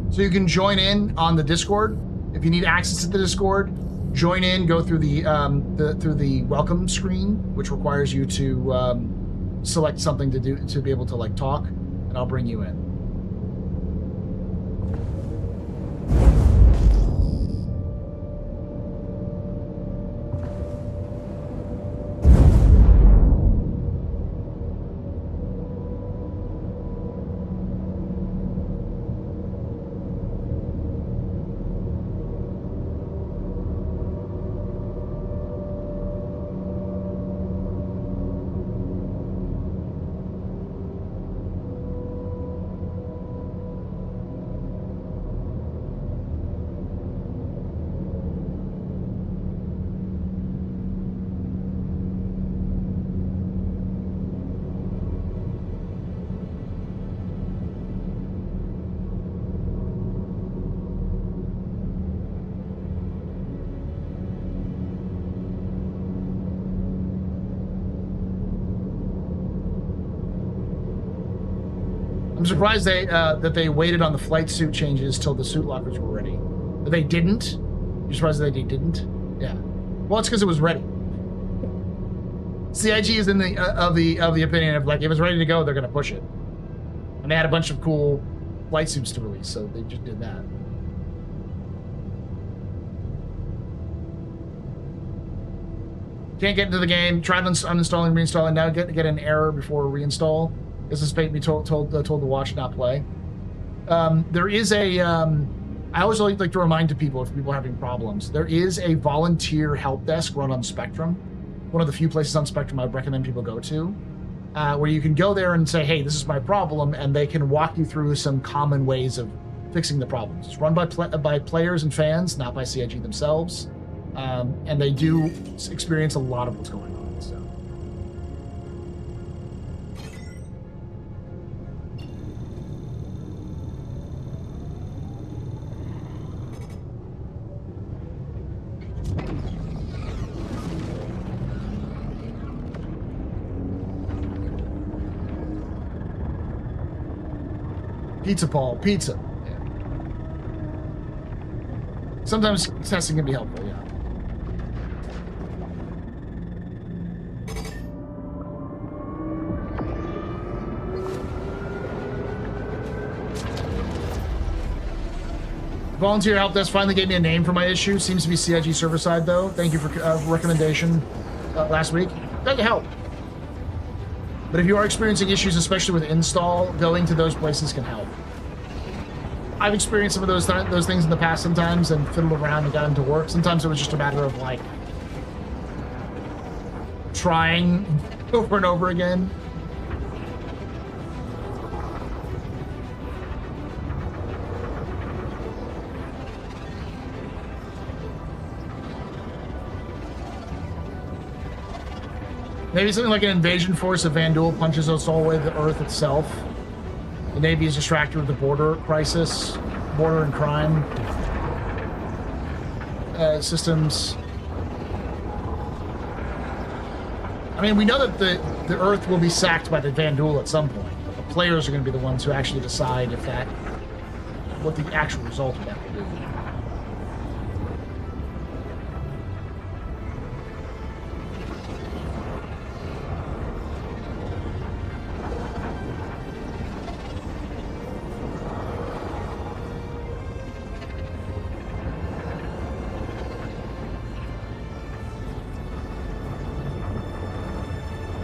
So you can join in on the Discord. If you need access to the Discord, join in, go through the welcome screen, which requires you to select something to do to be able to like talk, and I'll bring you in. I'm surprised that they waited on the flight suit changes till the suit lockers were ready. But they didn't. You're surprised that they didn't? Yeah. Well, it's because it was ready. CIG is in the of the opinion of like if it's ready to go, they're gonna push it. And they had a bunch of cool flight suits to release, so they just did that. Can't get into the game. Tried uninstalling, reinstalling. Now get an error before reinstall. This is me told to watch, not play. There is a. I always like to remind people if people are having problems. There is a volunteer help desk run on Spectrum. One of the few places on Spectrum I'd recommend people go to, where you can go there and say, "Hey, this is my problem," and they can walk you through some common ways of fixing the problems. It's run by players and fans, not by CIG themselves, and they do experience a lot of what's going on. So. Pizza, Paul. Pizza. Yeah. Sometimes testing can be helpful, yeah. Volunteer help desk finally gave me a name for my issue. Seems to be CIG server side, though. Thank you for recommendation last week. That can help. But if you are experiencing issues, especially with install, going to those places can help. I've experienced some of those things in the past sometimes and fiddled around and got them to work. Sometimes it was just a matter of like trying over and over again. Maybe something like an invasion force of Vandul punches us all the way to the Earth itself. The Navy is distracted with the border crisis, border and crime systems. I mean, we know that the Earth will be sacked by the Vandul at some point. The players are going to be the ones who actually decide if that, what the actual result of that will be.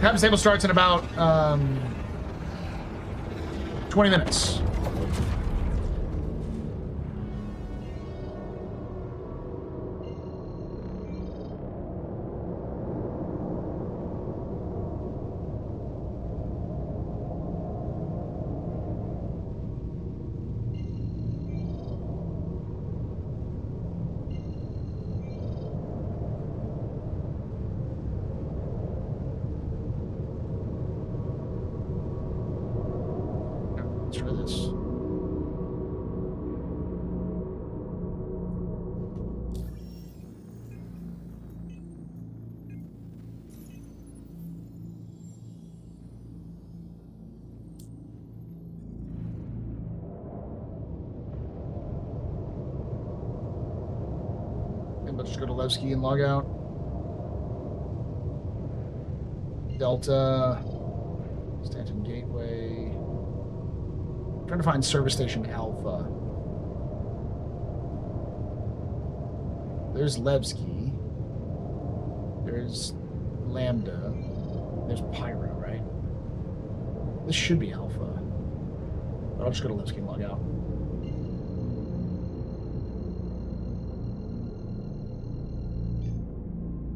Captain's table starts in about 20 minutes. Just go to Levski and log out. Delta. Stanton Gateway. I'm trying to find Service Station Alpha. There's Levski. There's Lambda. There's Pyro, right? This should be Alpha. But I'll just go to Levski and log out.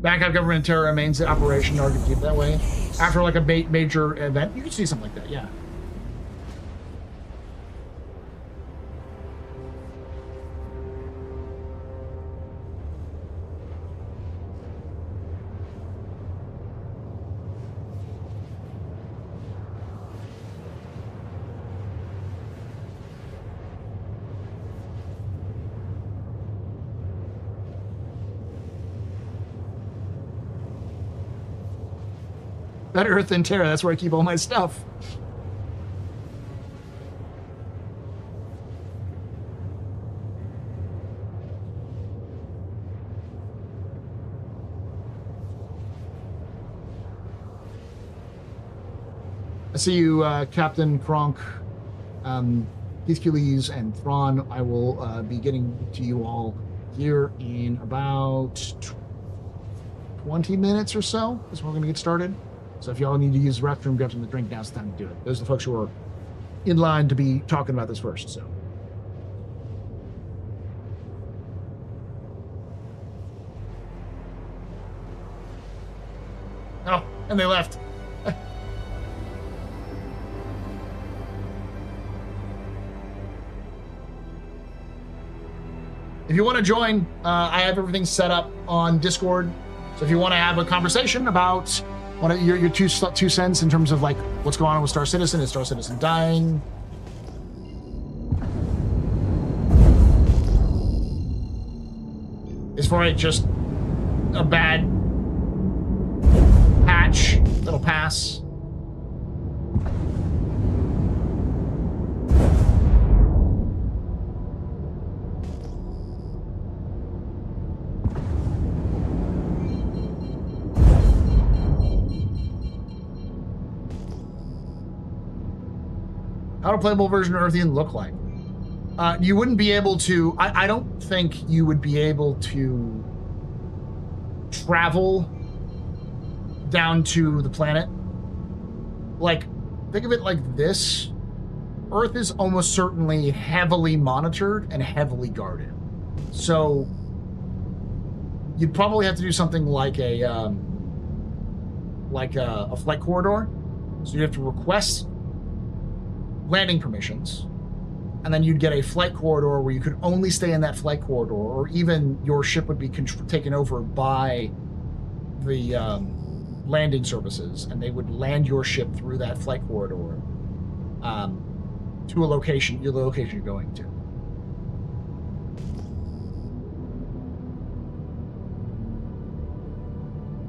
Backup government terror remains in operation. Hard to keep that way. After like a major event, you can see something like that, yeah. That Earth and Terra, that's where I keep all my stuff. I see you, Captain Kronk, Heathcules, and Thrawn. I will be getting to you all here in about 20 minutes or so. Is when we're going to get started. So if y'all need to use the restroom, grab something to drink, now's the time to do it. Those are the folks who are in line to be talking about this first, so. Oh, and they left. If you want to join, I have everything set up on Discord. So if you want to have a conversation about your two cents in terms of like what's going on with Star Citizen, is Star Citizen dying? Is for it just a bad patch that'll pass? How would a playable version of Earthian look like? You wouldn't be able to... I don't think you would be able to travel down to the planet. Like, think of it like this. Earth is almost certainly heavily monitored and heavily guarded. So you'd probably have to do something like a flight corridor. So you have to request landing permissions, and then you'd get a flight corridor where you could only stay in that flight corridor, or even your ship would be taken over by the landing services, and they would land your ship through that flight corridor to the location you're going to.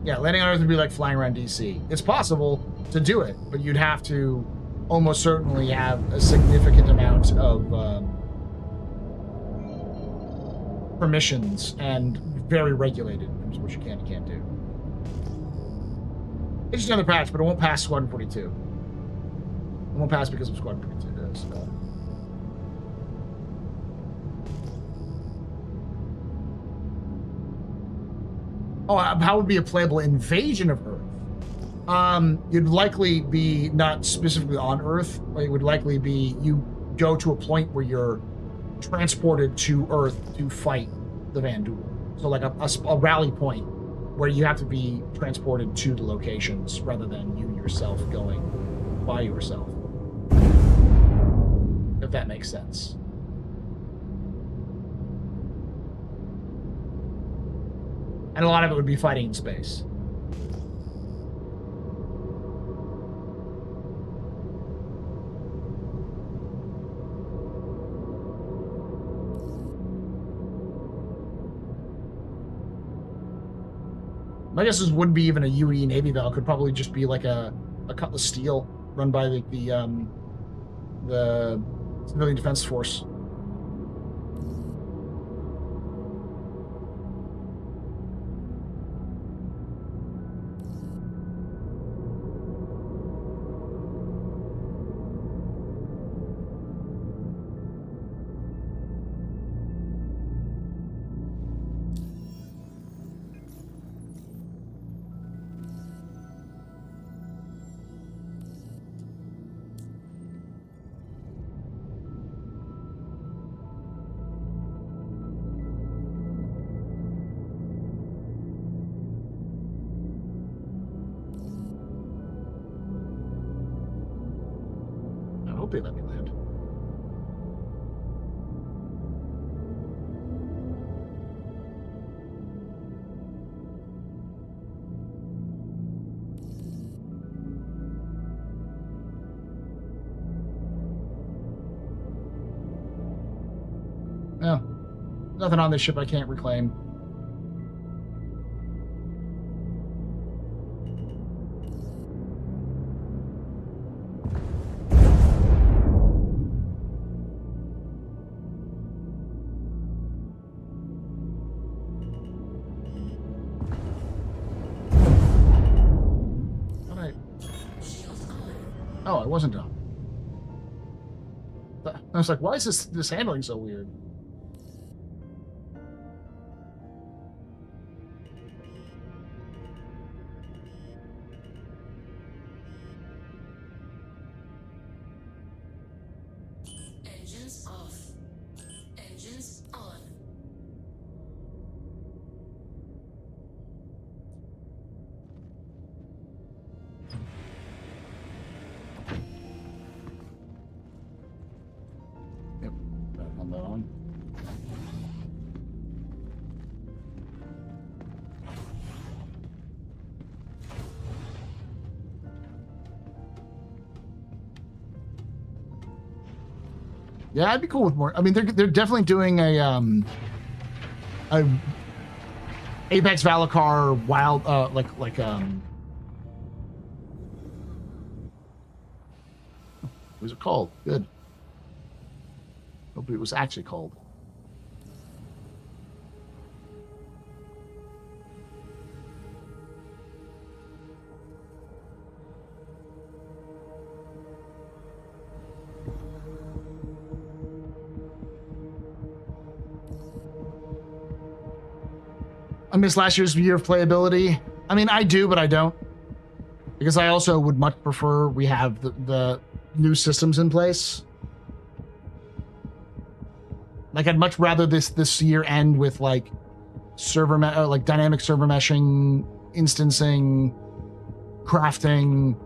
Yeah, landing on Earth would be like flying around DC. It's possible to do it, but you'd have to almost certainly have a significant amount of permissions and very regulated in terms of what you can and can't do. It's just another patch, but it won't pass Squadron 42. It won't pass because of Squadron 42 does. Oh, how would be a playable invasion of Earth? You'd likely be not specifically on Earth. It would likely be you go to a point where you're transported to Earth to fight the Vanduul. So like a rally point where you have to be transported to the locations rather than you yourself going by yourself. If that makes sense. And a lot of it would be fighting in space. My guess is wouldn't be even a UE Navy Val. Could probably just be like a Cutlass Steel run by the Civilian Defense Force. They let me land. No, nothing on this ship I can't reclaim. Oh, it wasn't done. I was like, why is this handling so weird? Engines off. Engines on. Yep, on that on. Yeah, I'd be cool with more. I mean, they're definitely doing a Apex Valakar wild what was it called? Good. Hope it was actually called. I miss last year's year of playability. I mean, I do, but I don't. Because I also would much prefer we have the new systems in place. Like, I'd much rather this year end with like like dynamic server meshing, instancing, crafting,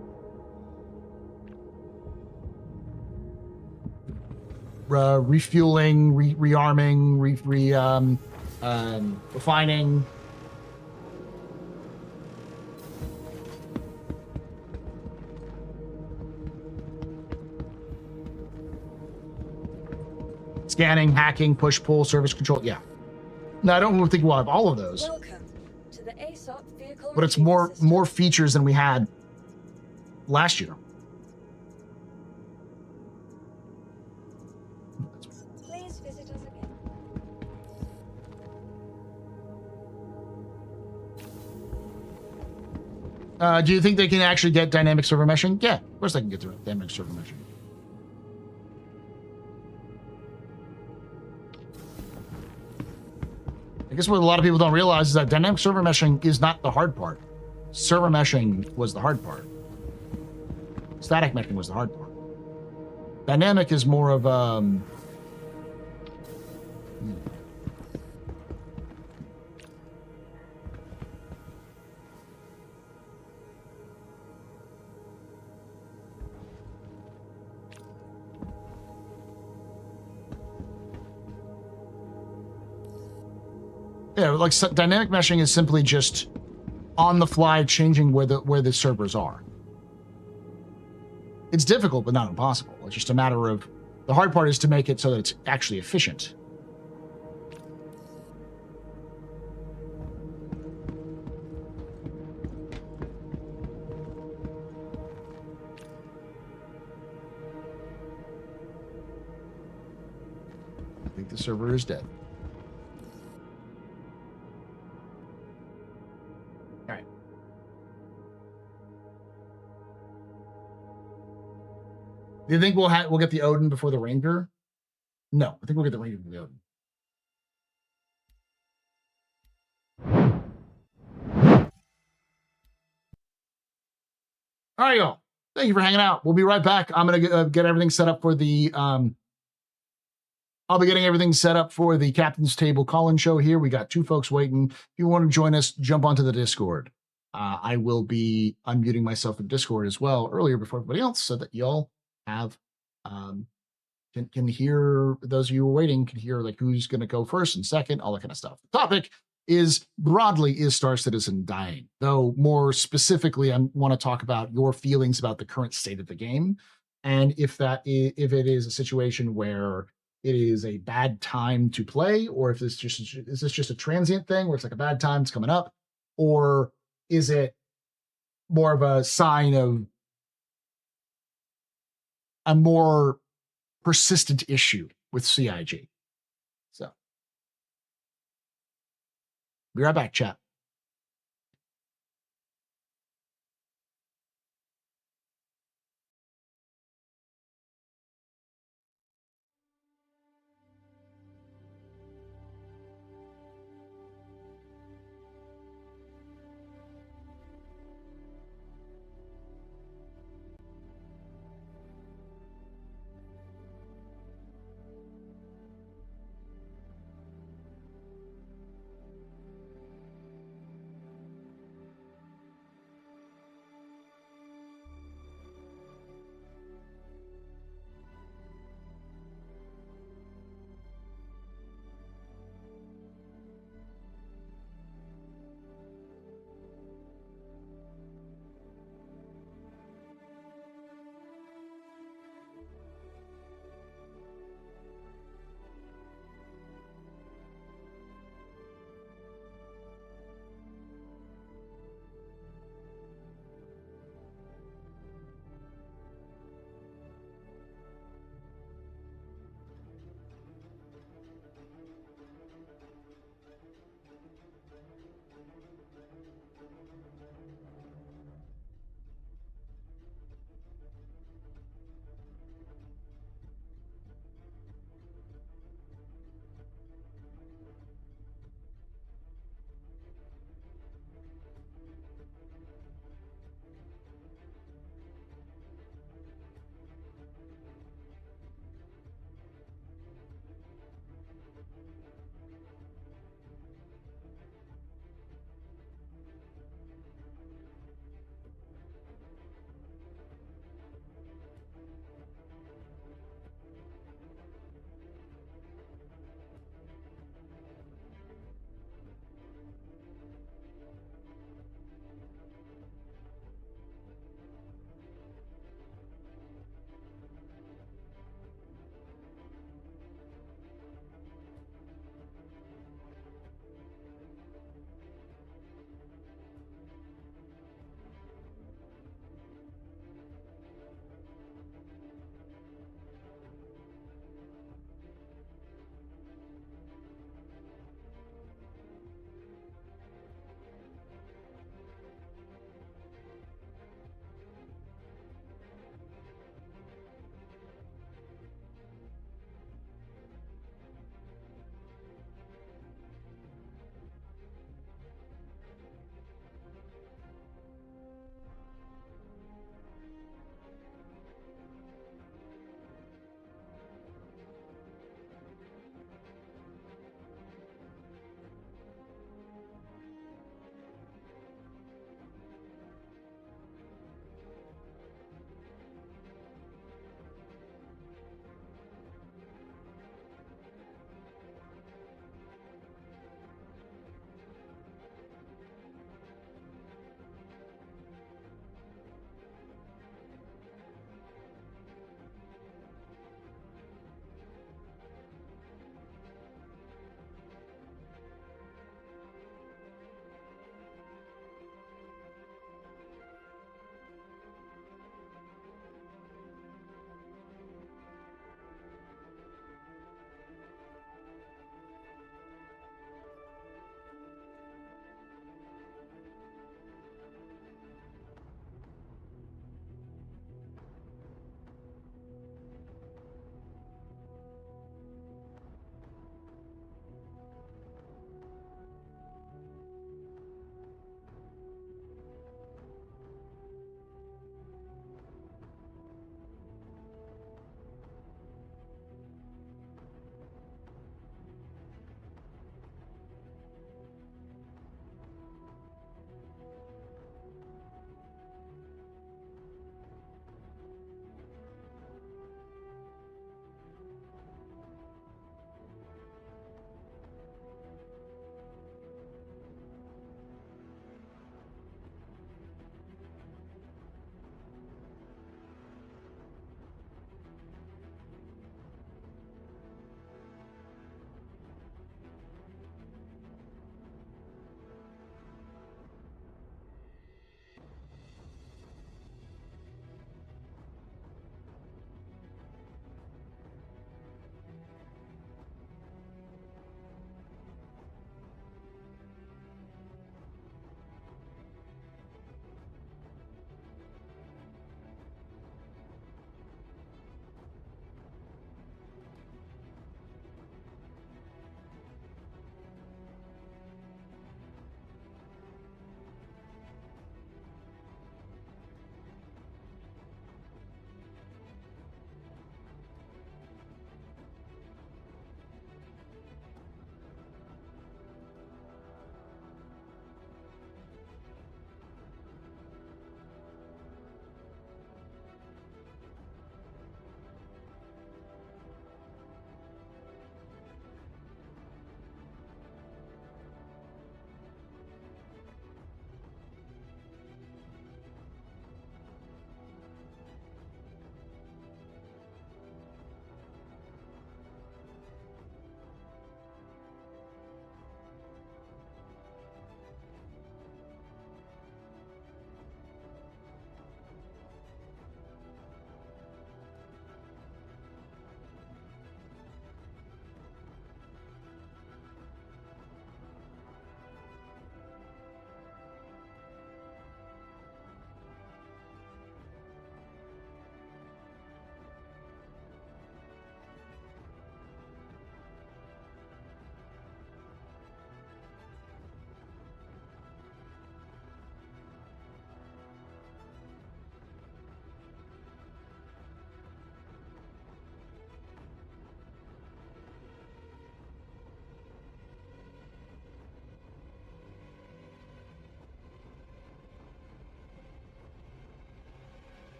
refueling, rearming, refining. Scanning, hacking, push-pull, service control. Yeah. No, I don't think we'll have all of those. Welcome to the ASOP vehicle But it's retrieval system. more features than we had last year. Please visit us again. Do you think they can actually get dynamic server meshing? Yeah, of course they can get dynamic server meshing. I guess what a lot of people don't realize is that dynamic server meshing is not the hard part. Server meshing was the hard part. Static meshing was the hard part. Dynamic is more of yeah, like dynamic meshing is simply just on the fly changing where the servers are. It's difficult, but not impossible. It's just a matter of the hard part is to make it so that it's actually efficient. I think the server is dead. All right. Do you think we'll get the Odin before the Ranger? No, I think we'll get the Ranger before the Odin. All right, y'all. Thank you for hanging out. We'll be right back. I'm gonna get everything set up for the. I'll be getting everything set up for the Captain's Table call-in show here. We got 2 folks waiting. If you want to join us, jump onto the Discord. I will be unmuting myself in Discord as well earlier before everybody else, so that y'all have can hear, those of you who are waiting can hear like who's going to go first and second, all that kind of stuff. The topic is broadly is Star Citizen dying, though more specifically I want to talk about your feelings about the current state of the game, and if it is a situation where it is a bad time to play, or if is this just a transient thing where it's like a bad time, it's coming up, or is it more of a sign of a more persistent issue with CIG? So, be right back, chat.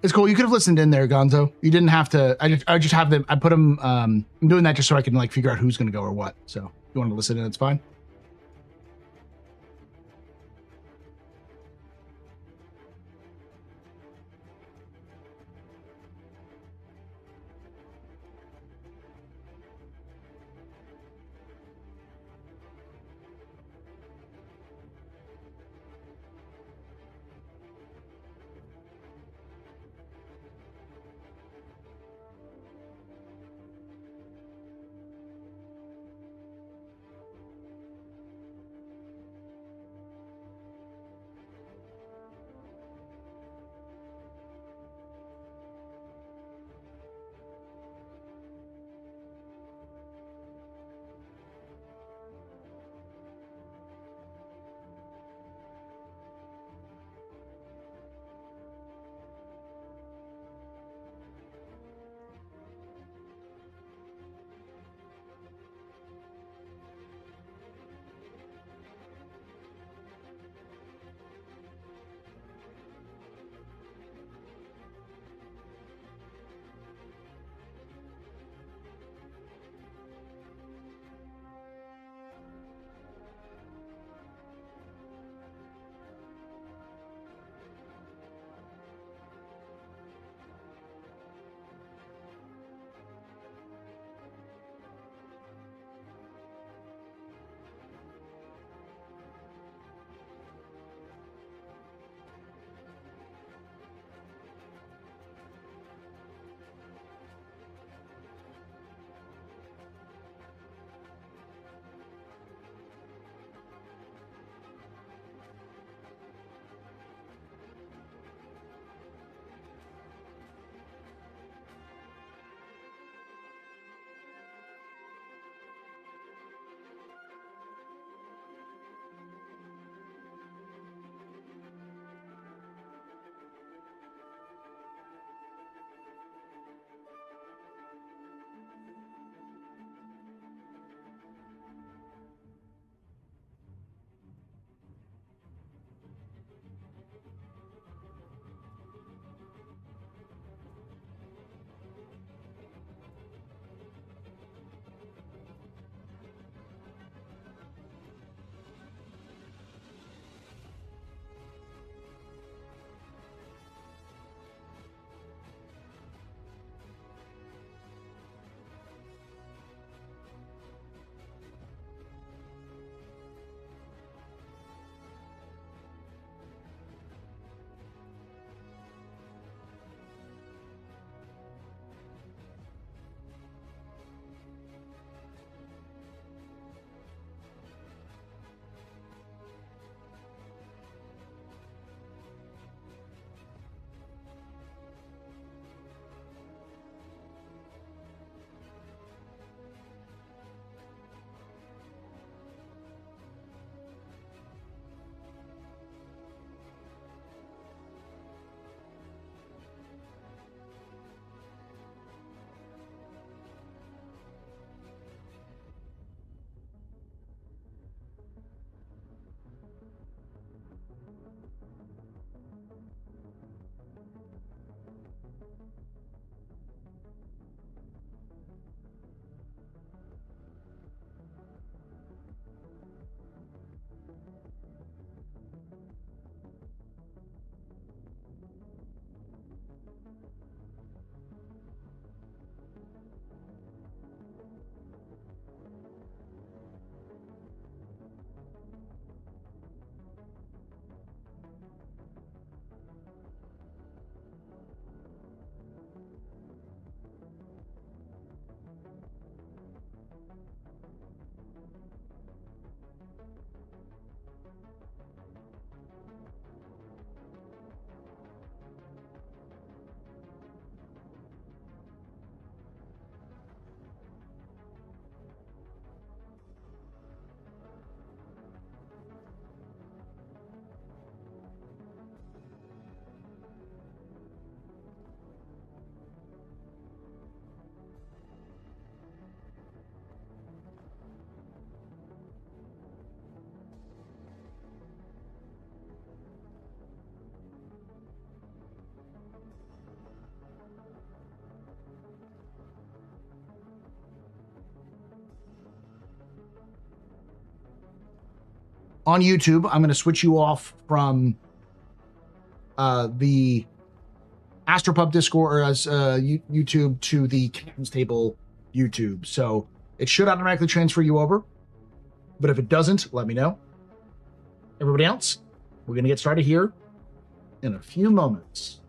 It's cool. You could have listened in there, Gonzo. You didn't have to. I just have them. I put them. I'm doing that just so I can like figure out who's going to go or what. So if you want to listen in, it's fine. on YouTube, I'm going to switch you off from the Astropub Discord or as YouTube to the Captain's Table YouTube. So it should automatically transfer you over. But if it doesn't, let me know. Everybody else, we're going to get started here in a few moments.